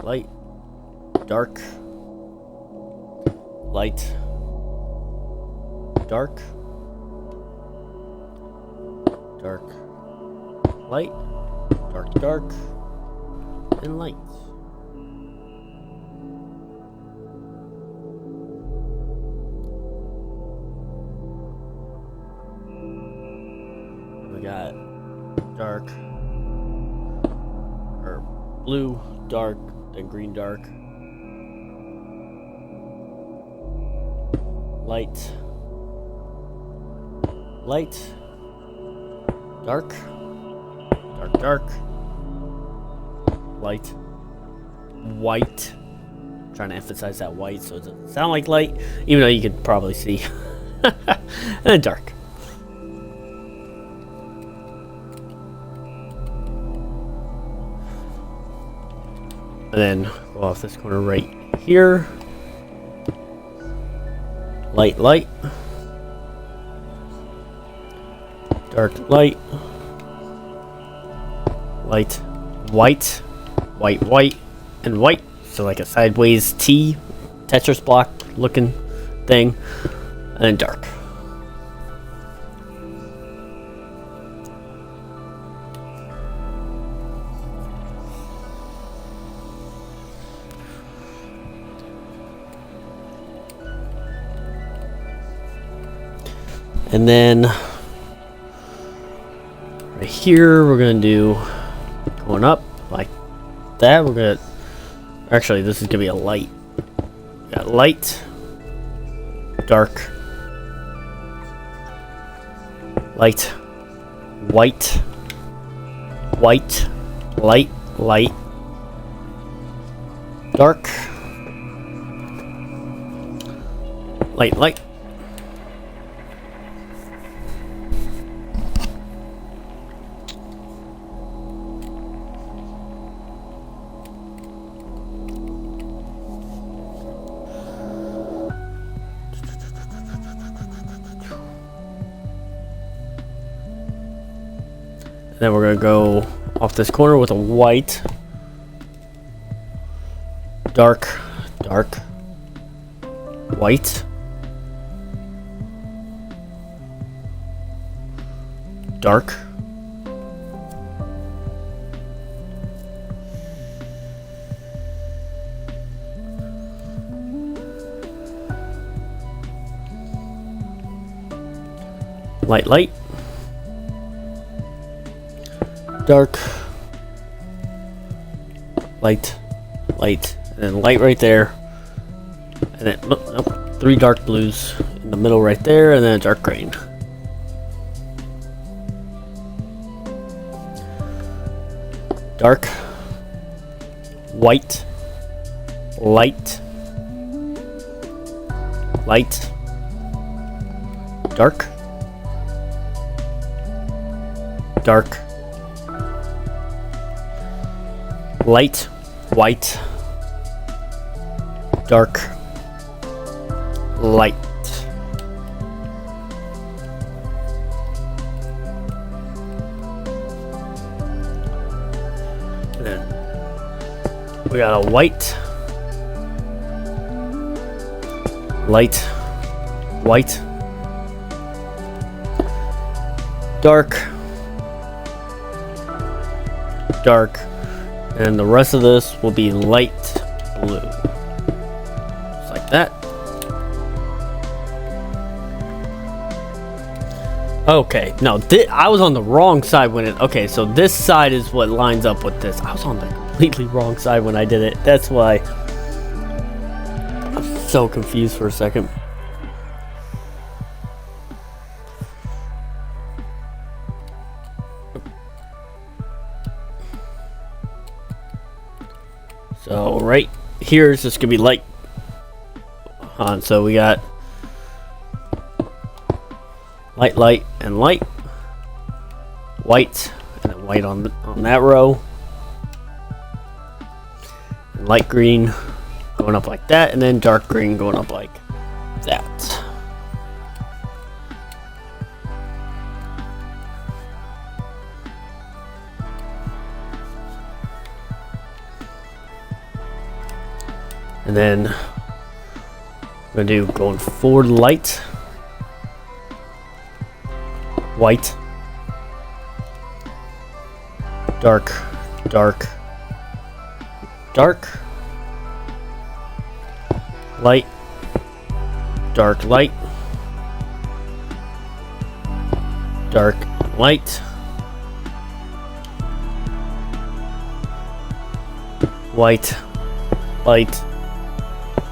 Light, dark, light, dark, light, dark, and light. We got dark, or blue, dark, then green, dark, light, dark, light, white. I'm trying to emphasize that white so it doesn't sound like light, even though you could probably see. And then dark. And then go off this corner right here. Light, dark, light, white, and white. So like a sideways T, Tetris block looking thing, and then dark. And then right here, we're gonna do going up like that. We're gonna actually, this is gonna be a light. Got light, dark, light, white, white, light, light, dark, light, light. Then we're gonna go off this corner with a white, dark, dark, white, dark, light, light, dark, light, light, and then light right there, and then nope, 3 dark blues in the middle right there, and then a dark green. Dark, white, light, light, dark, dark, light, white, dark, light. And then we got a white, light, white, dark, dark, and the rest of this will be light blue. Just like that. Okay, no, I was on the wrong side when it... Okay, so this side is what lines up with this. I was on the completely wrong side when I did it. That's why I'm so confused for a second. So right here is just gonna be light on. So we got light, light, and light, white, and then white on that row, and light green going up like that, and then dark green going up like that. And then I'm gonna do going forward light, white, dark, dark, dark, light, dark, light, dark, light, white, light,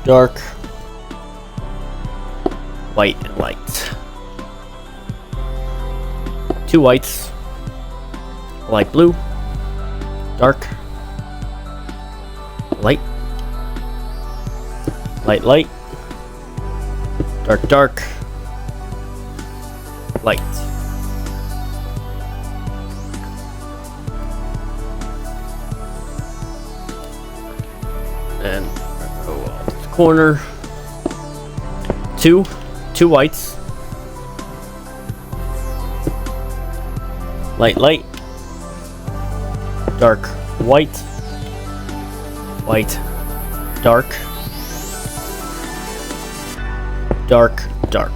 dark, white, and light. 2 whites, light blue, dark, light, light, light, dark, dark, light. And go off this corner. 2 whites, light, light, dark, white, white, dark, dark, dark.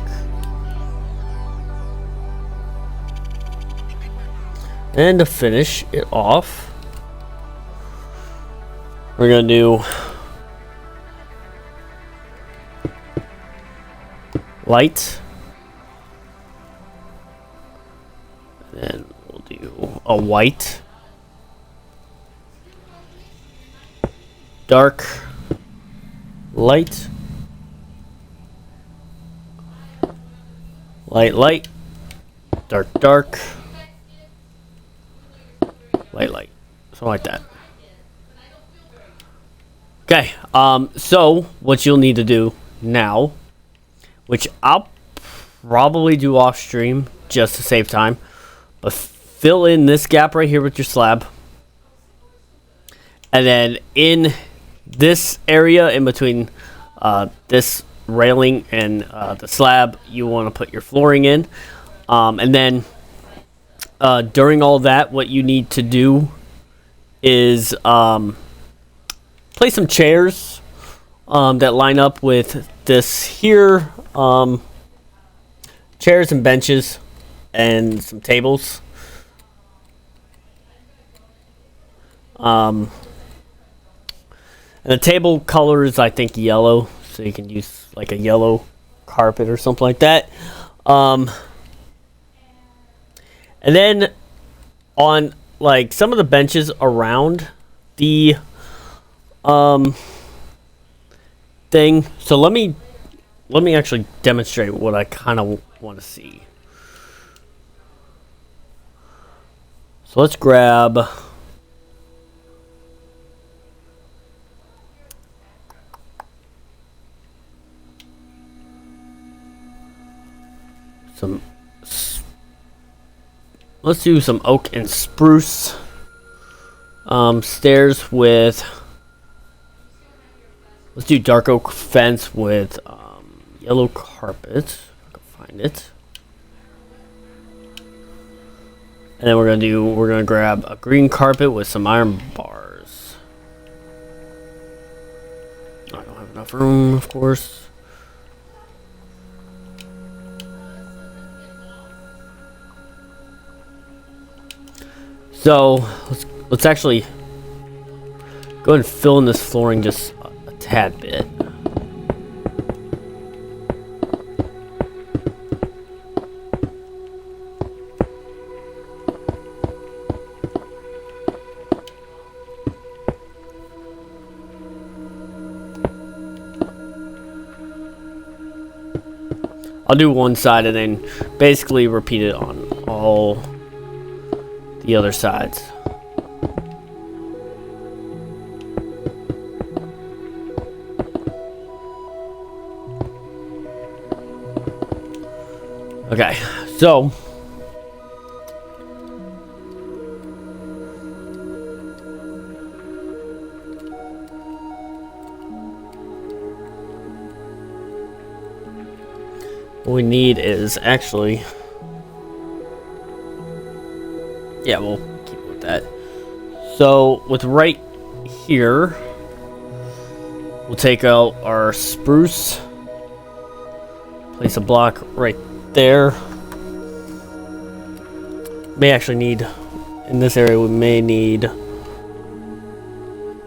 And to finish it off, we're gonna do light. Then we'll do a white, dark, light, light, light, dark, dark, light, light, something like that. Okay, so what you'll need to do now, which I'll probably do off stream just to save time, but fill in this gap right here with your slab, and then in this area in between this railing and the slab, you want to put your flooring in, and then during all that, what you need to do is place some chairs that line up with this here, chairs and benches and some tables. And the table color is, I think, yellow, so you can use like a yellow carpet or something like that. And then on like some of the benches around the thing. So let me actually demonstrate what I kind of want to see. So let's grab some. Let's do some oak and spruce stairs with. Let's do dark oak fence with yellow carpet. If I can find it. And then we're gonna grab a green carpet with some iron bars. I don't have enough room, of course. So let's actually go ahead and fill in this flooring just a tad bit. I'll do one side and then basically repeat it on all the other sides. Okay, so what we need is actually, yeah, we'll keep it with that. So with right here, we'll take out our spruce, place a block right there. May actually need, in this area we may need,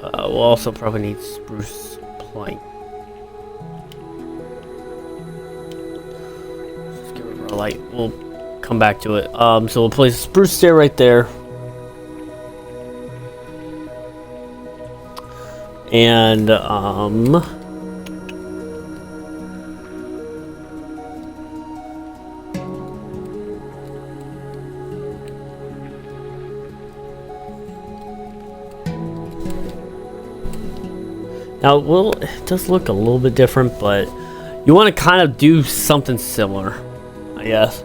we'll also probably need spruce plank. Just give it a light, we'll come back to it. So we'll place a spruce stair right there. And now, well, it does look a little bit different, but you want to kind of do something similar, I guess.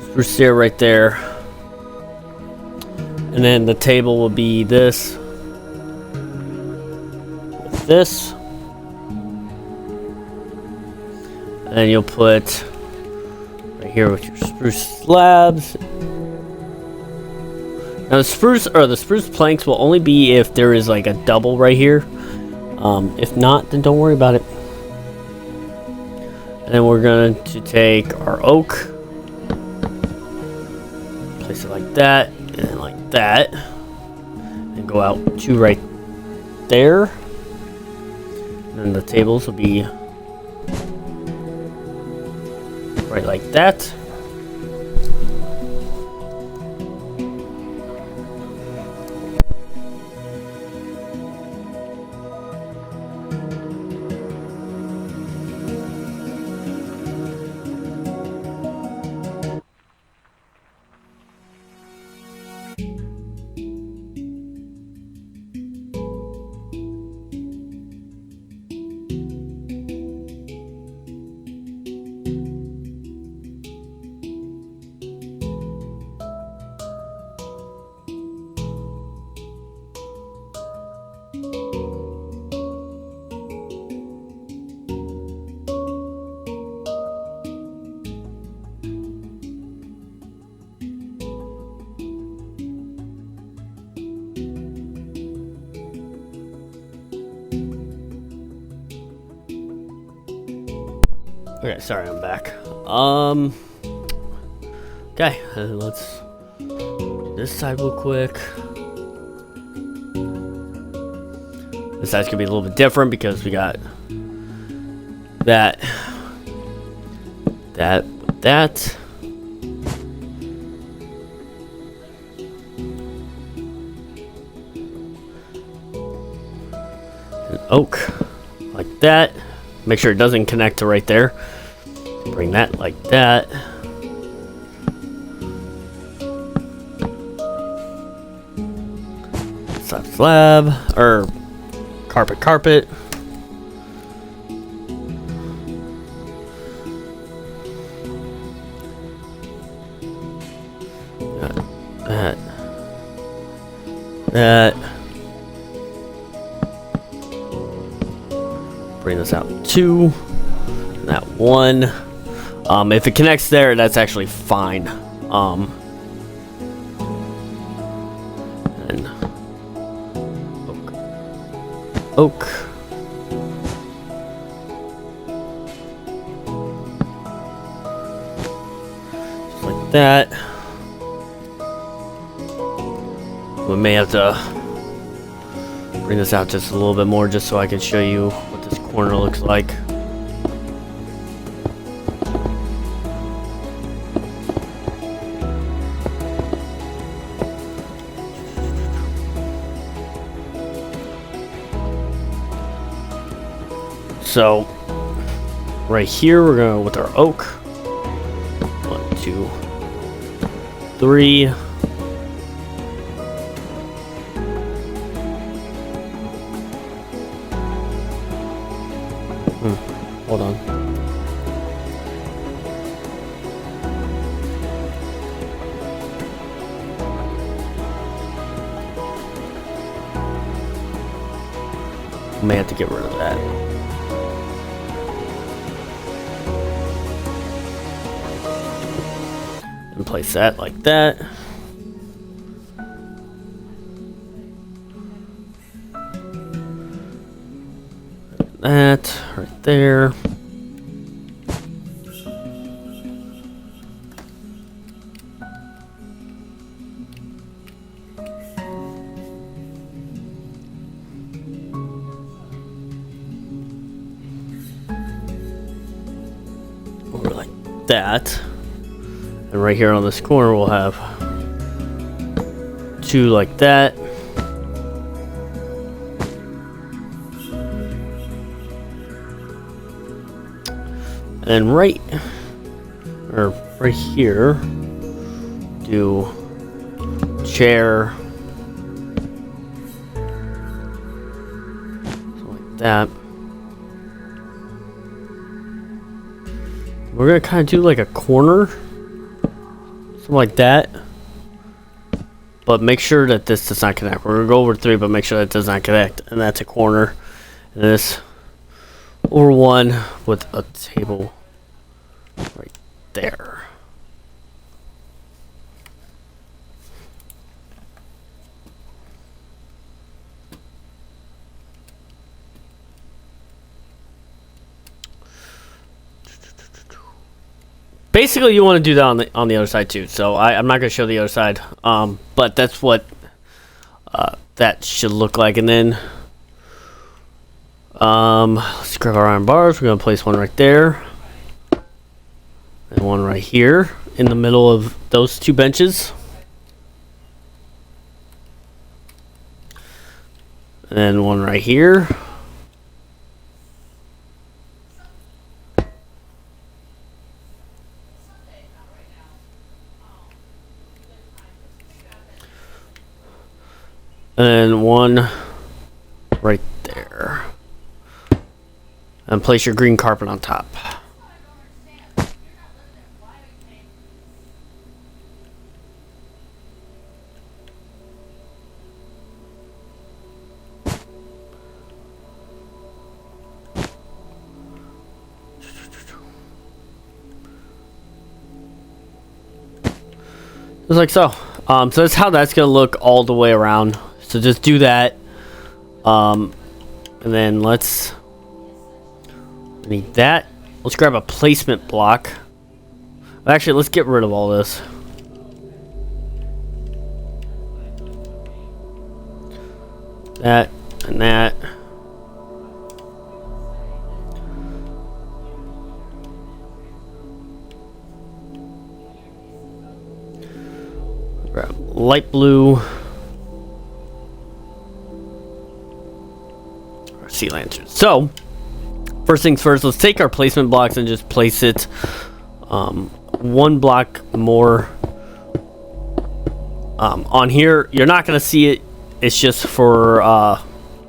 Spruce stair right there. And then the table will be this. With this. And then you'll put right here with your spruce slabs. Now the spruce planks will only be if there is like a double right here. If not, then don't worry about it. And then we're going to take our oak, place it like that, and then like that, and go out to right there. And then the tables will be right like that. Okay, sorry, I'm back. Okay, let's do this side real quick. This side's gonna be a little bit different because we got that, that. An oak, like that. Make sure it doesn't connect to right there. Bring that like that. Slab, or carpet. That. Bring this out 2. That 1. If it connects there, that's actually fine. And oak. Just like that. We may have to bring this out just a little bit more just so I can show you what this corner looks like. So, right here, we're going with our oak. 1, 2, 3. Hold on. May have to get rid of that. And place that like that. That right there. Over like that. And right here on this corner we'll have 2 like that. And right here, do chair, something like that. We're gonna kind of do like a corner, something like that. But make sure that this does not connect. We're gonna go over 3, but make sure that does not connect. And that's a corner. And this over 1 with a table right there. basically you want to do that on the other side too. So I'm not going to show the other side, but that's what that should look like. And then let's grab our iron bars. We're going to place one right there and one right here in the middle of those two benches. And then one right here. And one right there. And place your green carpet on top. Just like so. So that's how that's gonna look all the way around. So just do that. And then let's need that. Let's grab a placement block. Actually, let's get rid of all this. That and that. Grab light blue. Sea lanterns. So, first things first, let's take our placement blocks and just place it one block more on here. You're not going to see it. It's just for,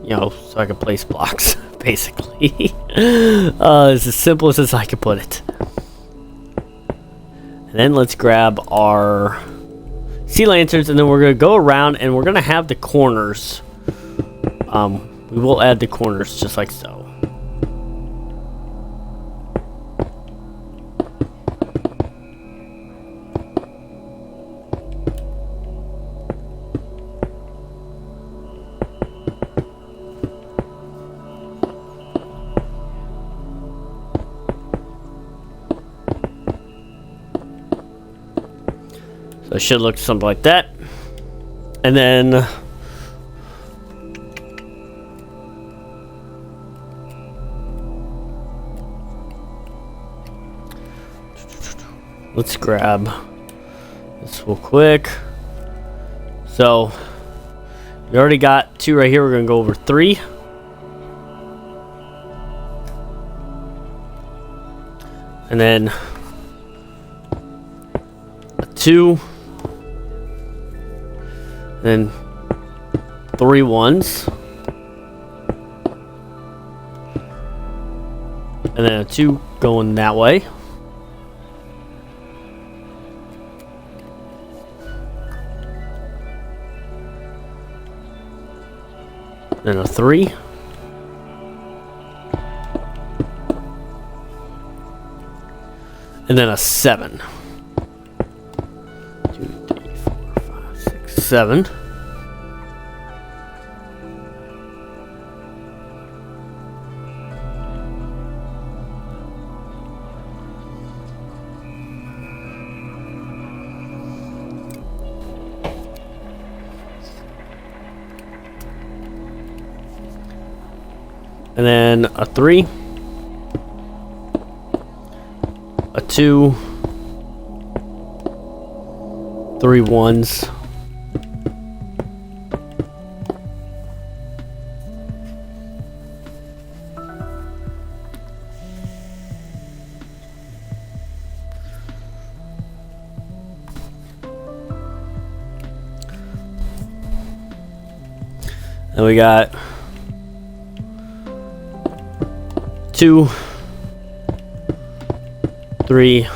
you know, so I can place blocks, basically. It's as simple as I can put it. And then let's grab our sea lanterns, and then we're going to go around and we're going to have the corners. We will add the corners just like so. So it should look something like that. And then let's grab this real quick. So we already got 2 right here. We're gonna go over 3. And then a 2. Then 3 ones. And then a 2 going that way. Then a 3. And then a 7. 2, 3, 4, 5, 6, 7. And then a 3, a 2, 3 ones, and we got 2, 3,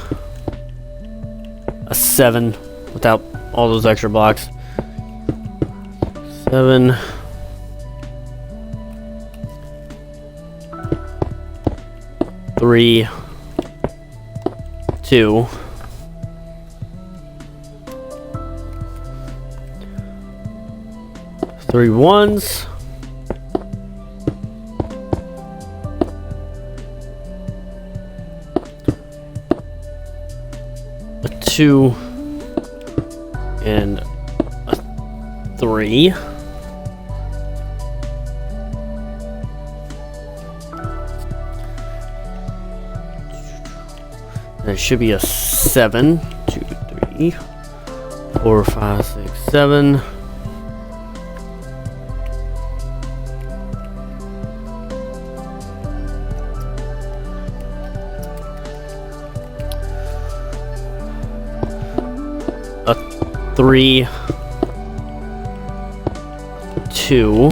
a 7 without all those extra blocks. 7, 3, 2, 3 ones. 2 and a 3. There should be a 7. 2, 3, 4, 5, 6, 7. A 3, 2,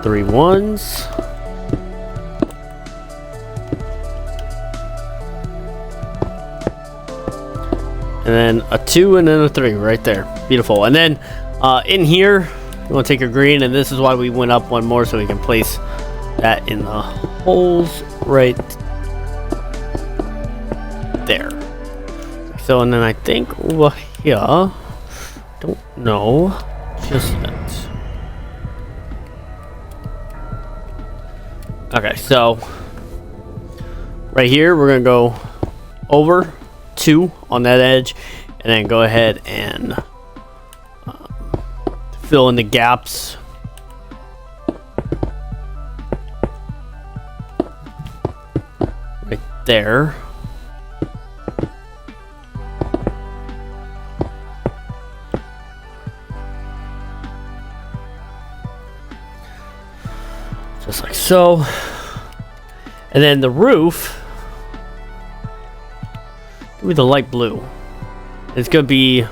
3 ones. And then a 2 and then a 3 right there. Beautiful. And then in here, you want to take your green, and this is why we went up one more so we can place that in the holes right there. So, and then I think over here, don't know just yet. Okay, so right here, we're going to go over 2 on that edge, and then go ahead and fill in the gaps. Right there. Just like so. And then the roof, give me the light blue. It's gonna be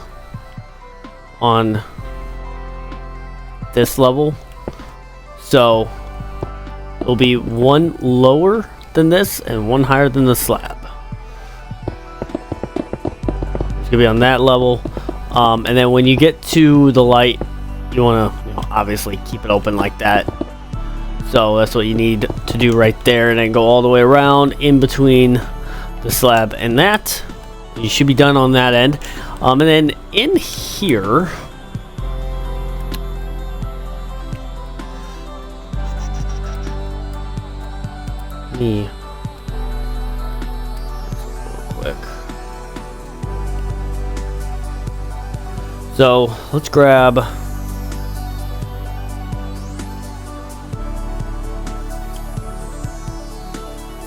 on this level, so it'll be one lower than this and one higher than the slab. It's gonna be on that level, and then when you get to the light, you want to, obviously keep it open like that. So that's what you need to do right there, and then go all the way around in between the slab and that. You should be done on that end. And then in here, real quick. So let's grab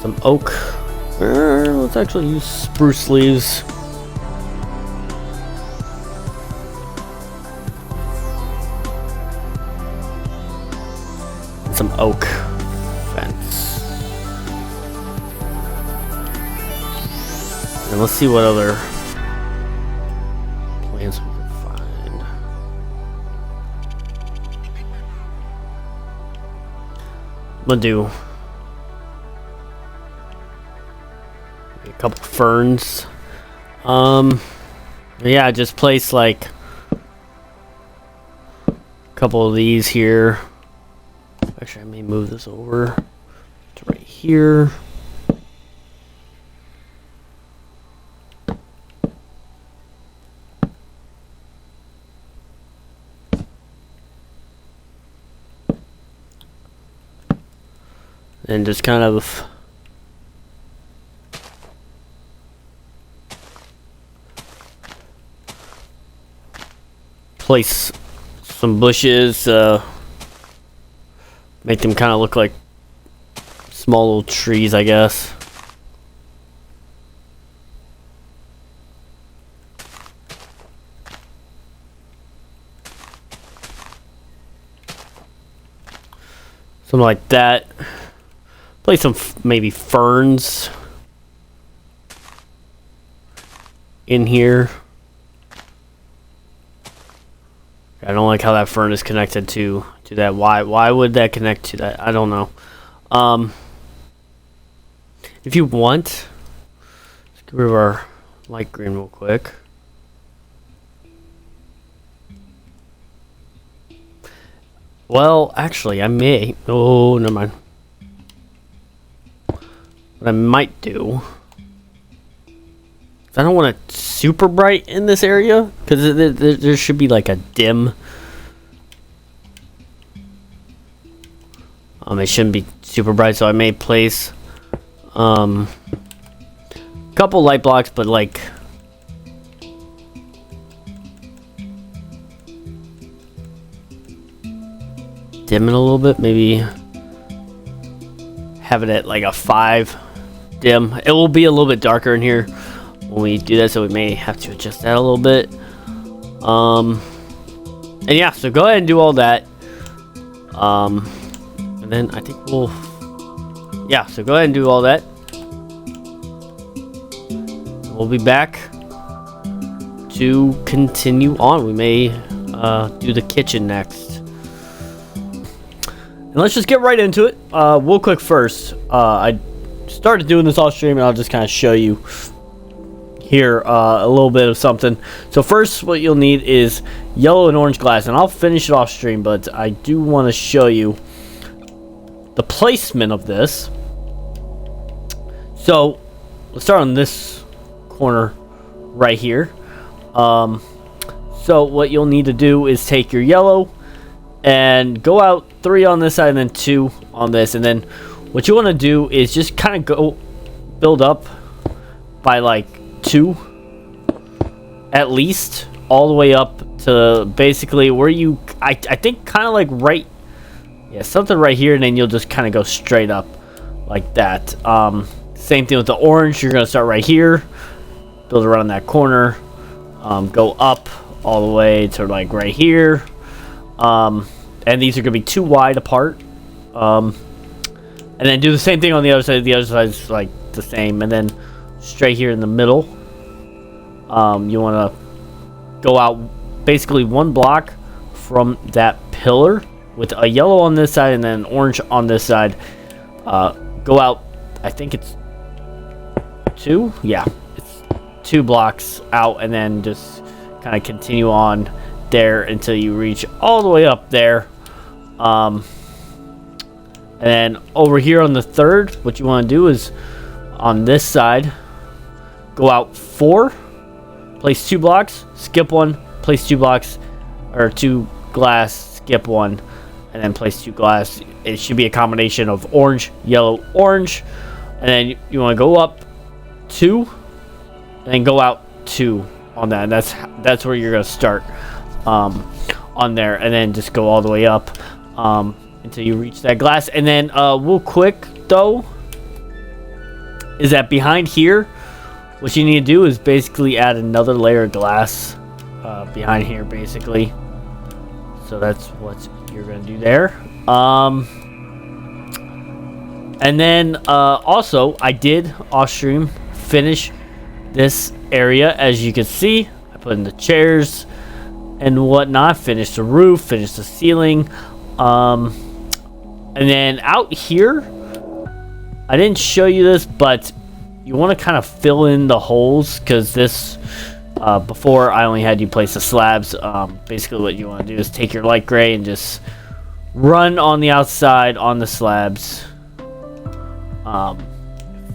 some oak. Let's actually use spruce leaves. And some oak fence. And let's see what other plants we can find. I'm gonna do a couple ferns. Yeah, just place like a couple of these here. Actually, I may move this over to right here. And just kind of place some bushes, make them kind of look like small little trees, I guess. Something like that. Place some maybe ferns in here. I don't like how that fern is connected to that. Why would that connect to that? I don't know. If you want, let's get rid of our light green real quick. Well, actually, I may. Oh, never mind. What I might do, I don't want it super bright in this area, because there should be like a dim. It shouldn't be super bright, so I may place couple light blocks, but like dim it a little bit, maybe have it at like a 5 dim. It will be a little bit darker in here when we do that, so we may have to adjust that a little bit. And yeah, so go ahead and do all that. And then I think we'll, yeah, so go ahead and do all that. We'll be back to continue on. We may do the kitchen next. And let's just get right into it. Real quick first, I started doing this off stream, and I'll just kind of show you here a little bit of something. So first, what you'll need is yellow and orange glass, and I'll finish it off stream, but I do want to show you the placement of this. So let's start on this corner right here. So what you'll need to do is take your yellow and go out 3 on this side and then 2 on this, and then what you want to do is just kind of go build up by like 2 at least, all the way up to basically where you, I think kind of like right, yeah, something right here, and then you'll just kind of go straight up like that. Same thing with the orange. You're gonna start right here, build around that corner, go up all the way to like right here, and these are gonna be 2 wide apart, and then do the same thing on the other side. The other side is like the same, and then straight here in the middle, you want to go out basically 1 block from that pillar with a yellow on this side and then orange on this side. Go out, I think it's 2, yeah, it's 2 blocks out, and then just kind of continue on there until you reach all the way up there. And then over here on the third, what you want to do is on this side, go out 4, place 2 blocks, skip 1, place 2 blocks, or 2 glass, skip 1, and then place 2 glass. It should be a combination of orange, yellow, orange, and then you want to go up 2, and then go out 2 on that. And that's where you're gonna start on there, and then just go all the way up until you reach that glass. And then real quick though, is that behind here, what you need to do is basically add another layer of glass behind here, basically. So that's what you're gonna do there. And then also, I did off stream finish this area. As you can see, I put in the chairs and whatnot, finished the roof, finished the ceiling, and then out here, I didn't show you this, but you want to kind of fill in the holes, because this before I only had you place the slabs. Basically what you want to do is take your light gray and just run on the outside on the slabs,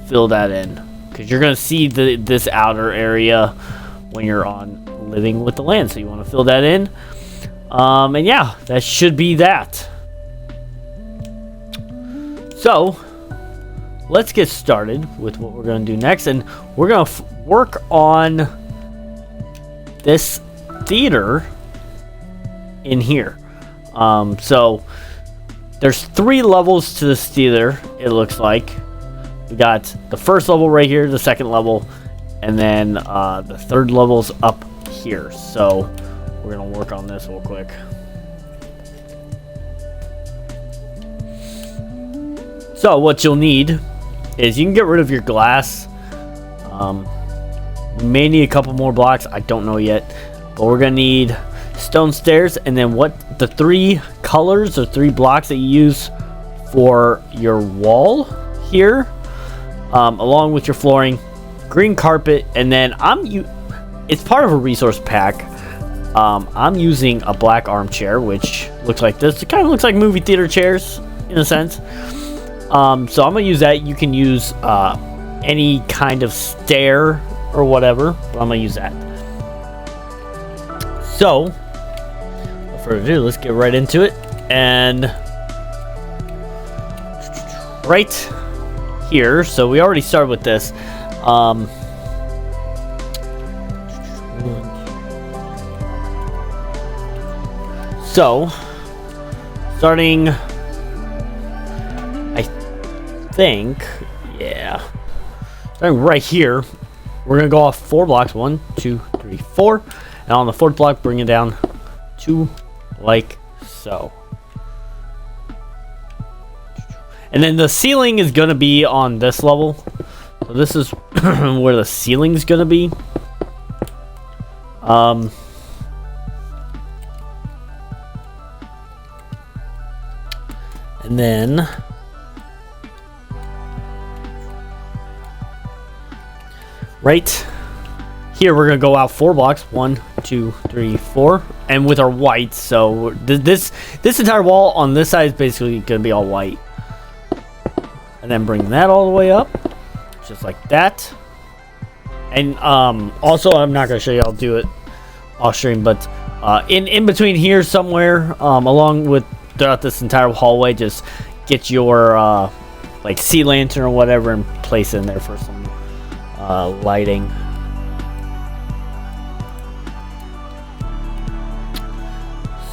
fill that in, because you're going to see this outer area when you're on living with the land, so you want to fill that in. And yeah, that should be that. So let's get started with what we're going to do next, and we're going to work on this theater in here. So there's 3 levels to this theater, it looks like. We got the first level right here, the second level, and then the third level's up here. So we're gonna work on this real quick. So what you'll need is, you can get rid of your glass. We may need a couple more blocks, I don't know yet, but we're gonna need stone stairs, and then what the 3 colors or 3 blocks that you use for your wall here, along with your flooring, green carpet, and then it's part of a resource pack. I'm using a black armchair, which looks like this. It kind of looks like movie theater chairs in a sense. So I'm gonna use that. You can use any kind of stair or whatever, but I'm gonna use that. So without further ado, let's get right into it. And right here, so we already started with this. So, starting, I think, yeah, starting right here, we're gonna go off 4 blocks. 1, 2, 3, 4, and on the 4th block, bring it down 2, like so. And then the ceiling is gonna be on this level. So this is where the ceiling's gonna be. And then right here we're gonna go out 4 blocks. 1, 2, 3, 4, and with our white. So this entire wall on this side is basically gonna be all white. And then bring that all the way up, just like that. And also, I'm not gonna show you. I'll do it off stream, but in between here somewhere, along with throughout this entire hallway, just get your like sea lantern or whatever and place it in there for some lighting.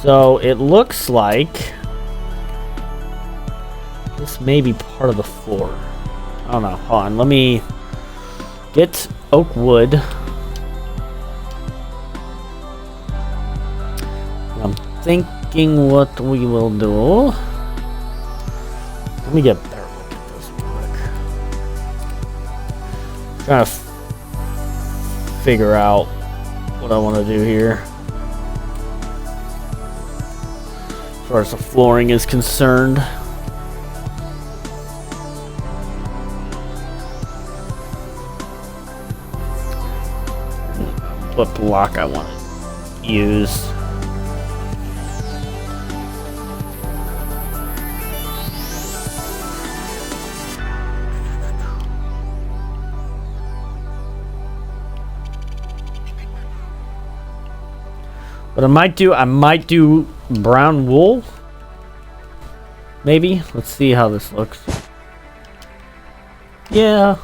So it looks like this may be part of the floor. I don't know. Hold on. Let me get oak wood. I'm thinking what we will do. Let me get a better look at this real quick. Trying to figure out what I want to do here. As far as the flooring is concerned. What block I want to use. What I might do brown wool. Maybe. Let's see how this looks. Yeah,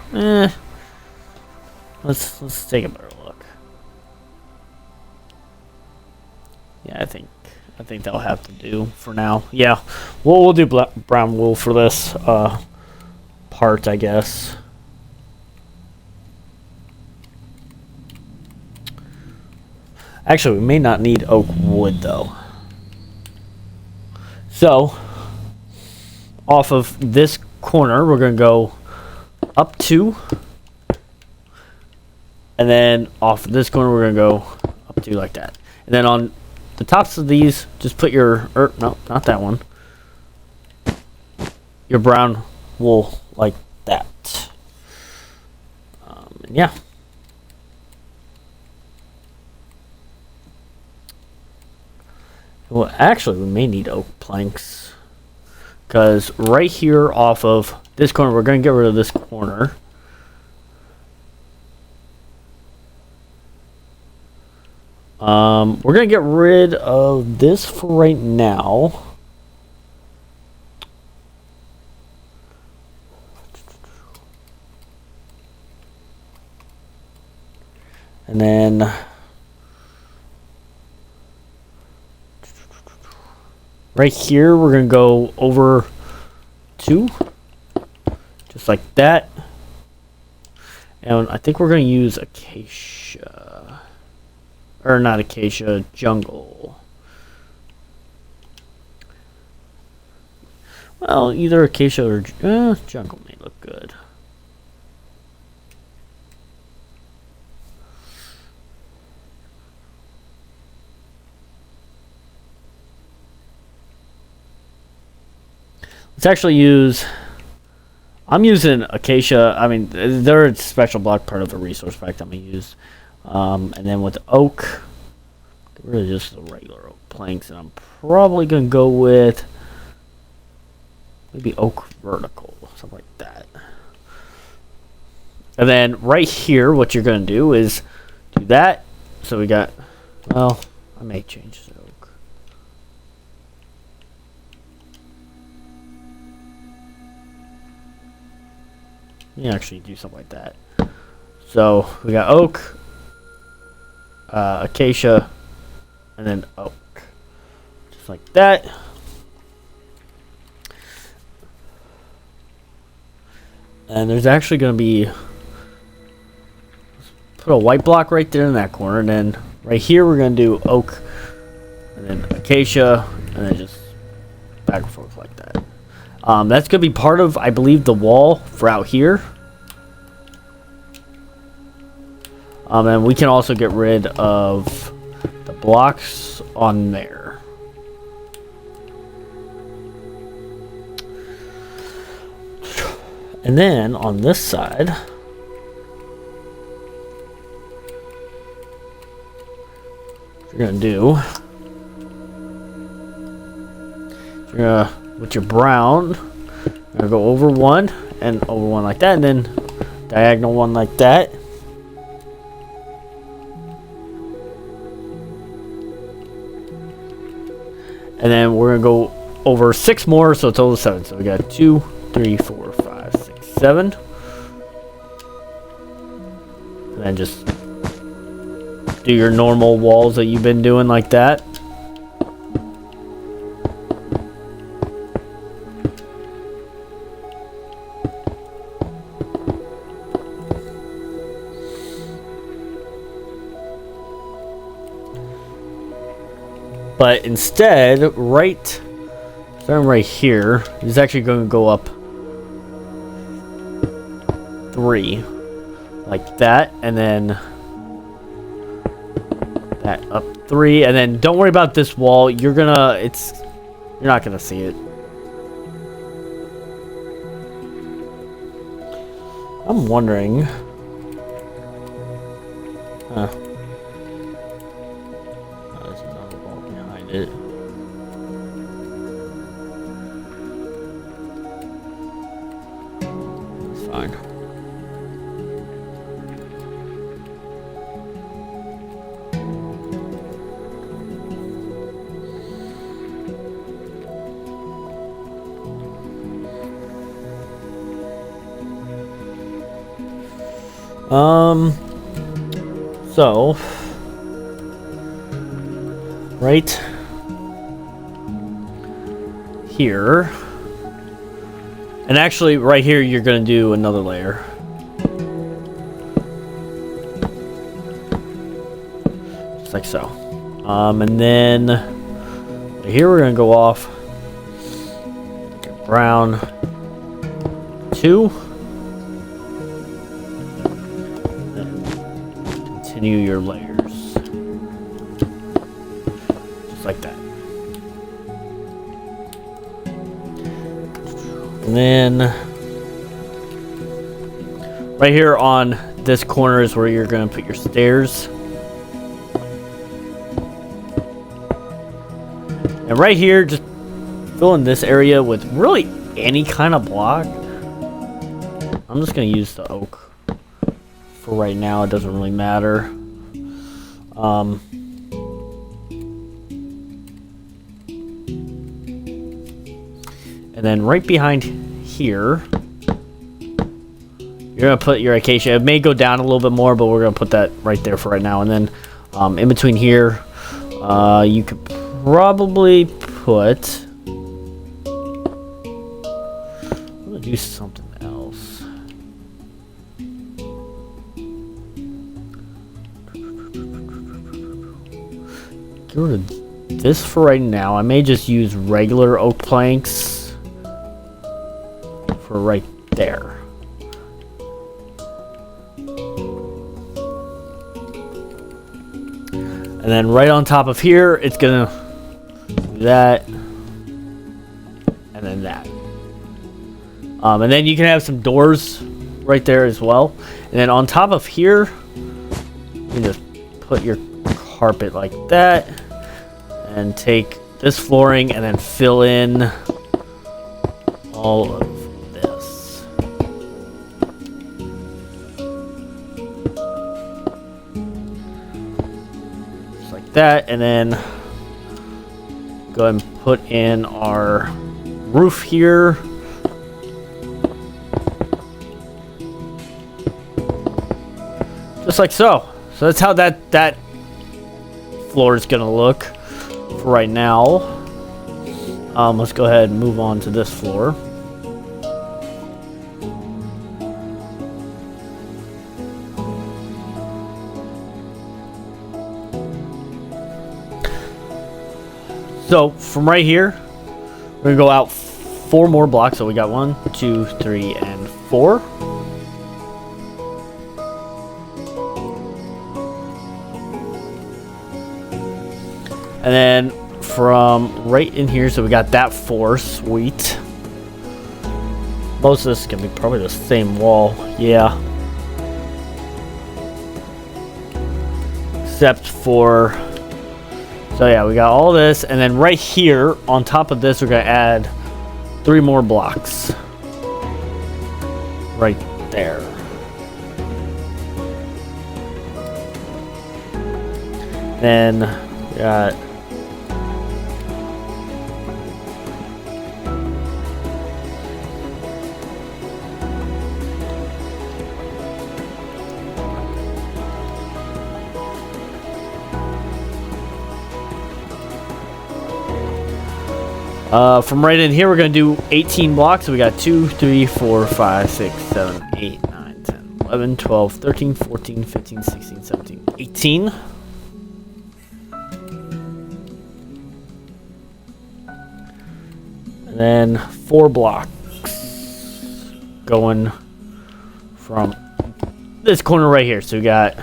Let's take a better look. Yeah, I think that'll have to do for now. Yeah, we'll do brown wool for this part, I guess. Actually, we may not need oak wood though. So, off of this corner, we're gonna go up 2, and then off this corner, we're gonna go up 2 like that. And then on the tops of these, just put your, no, not that one. Your brown wool like that. And yeah. Well, actually, we may need oak planks. Because right here off of this corner, we're going to get rid of this corner. We're going to get rid of this for right now. And then right here, we're going to go over 2. Just like that. And I think we're going to use acacia. Or not acacia, jungle. Well, either acacia or jungle may look good. Let's actually use, I'm using acacia. I mean, they're a special block part of the resource pack that I'm going to use. And then with oak, get rid of just the regular oak planks. And I'm probably going to go with maybe oak vertical, something like that. And then right here, what you're going to do is do that. So we got, well, I may change the oak. You actually do something like that. So we got oak, acacia, and then oak. Just like that. And there's actually going to be, put a white block right there in that corner, and then right here we're going to do oak, and then acacia, and then just back and forth like that. That's going to be part of, I believe, the wall for out here. And we can also get rid of the blocks on there. And then on this side, what you're gonna do, you're gonna, with your brown, you're gonna go over one and over one like that, and then diagonal one like that. And then we're gonna go over 6 more, so it's total 7. So we got 2, 3, 4, 5, 6, 7. And then just do your normal walls that you've been doing like that. But instead, starting right here, is actually going to go up 3, like that, and then that up 3, and then don't worry about this wall. You're not gonna see it. I'm wondering. There's another wall behind it. That's fine. So right here, and actually right here you're gonna do another layer. Just like so. And then right here we're gonna go off brown 2. Continue your layers. Just like that. And then right here on this corner is where you're going to put your stairs. And right here, just fill in this area with really any kind of block. I'm just going to use the oak. For right now, it doesn't really matter. And then right behind here, you're gonna put your acacia. It may go down a little bit more, but we're gonna put that right there for right now. And then in between here, you could probably put. I'm gonna do something else. Get rid of this for right now. I may just use regular oak planks for right there. And then right on top of here, it's gonna do that, and then that. And then you can have some doors right there as well. And then on top of here, you can just put your carpet like that. And take this flooring and then fill in all of this. Just like that. And then go ahead and put in our roof here. Just like so. So that's how that floor is going to look. Right now, Let's go ahead and move on to this floor. So from right here, we're gonna go out 4 more blocks. So we got 1, 2, 3, and 4. And then from right in here, so we got that 4, sweet. Most of this is gonna be probably the same wall, yeah. Except for, so yeah, we got all this, and then right here, on top of this, we're gonna add 3 more blocks. Right there. Then we got from right in here, we're going to do 18 blocks. So we got 2, 3, 4, 5, 6, 7, 8, 9, 10, 11, 12, 13, 14, 15, 16, 17, 18. And then 4 blocks going from this corner right here. So we got,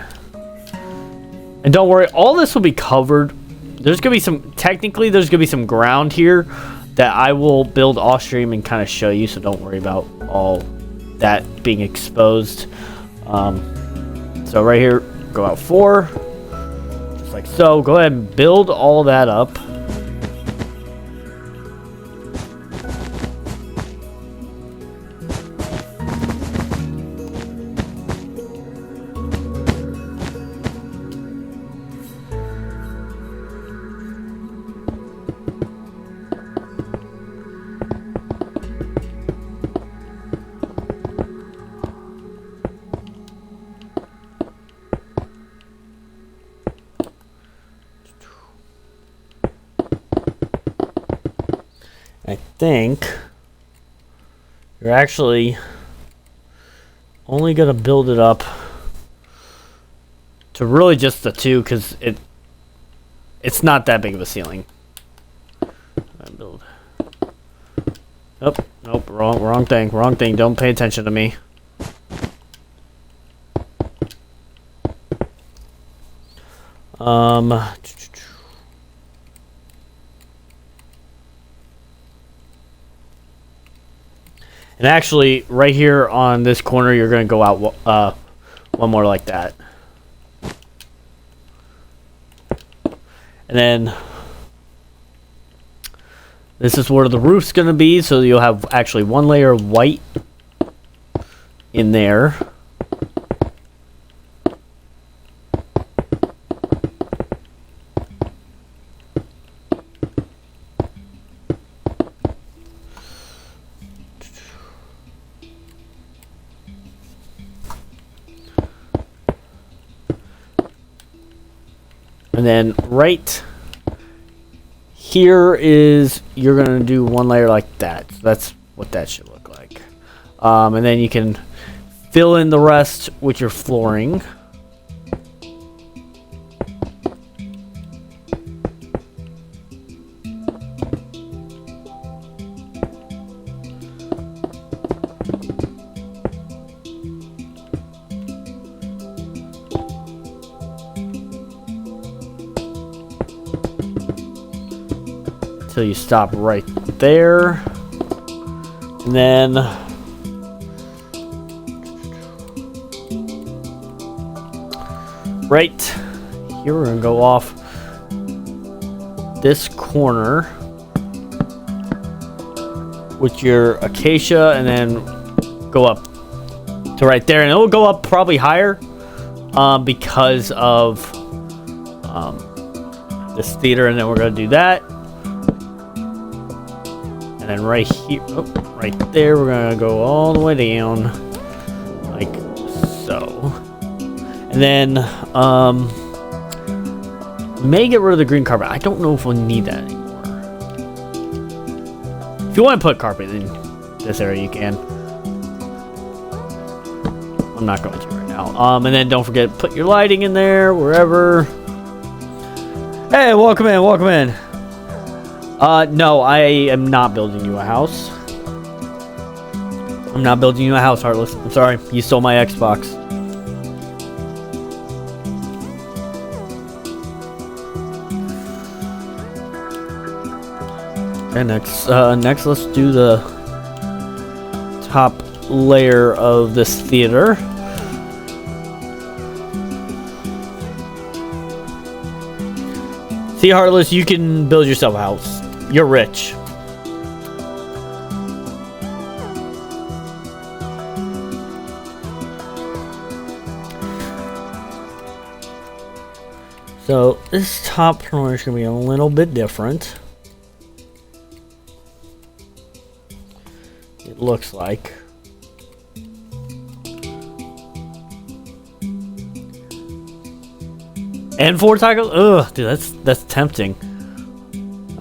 and don't worry, all this will be covered. There's going to be some, technically there's going to be some ground here that I will build off stream and kind of show you, so don't worry about all that being exposed. So right here, go out 4, just like so. Go ahead and build all that up. I think you're actually only going to build it up to really just the 2, because it's not that big of a ceiling. Build. Oh, nope, wrong thing. Don't pay attention to me. And actually, right here on this corner, you're going to go out 1 more like that. And then this is where the roof's going to be, so you'll have actually 1 layer of white in there. And then right here is, you're going to do 1 layer like that. So that's what that should look like. And then you can fill in the rest with your flooring. Until you stop right there. And then right here, we're going to go off this corner with your acacia, and then go up to right there. And it will go up probably higher because of this theater. And then we're going to do that. And then right here, oh, right there, we're going to go all the way down, like so. And then, may get rid of the green carpet. I don't know if we'll need that anymore. If you want to put carpet in this area, you can. I'm not going to right now. And then don't forget, put your lighting in there, wherever. Hey, welcome in, welcome in. No, I am not building you a house. I'm not building you a house, Heartless. I'm sorry, you stole my Xbox. Okay, next let's do the top layer of this theater. See, Heartless, you can build yourself a house. You're rich. So this top corner is going to be a little bit different. It looks like. And 4 tacos? Ugh, dude, that's tempting.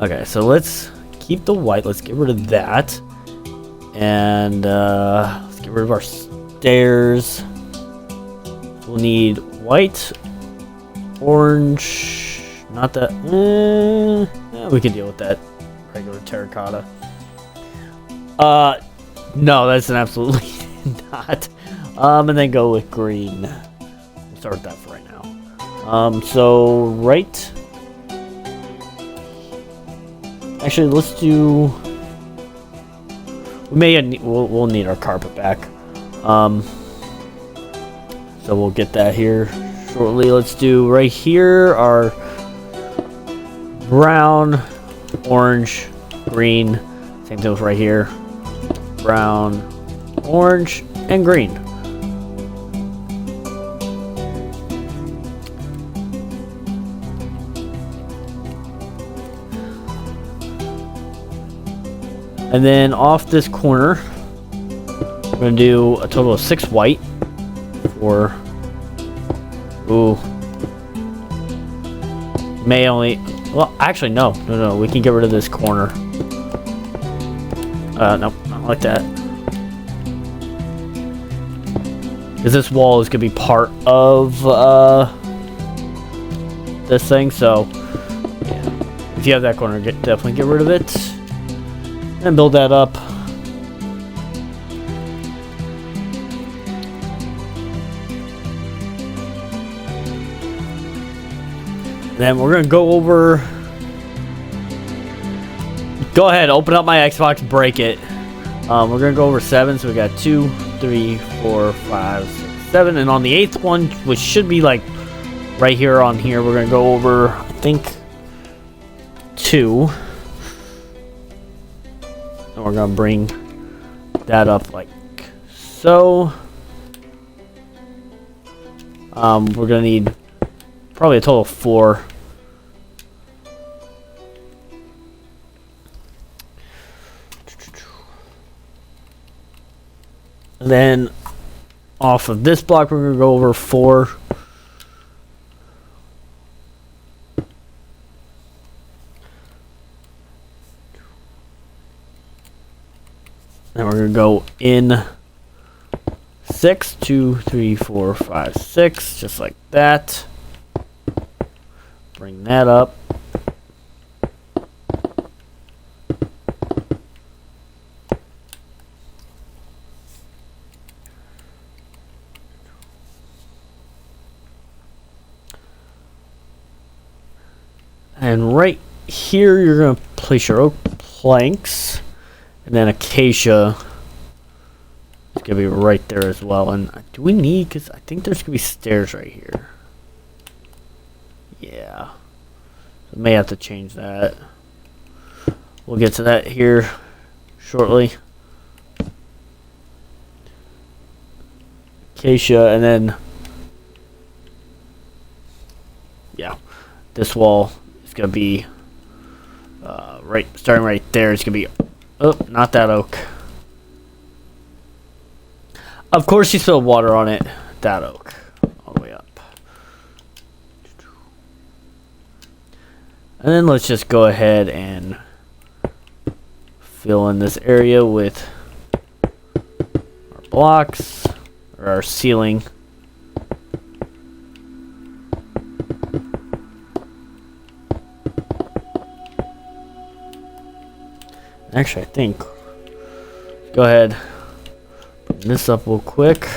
Okay, so let's keep the white. Let's get rid of that. And let's get rid of our stairs. We'll need white, orange. Not that. Yeah, we can deal with that. Regular terracotta. No, that's an absolutely not. And then go with green. We'll start with that for right now. So right. Actually, let's do. We'll need our carpet back. So we'll get that here shortly. Let's do right here our brown, orange, green. Same thing with right here. Brown, orange, and green. And then off this corner, we're going to do a total of 6 white for, ooh, may only, well, actually, no, we can get rid of this corner. Nope, not like that. Because this wall is going to be part of this thing, so yeah. If you have that corner, definitely get rid of it. And build that up. Then we're going to go over. Go ahead, open up my Xbox, break it. We're going to go over 7. So we got 2, 3, 4, 5, 6, 7. And on the 8th one, which should be like right here on here, we're going to go over, I think, 2. And we're going to bring that up like so. We're going to need probably a total of 4. And then off of this block, we're going to go over 4. Then we're going to go in 6, 2, 3, 4, 5, 6, just like that. Bring that up. And right here, you're going to place your oak planks. And then acacia is going to be right there as well. And do we need, because I think there's going to be stairs right here. Yeah. So may have to change that. We'll get to that here shortly. Acacia, and then, yeah, this wall is going to be starting right there. It's going to be, oh, not that oak. Of course you spilled water on it. That oak. All the way up. And then let's just go ahead and fill in this area with our blocks or our ceiling. Actually, I think go ahead, bring this up real quick,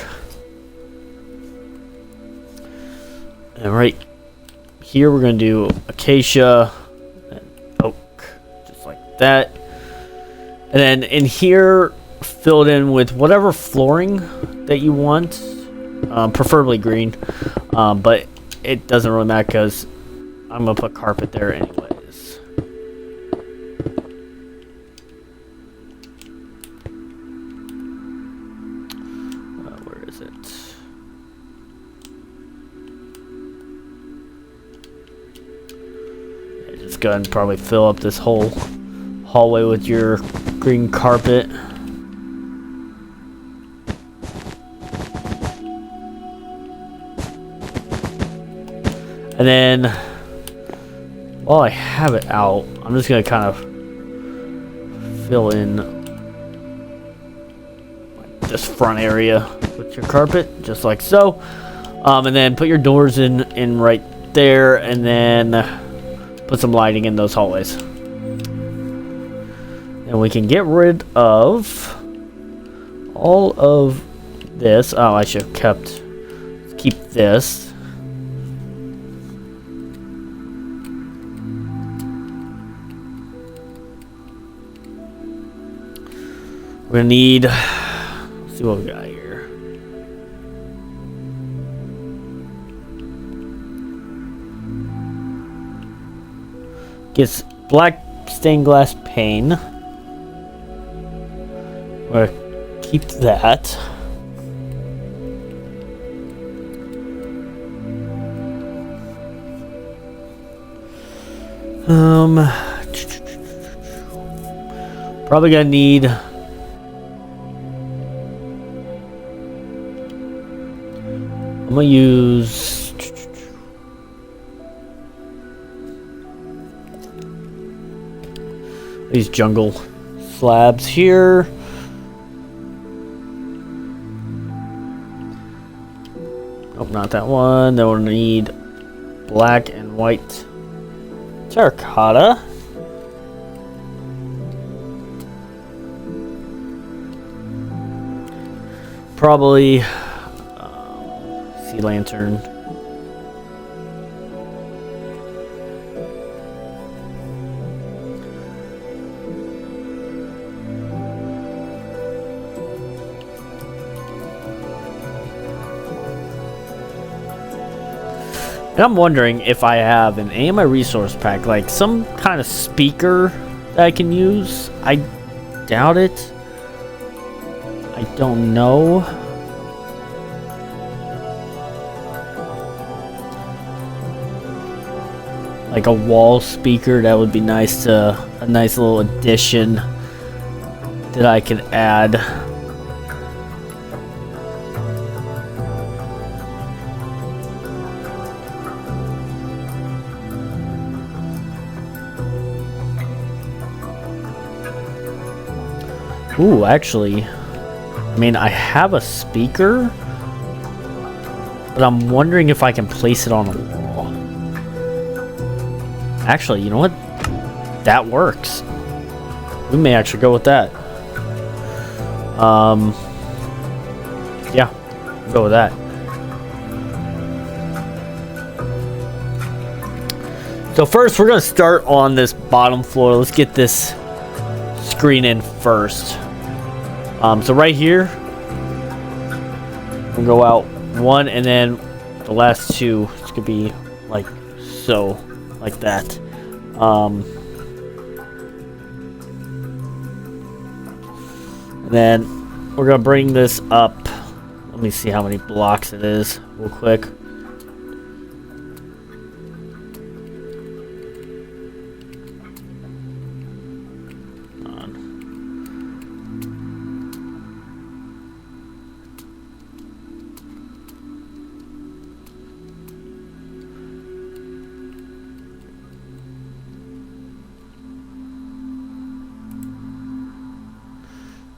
and right here we're gonna do acacia and oak, just like that. And then in here, fill it in with whatever flooring that you want, preferably green, but it doesn't really matter because I'm gonna put carpet there anyways. Where is it? Yeah, just go ahead and probably fill up this whole hallway with your green carpet. And then, while I have it out, I'm just gonna kind of fill in like this front area with your carpet, just like so. And then put your doors in right there, and then put some lighting in those hallways. And we can get rid of all of this. Oh, I should have keep this. We're gonna need, let's see what we got here. Gets black stained glass pane. We're gonna keep that. Probably gonna need I'm gonna use these jungle slabs here. Oh, not that one. Then we'll need black and white terracotta. Probably sea lantern. And I'm wondering if I have an AMI resource pack, like some kind of speaker that I can use. I doubt it. I don't know. Like a wall speaker, that would be nice to a nice little addition that I could add. Ooh, actually, I mean, I have a speaker, but I'm wondering if I can place it on a wall. Actually, you know what? That works. We may actually go with that. Yeah, go with that. So first, we're gonna start on this bottom floor. Let's get this screen in first. So right here, we'll go out one, and then the last two is gonna be like so, like that. And then we're gonna bring this up. Let me see how many blocks it is real quick.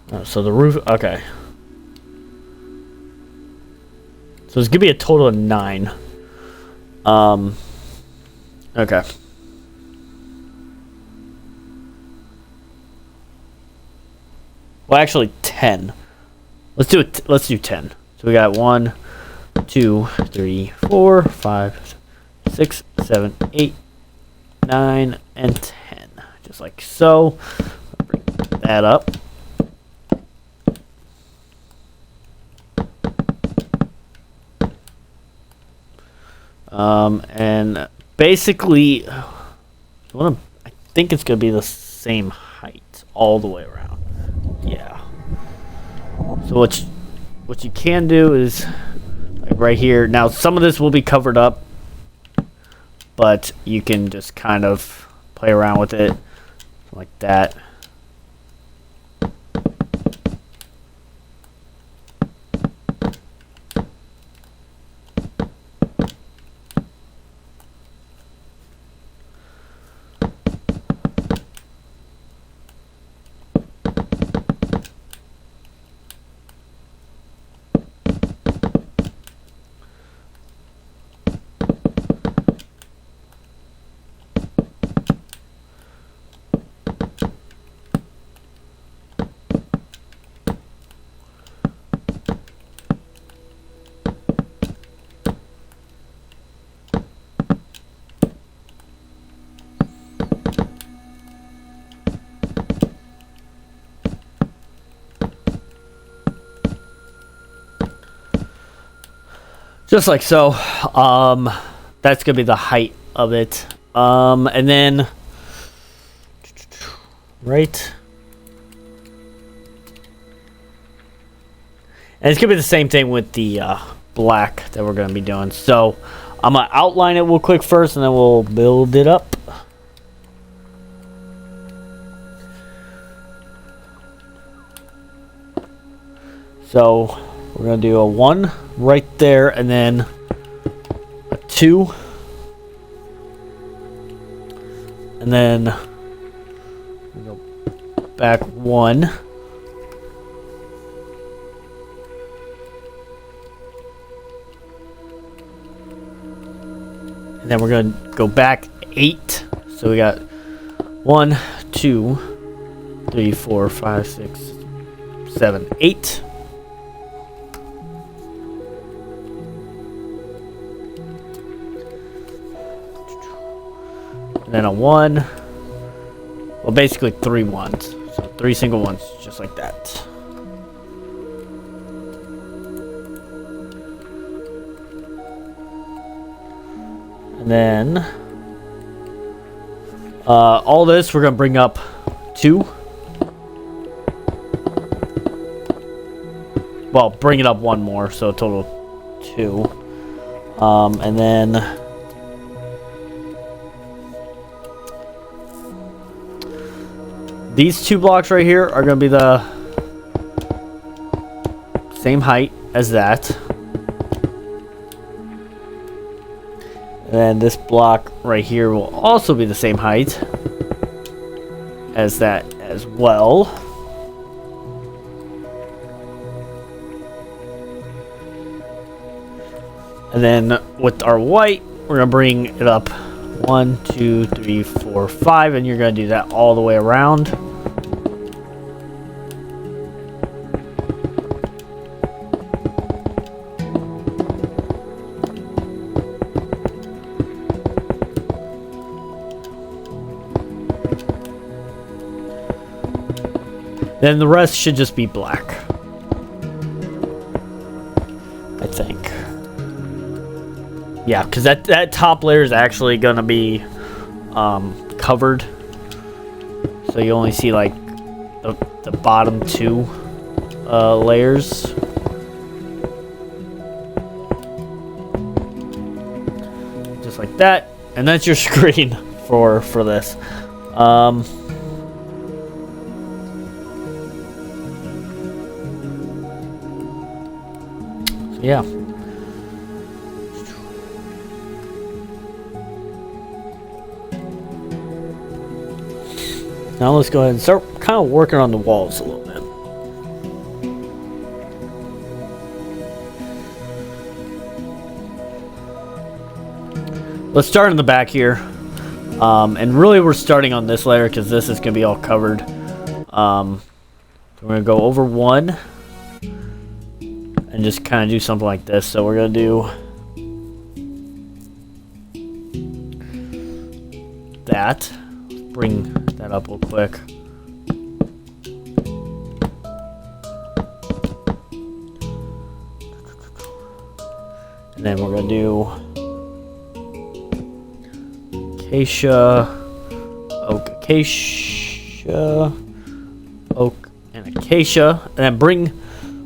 Oh, so the roof, okay. So it's gonna be a total of 9. Okay. Well, actually 10. Let's do it. Let's do 10. So we got 1, 2, 3, 4, 5, 6, 7, 8, 9, and 10. Just like so. Bring that up. And basically, I think it's gonna be the same height all the way around. Yeah. So what you can do is like right here. Now some of this will be covered up, but you can just kind of play around with it like that. Just like so. That's gonna be the height of it. And then right. And it's gonna be the same thing with the black that we're gonna be doing. So I'm gonna outline it real quick first, and then we'll build it up. So we're gonna do a 1 right there, and then a 2, and then we go back 1, and then we're gonna go back 8. So we got 1, 2, 3, 4, 5, 6, 7, 8. And then a 1. Well, basically 3 ones. So 3 single ones, just like that. And then all this we're gonna bring up 2. Well, bring it up 1 more, so total 2. And then these 2 blocks right here are going to be the same height as that. And then this block right here will also be the same height as that as well. And then with our white, we're going to bring it up 1, 2, 3, 4, 5, and you're going to do that all the way around. Then the rest should just be black, I think. Yeah, because that top layer is actually going to be covered. So you only see like the bottom 2 layers. Just like that. And that's your screen for this. So yeah. Now let's go ahead and start kind of working on the walls a little bit. Let's start in the back here. And really we're starting on this layer because this is going to be all covered. So we're going to go over one and just kind of do something like this. So we're going to do that. Let's bring that up real quick. And then we're going to do acacia, oak, acacia, oak, and acacia. And then bring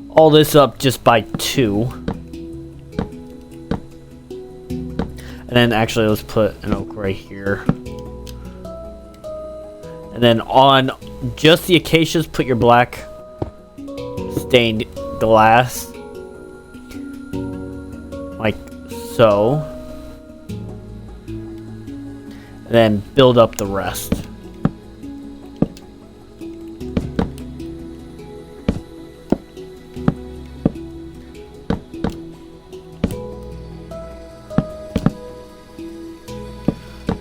all this up just by 2. And then actually let's put an oak right here. And then on just the acacias, put your black stained glass. Like so. And then build up the rest.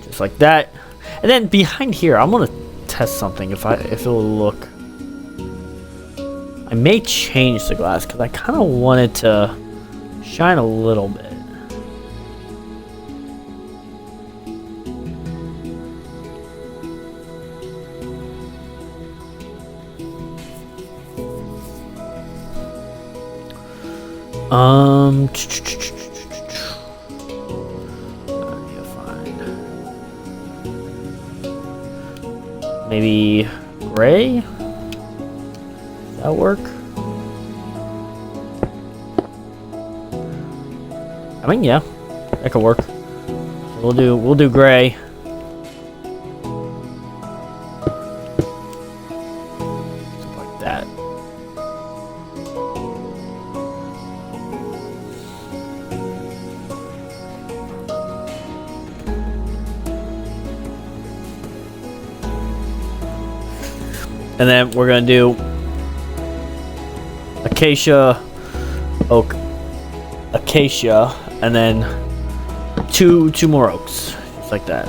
Just like that. And then behind here, I'm gonna test something if it'll look. I may change the glass because I kind of want it to shine a little bit. Maybe gray? Does that work? I mean, yeah, that could work. So we'll do gray. Something like that. And then we're gonna do acacia, oak, acacia, and then two more oaks, just like that.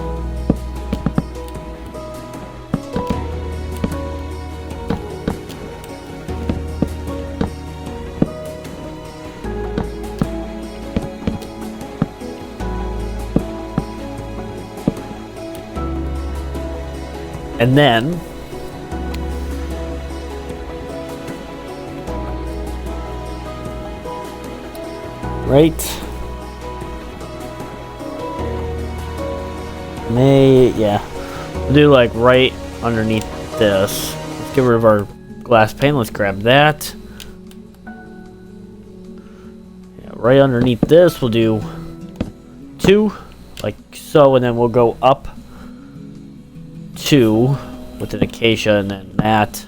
And then we'll do like right underneath this. Let's get rid of our glass pane. Let's grab that. Yeah, right underneath this, we'll do 2, like so, and then we'll go up 2 with an acacia, and then that.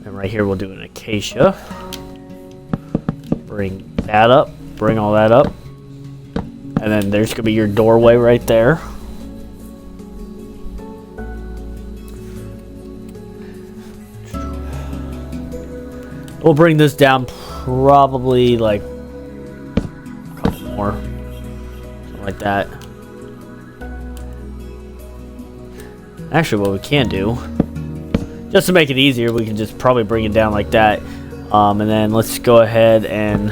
And right here, we'll do an acacia. Bring that up, bring all that up, and then there's gonna be your doorway right there. We'll bring this down probably like a couple more, something like that. Actually, what we can do, just to make it easier, we can just probably bring it down like that. And then let's go ahead and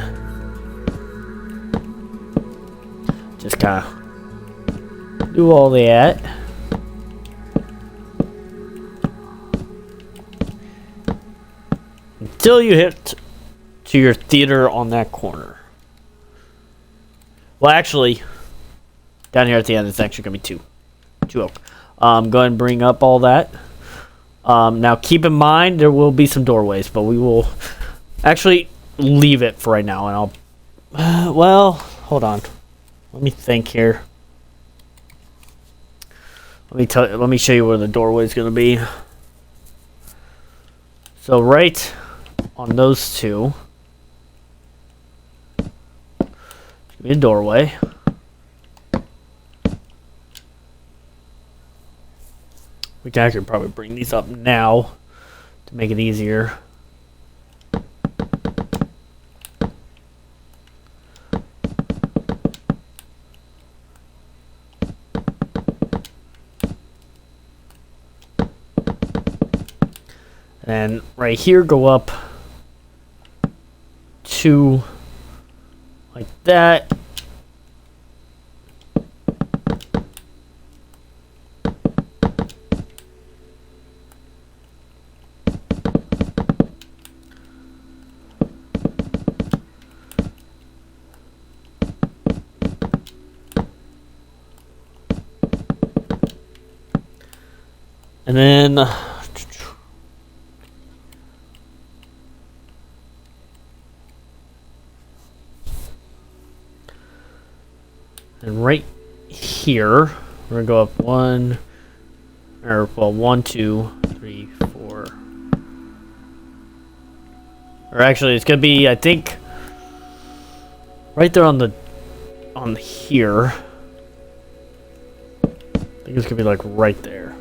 just kind of do all that. Until you hit to your theater on that corner. Well, actually, down here at the end, it's actually going to be two oak. Go ahead and bring up all that. Now, keep in mind, there will be some doorways, but we will actually leave it for right now, and I'll... well, hold on. Let me think here. Let me show you where the doorway is going to be. So right on those two, there's going to be a doorway. We can actually probably bring these up now to make it easier. And right here, go up 2 like that. And then right here, we're gonna go up 1, or well, 1, 2, 3, 4. Or actually, it's gonna be, I think, right there on here. I think it's gonna be like right there.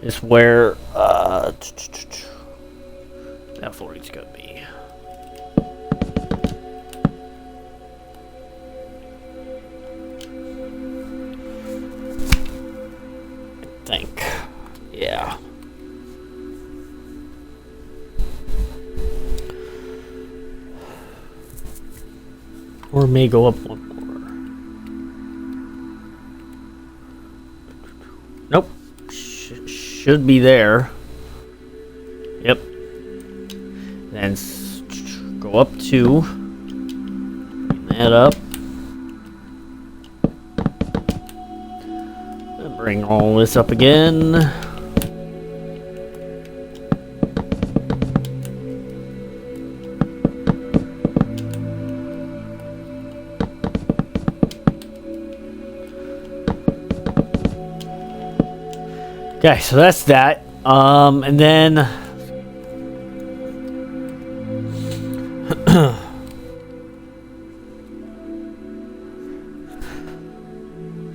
Is where that flooring's gonna be. I think, yeah. Or may go up 1 more. Nope. Should be there. Yep. Then go up 2. Bring that up. And bring all this up again. Okay, so that's that. And then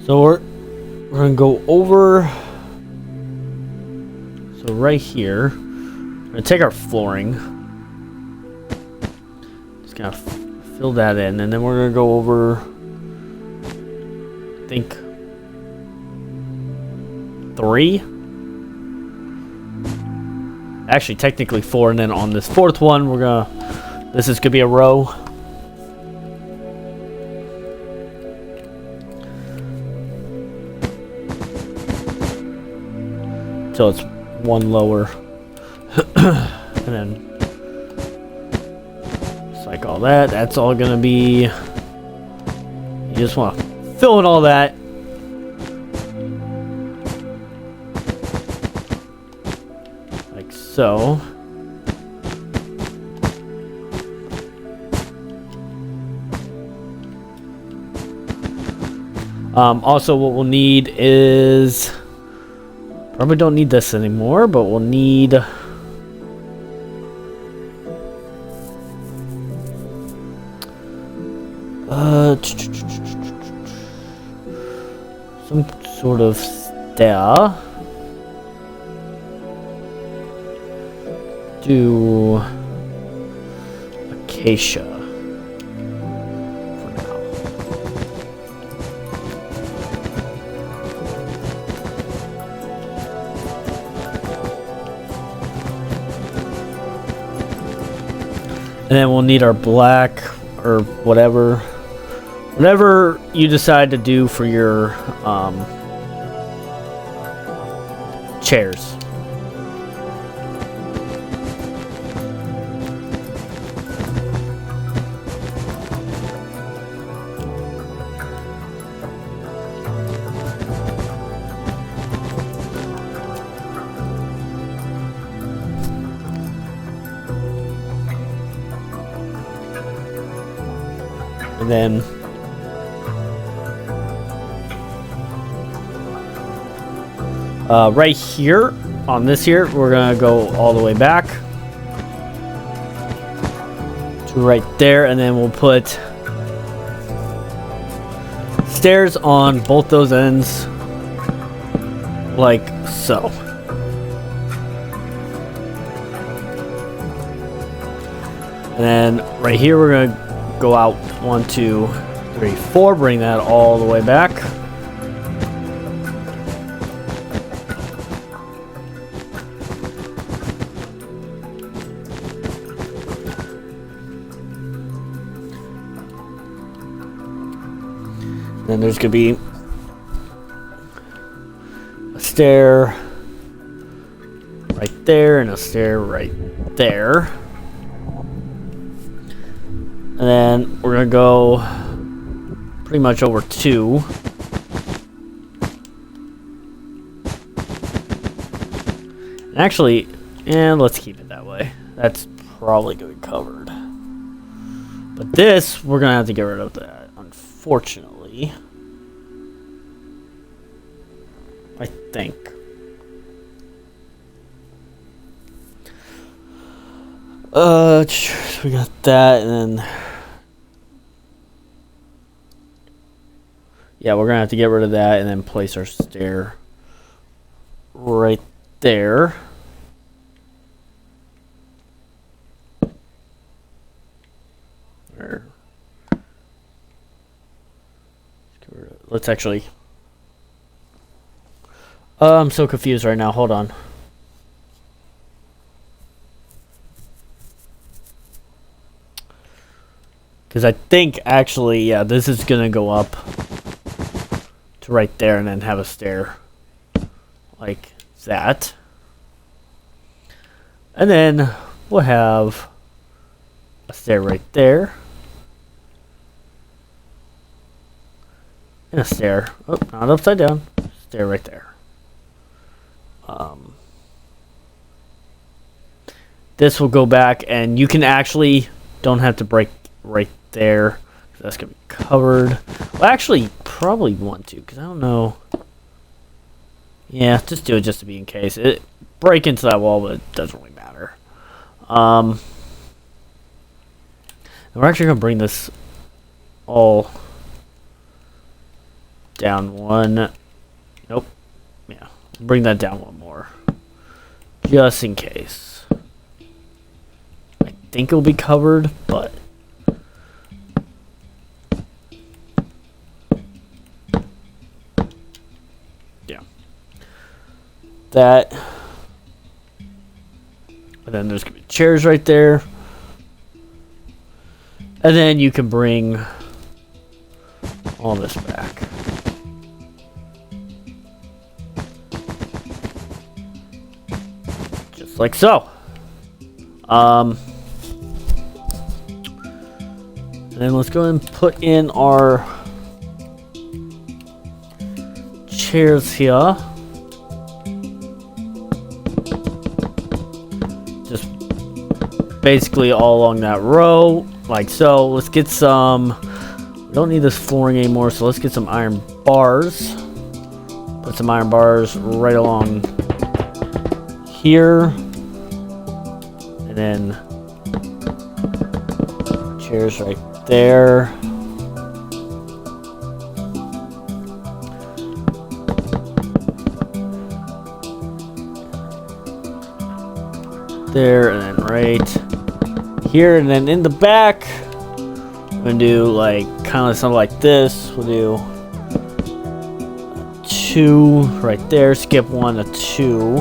so we're gonna go over. So right here, we're gonna take our flooring. Just gonna fill that in, and then we're gonna go over. I think 3. Actually, technically 4, and then on this 4th one, this is gonna be a row. So it's 1 lower. And then, just like all that, that's all gonna be, you just wanna fill in all that. So, also what we'll need is, probably don't need this anymore, but we'll need some sort of stair. Do acacia for now. And then we'll need our black or whatever you decide to do for your chairs. And then right here on this here, we're gonna go all the way back to right there, and then we'll put stairs on both those ends like so. And then right here we're gonna go out 1, 2, 3, 4, bring that all the way back. Then there's gonna be a stair right there and a stair right there. And then we're gonna go pretty much over 2. Actually, and let's keep it that way. That's probably gonna be covered. But this, we're gonna have to get rid of that, unfortunately. I think. We got that, and then yeah, we're gonna have to get rid of that and then place our stair right there. Let's actually. I'm so confused right now. Hold on. Because I think actually, yeah, this is gonna go up to right there and then have a stair like that. And then we'll have a stair right there. And a stair. Oh, not upside down. Stair right there. This will go back, and you can actually don't have to break right there. That's gonna be covered. Well, actually, probably want to, because I don't know. Yeah, just do it just to be in case. It break into that wall, but it doesn't really matter. And we're actually gonna bring this all down one. Nope. Yeah. Bring that down one more. Just in case. I think it'll be covered, but yeah. That. And then there's gonna be chairs right there. And then you can bring all this back. Just like so. And then let's go and put in our chairs here. Just basically all along that row, like so. Let's get some. We don't need this flooring anymore, so let's get some iron bars. Put some iron bars right along here. And then chairs right there. There, and then right here, and then in the back, we're gonna do like kind of something like this. We'll do 2 right there, skip 1, a 2,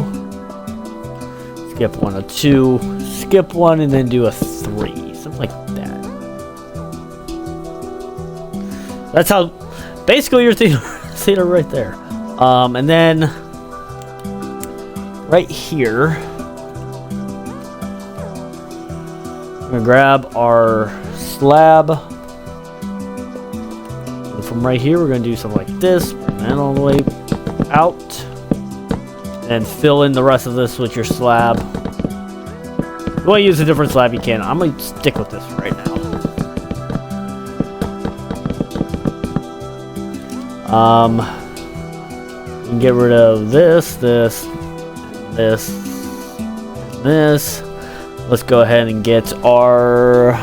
skip 1, a 2, skip 1, and then do a 3, something like that. That's how basically your theater right there. And then right here, I'm gonna grab our slab. And from right here, we're gonna do something like this, bring that all the way out, and fill in the rest of this with your slab. If you want to use a different slab, you can. I'm gonna stick with this right now. You can get rid of this, this, this, and this. Let's go ahead and get our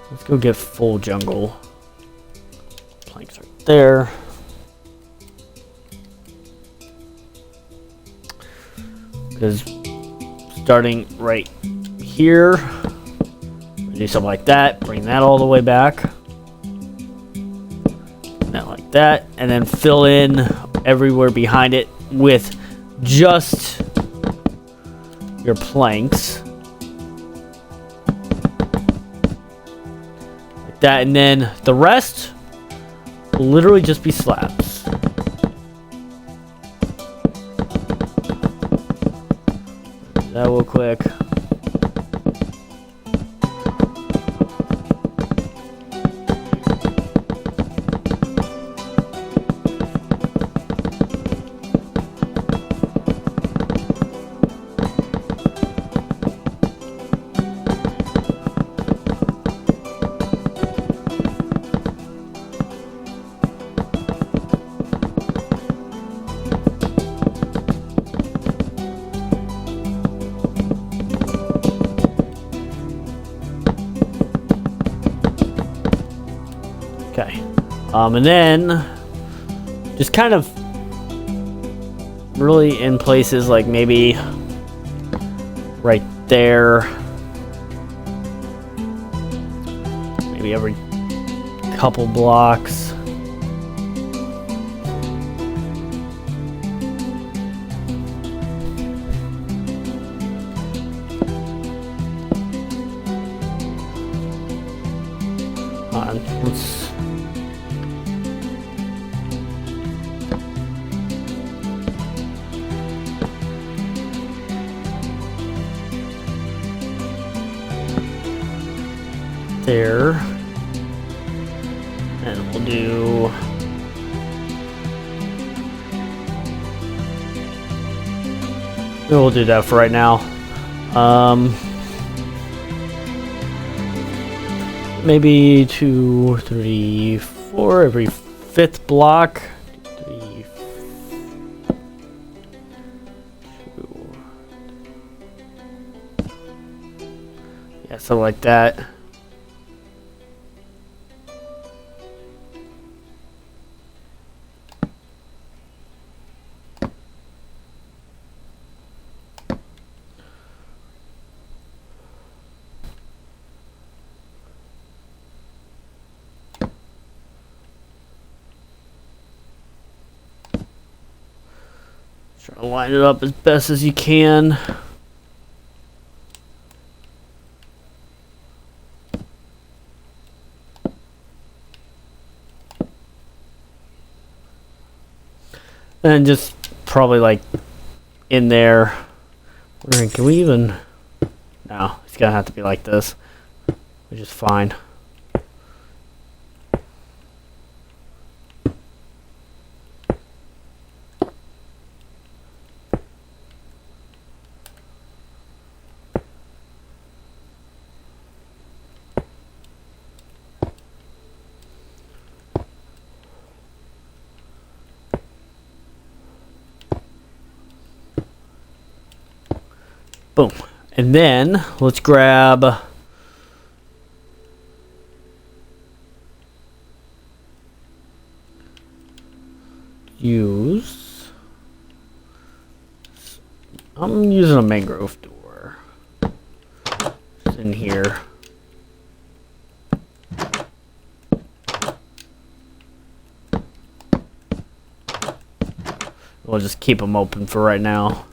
let's go get full jungle planks right there. Because starting right here, do something like that, bring that all the way back. That like that, and then fill in everywhere behind it with just your planks. Like that, and then the rest will literally just be slabs. That real quick. Okay. And then just kind of really in places like maybe right there. Maybe every couple blocks. Let's there, and we'll do that for right now. Maybe 2, 3, 4 every 5th block. 3, 2. Yeah, something like that. Try to line it up as best as you can. And just probably like in there. Can we even? No, it's gonna have to be like this, which is fine. Boom. And then let's grab I'm using a mangrove door. It's in here. We'll just keep them open for right now.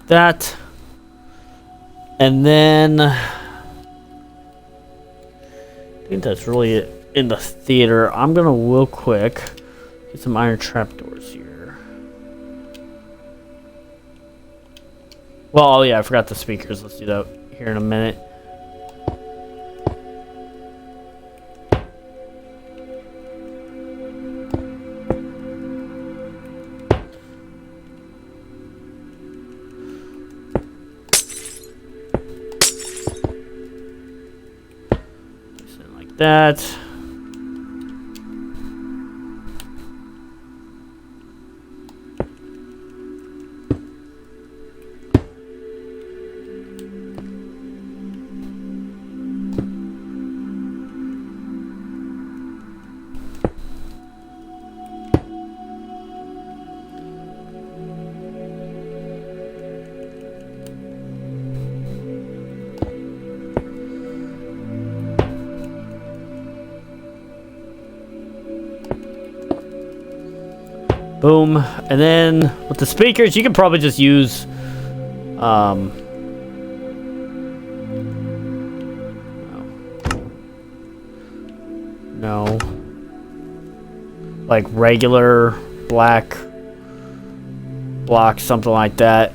That, and then I think that's really it in the theater. I'm gonna real quick get some iron trapdoors here. Well, oh yeah, I forgot the speakers. Let's do that here in a minute. That. Boom. And then with the speakers, you can probably just use no. Like regular black block, something like that.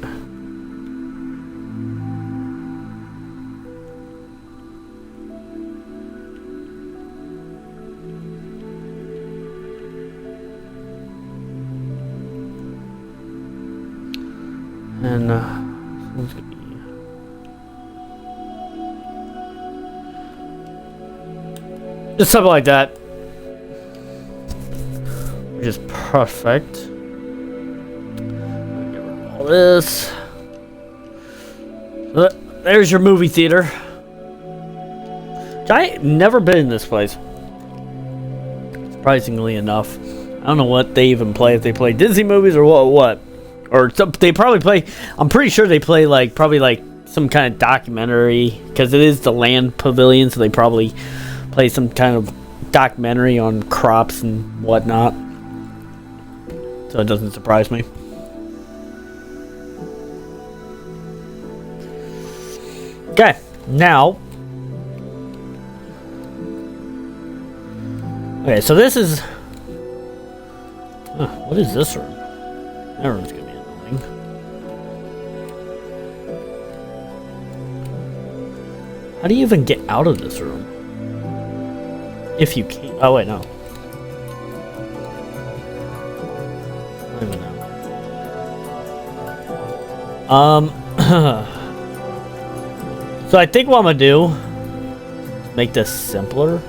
And someone's gonna be just something like that, which is perfect. Get rid of all this. There's your movie theater. I've never been in this place, surprisingly enough. I don't know what they even play, if they play Disney movies or what. Or they probably play, I'm pretty sure they play like, probably like some kind of documentary, because it is the land pavilion, so they probably play some kind of documentary on crops and whatnot. So it doesn't surprise me. Okay, now. Okay, so this is. What is this room? That room's gonna be annoying. How do you even get out of this room? If you can. Oh, wait, no. I don't even know. So I think what I'm gonna do is make this simpler.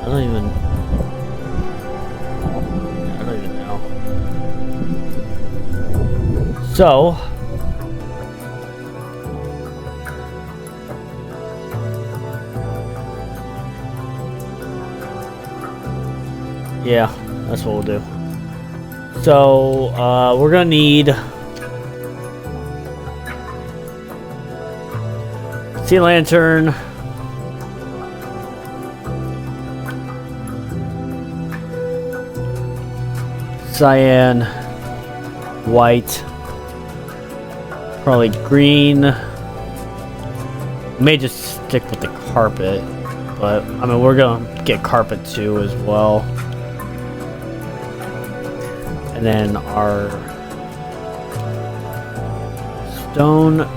I don't even know. So yeah, that's what we'll do. So we're gonna need sea lantern, cyan, white, probably green. May just stick with the carpet, but I mean we're gonna get carpet too as well. And then our stone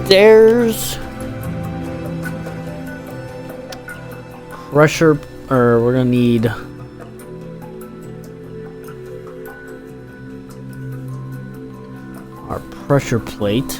stairs, pressure, or we're gonna need our pressure plate.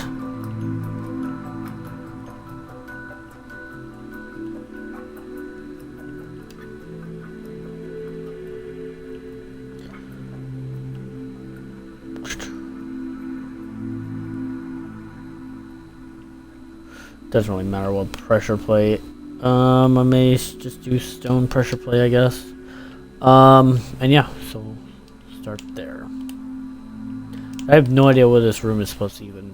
Doesn't really matter what pressure plate. I may just do stone pressure plate, I guess. And yeah, so we'll start there. I have no idea what this room is supposed to even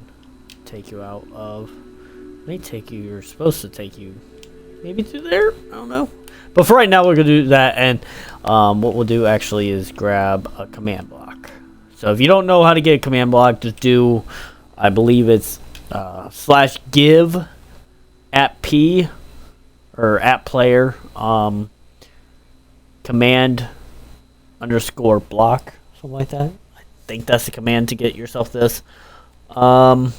take you out of. It may take you, you're supposed to take you maybe to there? I don't know. But for right now, we're going to do that. And what we'll do actually is grab a command block. So if you don't know how to get a command block, just do, I believe it's /give at P or at player command _ block, something like that. I think that's the command to get yourself this. So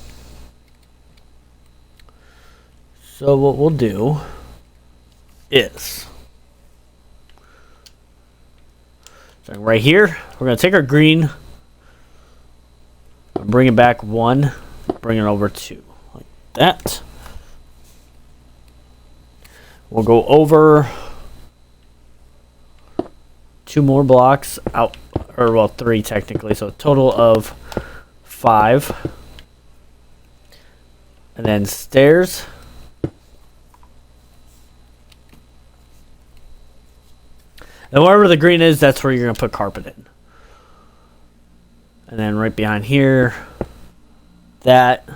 what we'll do is so right here we're gonna take our green, bring it back 1, bring it over 2 like that. We'll go over 2 more blocks out, or well 3 technically, so a total of 5. And then stairs. And wherever the green is, that's where you're going to put carpet in. And then right behind here, that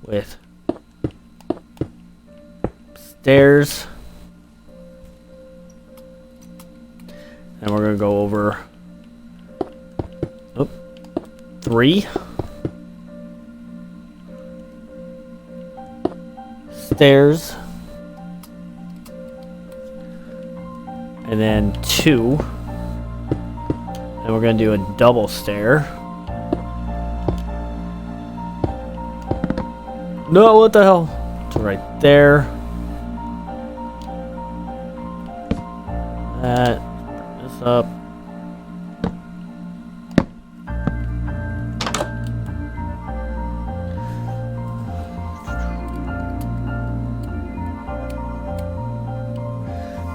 with stairs. And we're gonna go over 3 stairs, and then 2, and we're gonna do a double stair. No, what the hell? To right there. That. This up.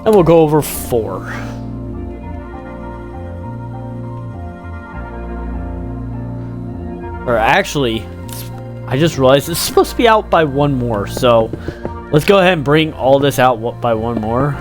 And we'll go over 4. Or actually, I just realized it's supposed to be out by 1 more. So let's go ahead and bring all this out by 1 more.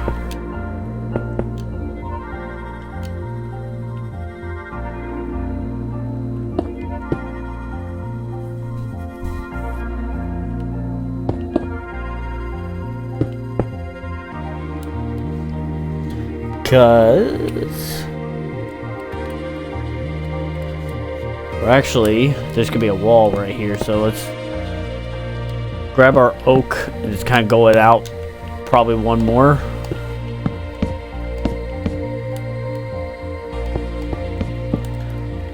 Because actually, there's gonna be a wall right here, so let's grab our oak and just kind of go it out. Probably 1 more.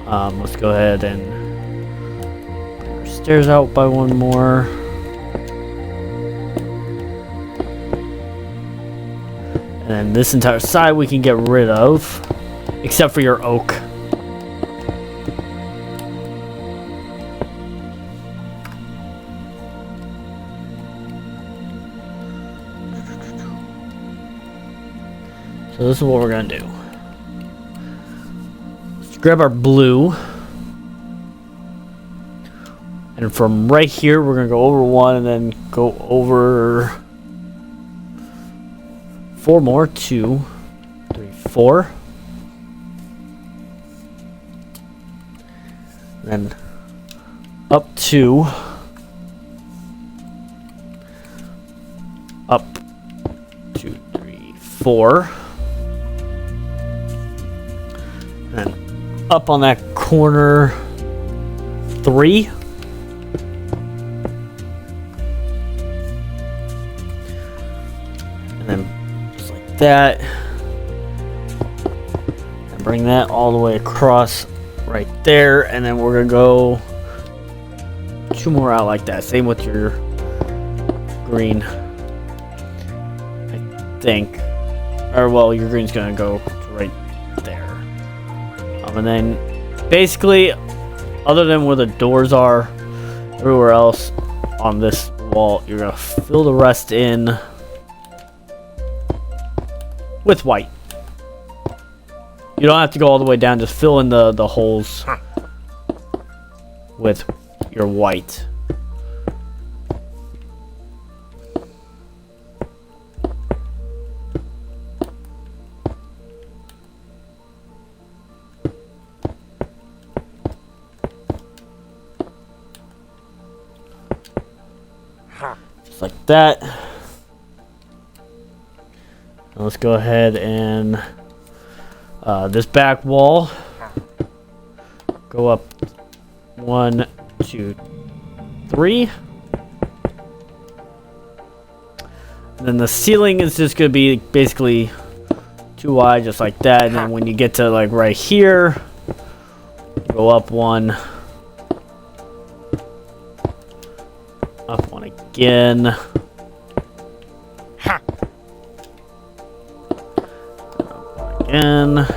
Let's go ahead and bring our stairs out by 1 more. And then this entire side we can get rid of, except for your oak. So this is what we're gonna do. Let's grab our blue. And from right here, we're gonna go over 1 and then go over 4 more. 2, 3, 4. Then up 2. Up 2, 3, 4. And up on that corner 3. And then just like that. And bring that all the way across right there. And then we're gonna go 2 more out like that. Same with your green, I think. Or well, your green's gonna go right there. And then basically, other than where the doors are, everywhere else on this wall, you're gonna fill the rest in with white. You don't have to go all the way down, just fill in the holes with your white. Just like that. Now let's go ahead and this back wall, go up 1, 2, 3. And then the ceiling is just gonna be basically 2 wide, just like that. And then when you get to like right here, go up 1, up 1 again. Up 1 again.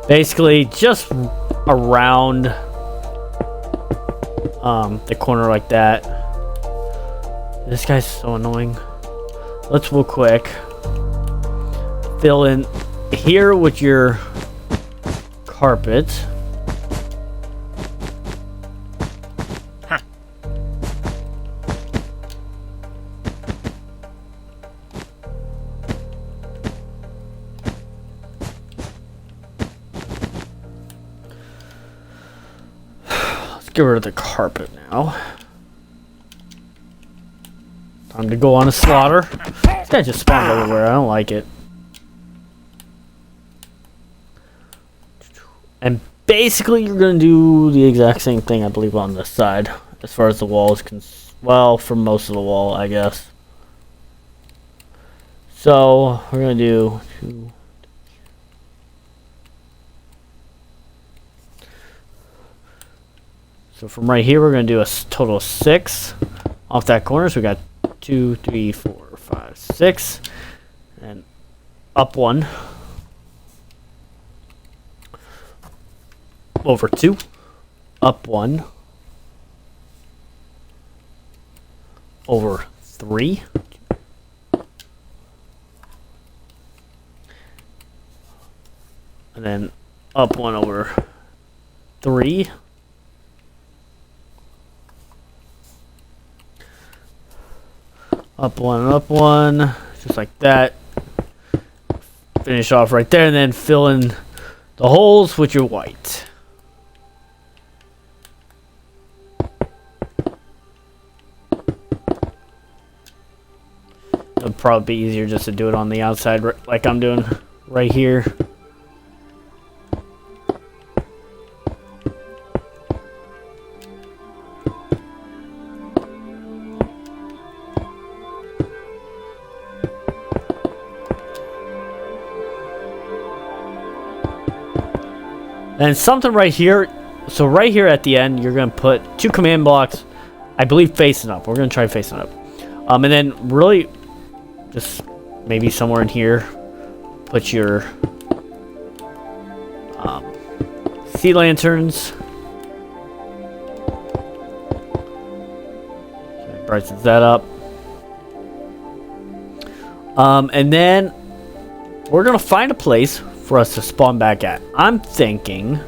Basically, just around the corner like that. This guy's so annoying. Let's real quick fill in here with your carpet. get rid of the carpet now. Time to go on a slaughter. This guy just spawned everywhere. I don't like it. And basically, you're going to do the exact same thing, I believe, on this side. As far as the wall is concerned. Well, for most of the wall, I guess. So, we're going to do 2. So, from right here, we're going to do a total of 6 off that corner. So, we got 2, 3, 4, 5, 6. And up 1. Over 2. Up 1. Over 3. And then up 1 over 3. Up 1, just like that. Finish off right there, and then fill in the holes with your white. It'd probably be easier just to do it on the outside, like I'm doing right here. And something right here. So right here at the end, you're going to put 2 command blocks, I believe, facing up. We're going to try facing up. And then really just maybe somewhere in here, put your sea lanterns. So it brightens that up. And then we're going to find a place for us to spawn back at. I'm thinking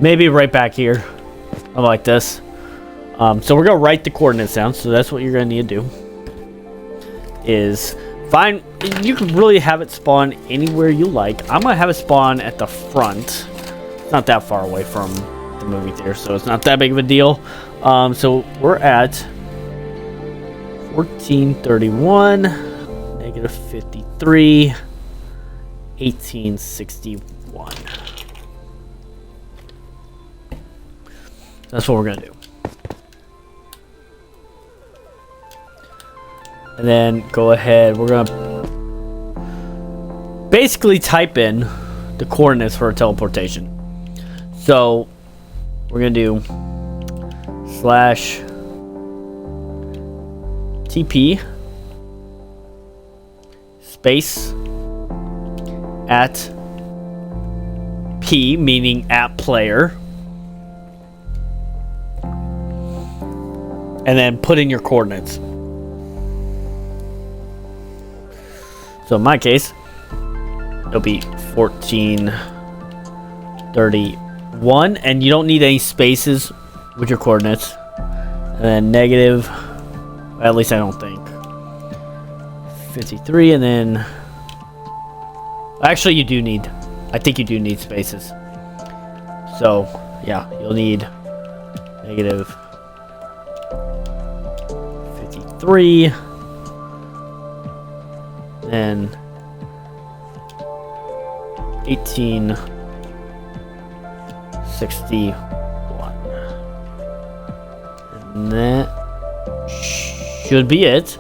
maybe right back here. I like this. So we're gonna write the coordinates down. So that's what you're gonna need to do. Is find. You can really have it spawn anywhere you like. I'm gonna have it spawn at the front. It's not that far away from the movie theater, so it's not that big of a deal. So we're at 1431 negative 53 1861. That's what we're gonna do. And then go ahead, we're gonna basically type in the coordinates for a teleportation. So we're gonna do slash TP space at P, meaning at player, and then put in your coordinates. So in my case, it'll be 1431, and you don't need any spaces with your coordinates. And then negative, at least I don't think, 53, and then actually you do need, I think you do need spaces. So yeah, you'll need negative 53 and 1861, and that should be it.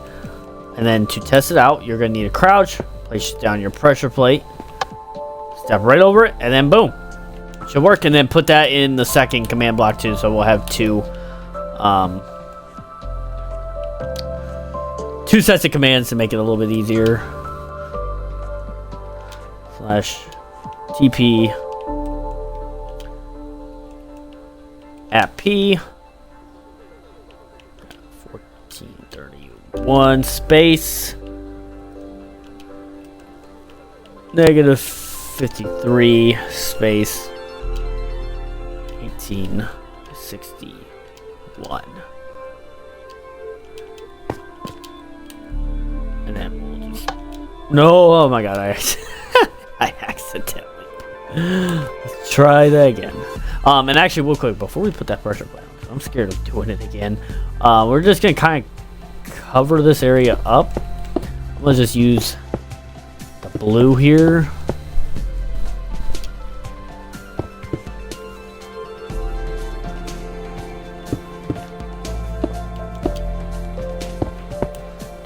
And then to test it out, you're gonna need a crouch, place down your pressure plate, step right over it, and then boom, should work. And then put that in the second command block too, so we'll have two sets of commands to make it a little bit easier. Slash TP at P 1431 space negative 53 space 1861. And then we'll just... No, oh my god, accidentally. Let's try that again. And actually, real quick, before we put that pressure plate on, 'cause I'm scared of doing it again, we're just gonna kind of cover this area up. I'm gonna just use the blue here.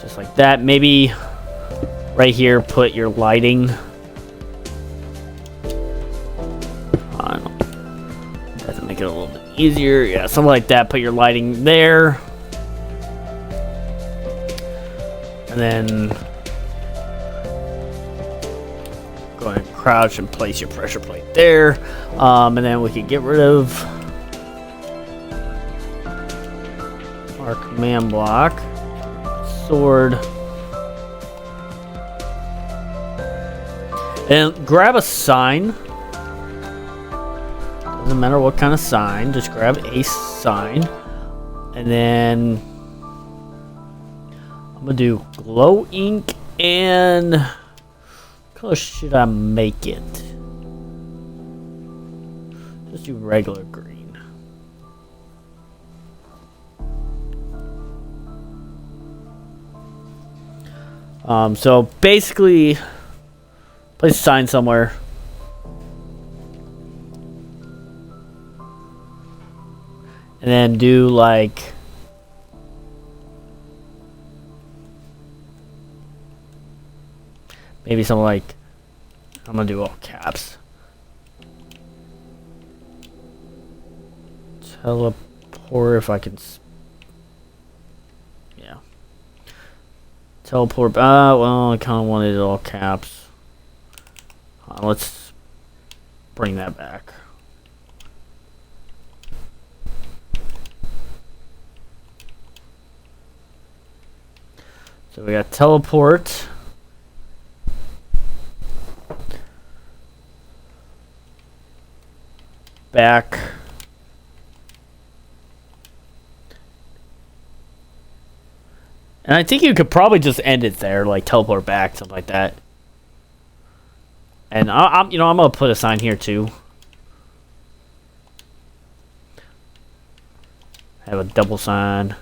Just like that. Maybe right here, put your lighting. Doesn't make it a little bit easier. Yeah, something like that. Put your lighting there. And then go ahead and crouch and place your pressure plate there. And then we can get rid of our command block. Sword. And grab a sign. Doesn't matter what kind of sign. Just grab a sign. And then I'm going to do glow ink and what color should I make it? Just do regular green. So basically, place a sign somewhere. And then do like maybe something like, I'm gonna do all caps. Teleport if I can. Yeah. Teleport. Well, I kind of wanted it all caps. Let's bring that back. So we got teleport. Back. And I think you could probably just end it there, like teleport back, something like that. And I'm gonna put a sign here too. Have a double sign.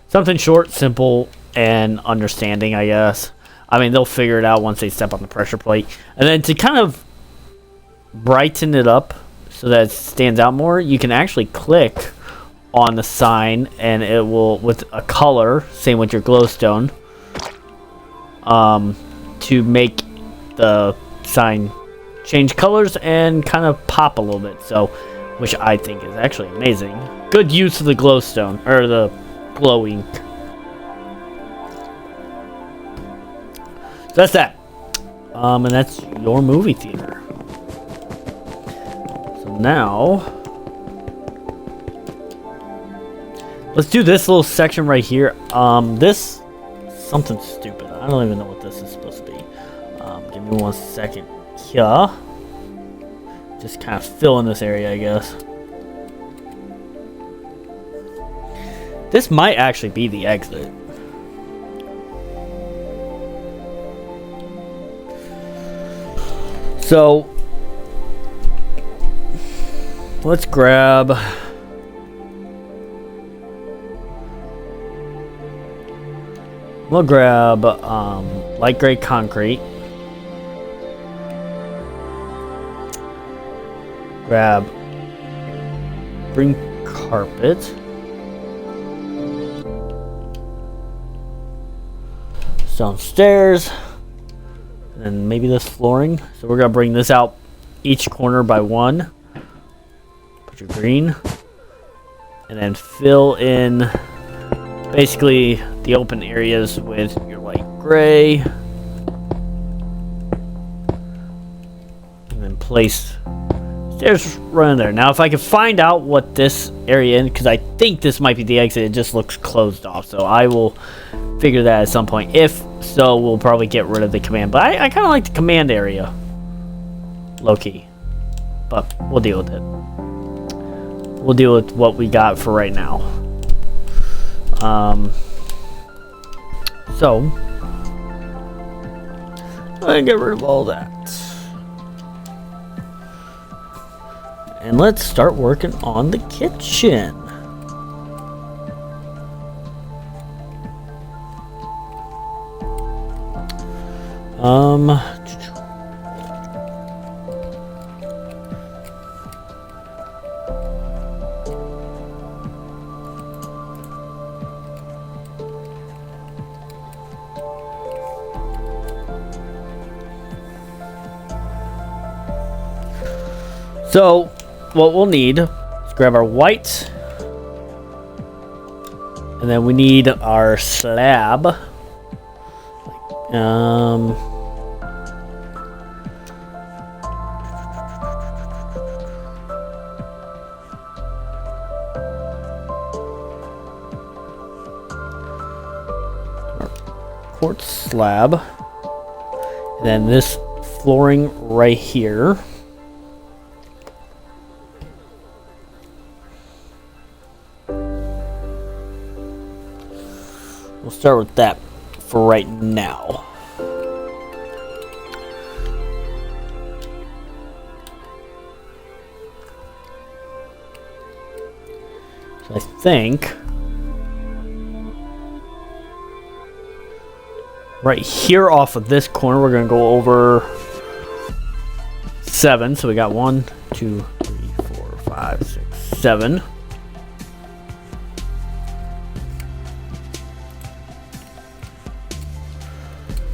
Something short, simple, and understanding, I guess. I mean, they'll figure it out once they step on the pressure plate. And then to kind of brighten it up so that it stands out more, you can actually click on the sign and it will, with a color, same with your glowstone, to make the sign change colors and kind of pop a little bit. So, which I think is actually amazing. Good use of the glowstone, or the glow ink. So that's that. And that's your movie theater. So now, let's do this little section right here. This something stupid. I don't even know what this is supposed to be. Give me 1 second here. Just kind of fill in this area, I guess. This might actually be the exit. So, let's grab... We'll grab light gray concrete. Grab green carpet. Stone stairs. And then maybe this flooring. So we're going to bring this out each corner by 1. Put your green. And then fill in basically the open areas with your light gray. And then place stairs right in there. Now if I can find out what this area is, because I think this might be the exit, it just looks closed off. So I will figure that at some point. If so, we'll probably get rid of the command. But I kind of like the command area. Low-key. But we'll deal with it. We'll deal with what we got for right now. So I'm gonna get rid of all that. And let's start working on the kitchen. So what we'll need is grab our white, and then we need our slab. Quartz slab, and then this flooring right here. We'll start with that for right now. So I think right here off of this corner, we're gonna go over 7. So we got 1, 2, 3, 4, 5, 6, 7.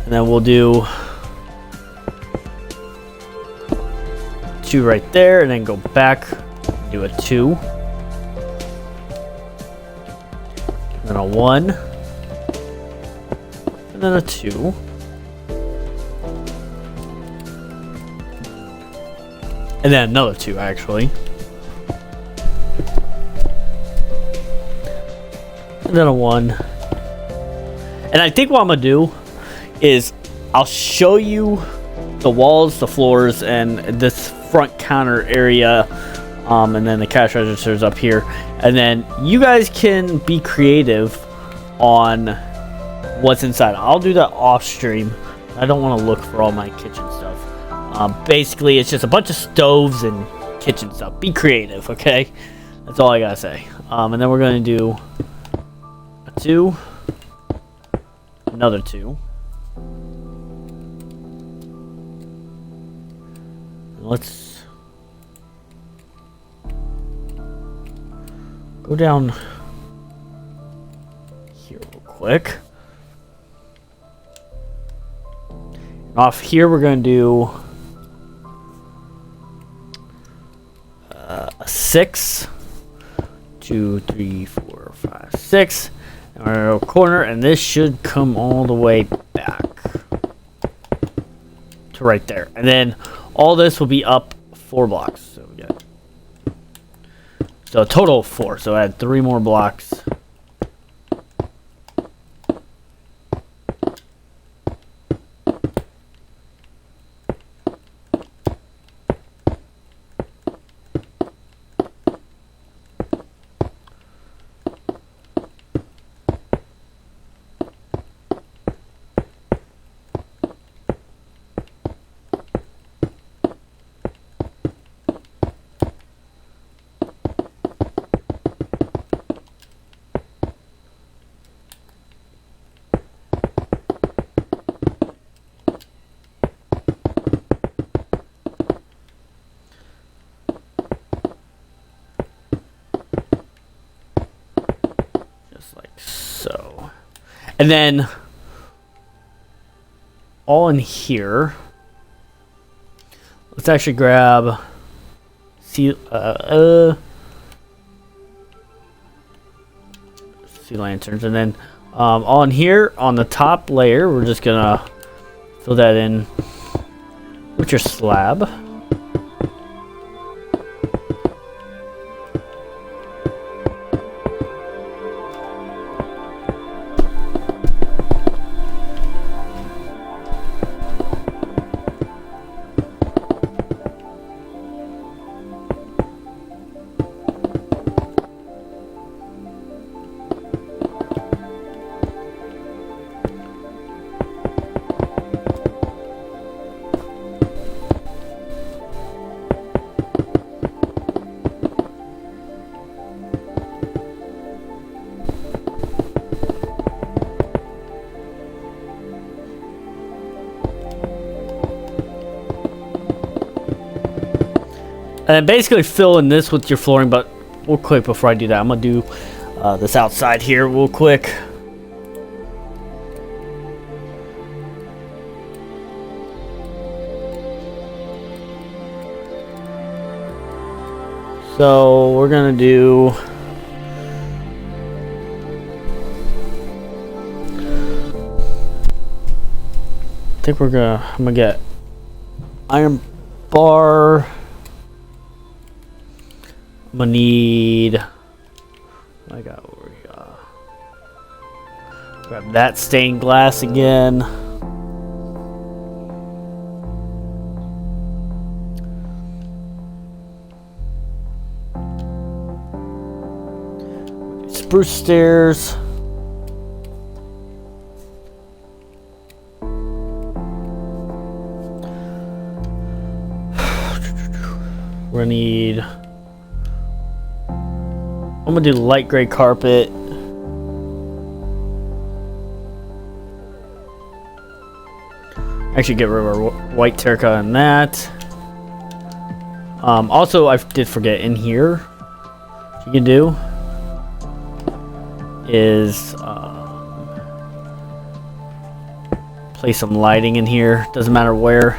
And then we'll do 2 right there, and then go back, do a 2. And then a 1. And then a 2. And then another 2, actually. And then a 1. And I think what I'm gonna do is I'll show you the walls, the floors, and this front counter area, and then the cash registers up here, and then you guys can be creative on what's inside. I'll do that off stream. I don't want to look for all my kitchen stuff. Basically it's just a bunch of stoves and kitchen stuff. Be creative, okay? That's all I gotta say. And then we're gonna do a 2, another 2. Let's go down here real quick. And off here, we're going to do a 6, 2, 3, 4, 5, 6. And we're in a corner, and this should come all the way back to right there. And then all this will be up 4 blocks. So we got a total of 4. So add 3 more blocks. And then all in here, let's actually grab sea lanterns, and then all in here on the top layer, we're just gonna fill that in with your slab. then basically fill in this with your flooring, but real quick before I do that, I'm gonna do this outside here real quick. So we're gonna do I'm gonna get iron bar. I'm gonna need I got over here. Grab that stained glass again. Spruce stairs. We're gonna need. I'm gonna do light gray carpet. Actually, get rid of our white terracotta and that. Also, I did forget in here. What you can do is place some lighting in here. Doesn't matter where.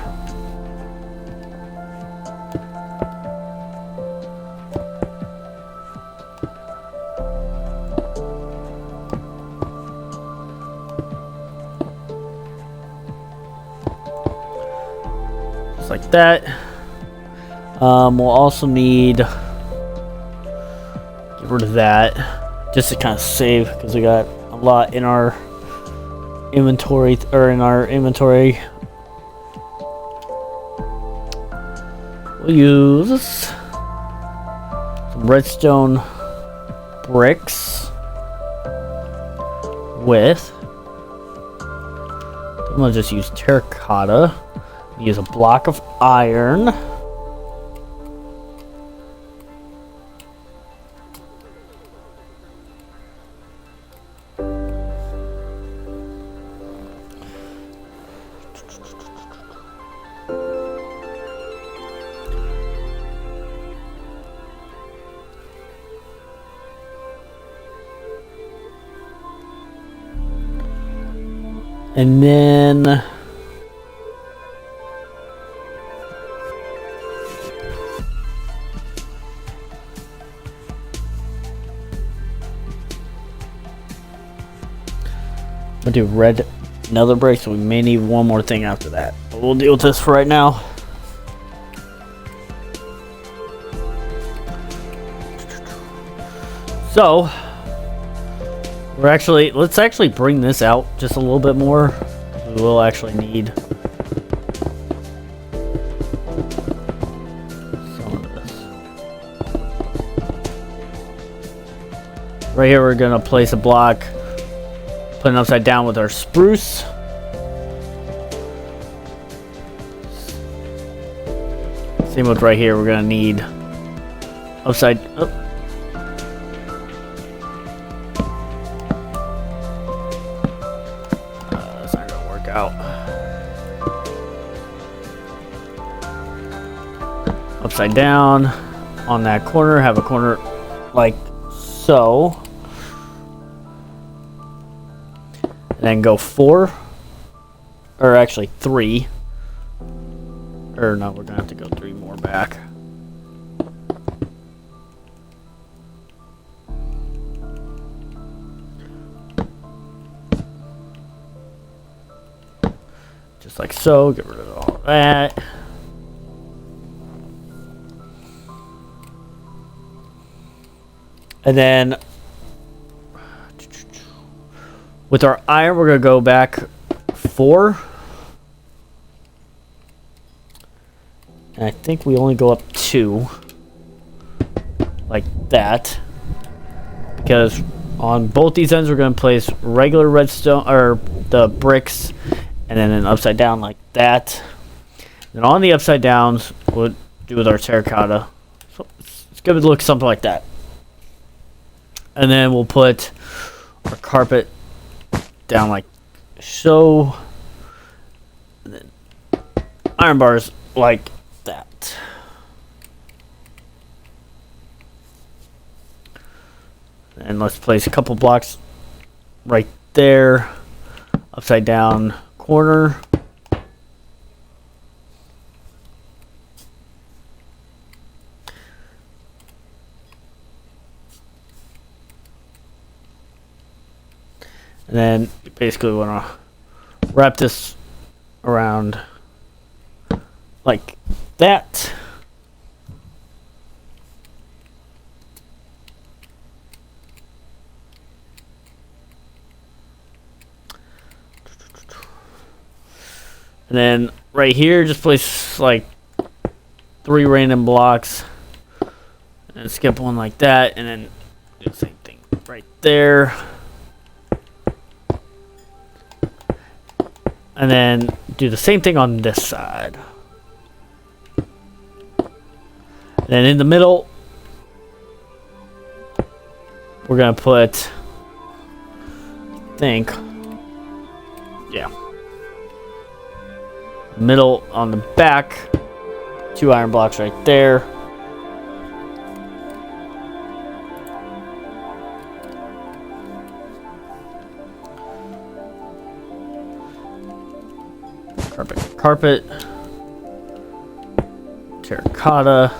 Just like that. We'll also need get rid of that. Just to kind of save, because we got a lot in our inventory, We'll use some redstone bricks with. I'm gonna just use terracotta. Use a block of iron. And then I'm gonna do red nether brick, so we may need one more thing after that. But we'll deal with this for right now. So let's actually bring this out just a little bit more. We will actually need some of this. Right here we're gonna place a block, put it upside down with our spruce. Same with right here, we're gonna need upside up. That's not gonna work out. Upside down on that corner, have a corner like so. Then go 4, or actually 3, or no, we're gonna have to go 3 more back. Just like so, get rid of all that. And then with our iron, we're going to go back 4. And I think we only go up 2. Like that. Because on both these ends, we're going to place regular redstone, or the bricks, and then an upside down like that. Then on the upside downs, we'll do with our terracotta. So it's going to look something like that. And then we'll put our carpet down like so, and then iron bars like that. And let's place a couple blocks right there, upside down corner. And then you basically want to wrap this around like that. And then right here, just place like 3 random blocks and skip one like that, and then do the same thing right there. And then do the same thing on this side. And then in the middle, we're gonna put, middle on the back, 2 iron blocks right there. Carpet, terracotta,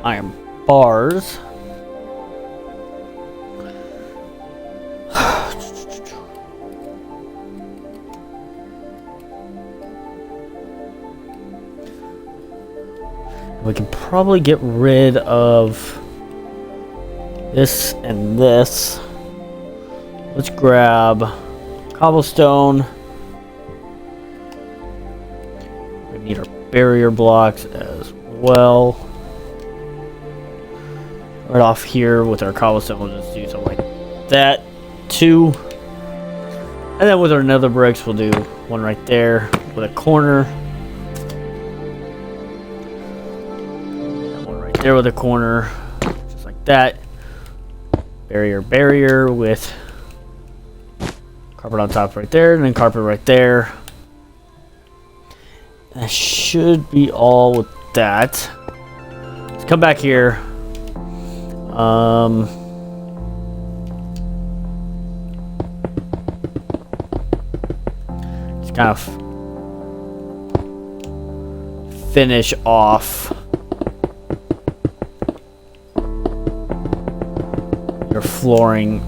iron bars. We can probably get rid of this and this. Let's grab cobblestone. We need our barrier blocks as well. Right off here with our cobblestone, we'll just do something like that. 2. And then with our nether bricks, we'll do one right there with a corner. There with a corner, just like that. Barrier with carpet on top right there, and then carpet right there. That should be all with that. Let's come back here. Just kind of finish off your flooring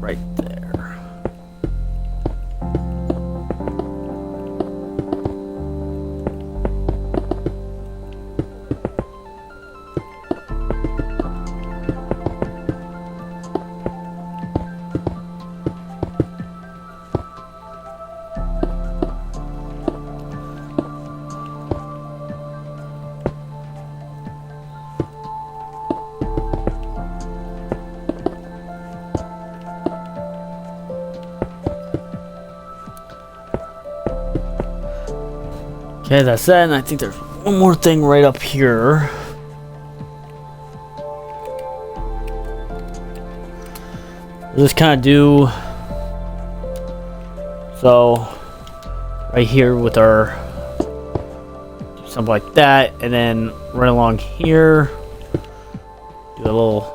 right there. Okay, that's that, and I think there's one more thing right up here. We'll just kind of do so right here with our something like that, and then right along here do a little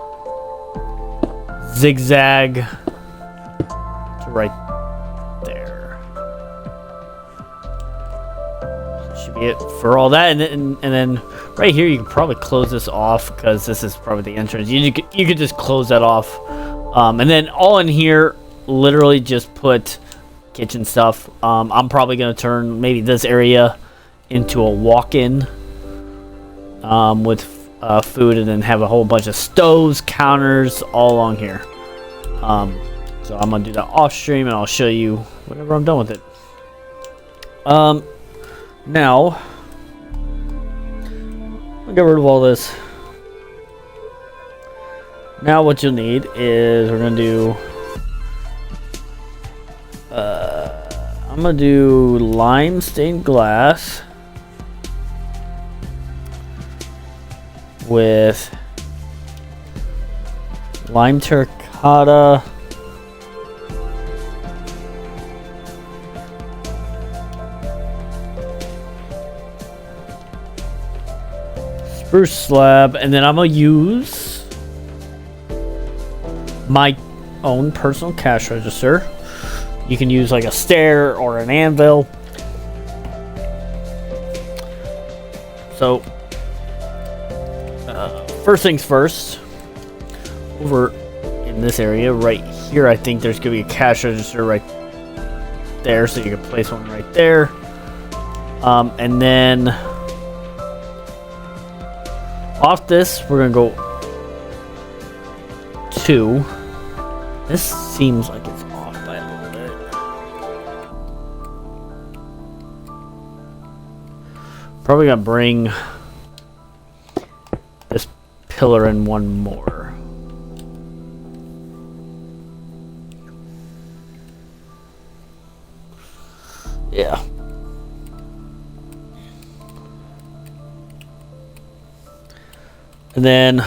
zigzag to right there. Should be it for all that, and then right here you can probably close this off because this is probably the entrance. You could just close that off, and then all in here literally just put kitchen stuff. I'm probably gonna turn maybe this area into a walk-in with food, and then have a whole bunch of stoves, counters all along here. So I'm gonna do that off stream, and I'll show you whenever I'm done with it. Now I'll get rid of all this. Now what you'll need is we're gonna do I'm gonna do lime stained glass with lime terracotta, Spruce slab, and then I'm gonna use my own personal cash register. You can use like a stair or an anvil. So, first things first, over in this area right here, I think there's gonna be a cash register right there, so you can place one right there. And then off this, we're gonna go 2. This seems like it's off by a little bit. Probably gonna bring this pillar in one more. Yeah. And then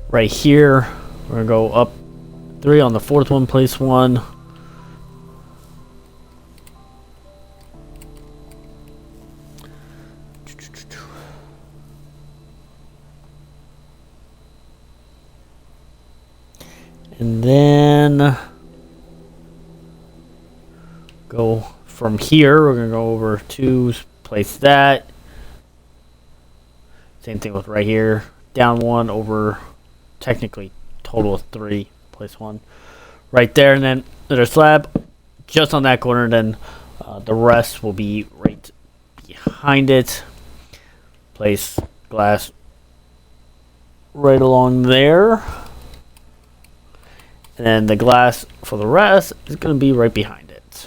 right here, we're gonna go up 3 on the 4th one, place 1. And then go from here, we're gonna go over 2, place that. Same thing with right here. Down 1 over, technically total of 3, place 1 right there, and then another slab just on that corner. Then the rest will be right behind it. Place glass right along there, and then the glass for the rest is going to be right behind it.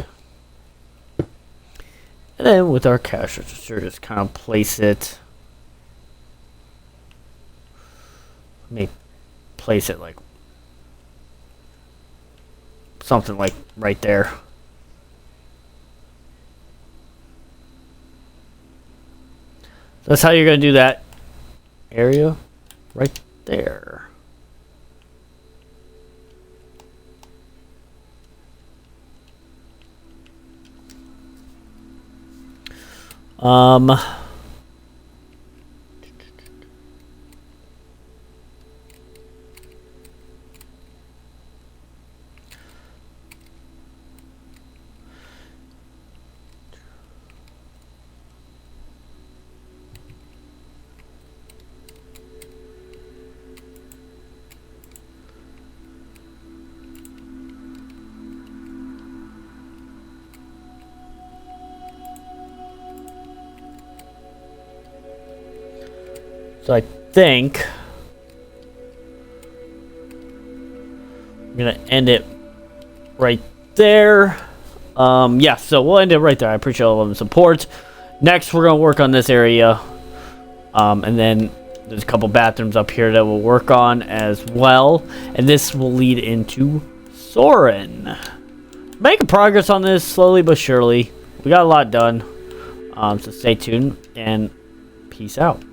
And then with our cash register, just kind of place it. Let me place it like something like right there. That's how you're going to do that area right there. So I think I'm gonna end it right there. Yeah, so we'll end it right there. I appreciate all of the support. Next, we're gonna work on this area, and then there's a couple bathrooms up here that we'll work on as well, and this will lead into Soarin'. Making progress on this slowly but surely. We got a lot done, so stay tuned and peace out.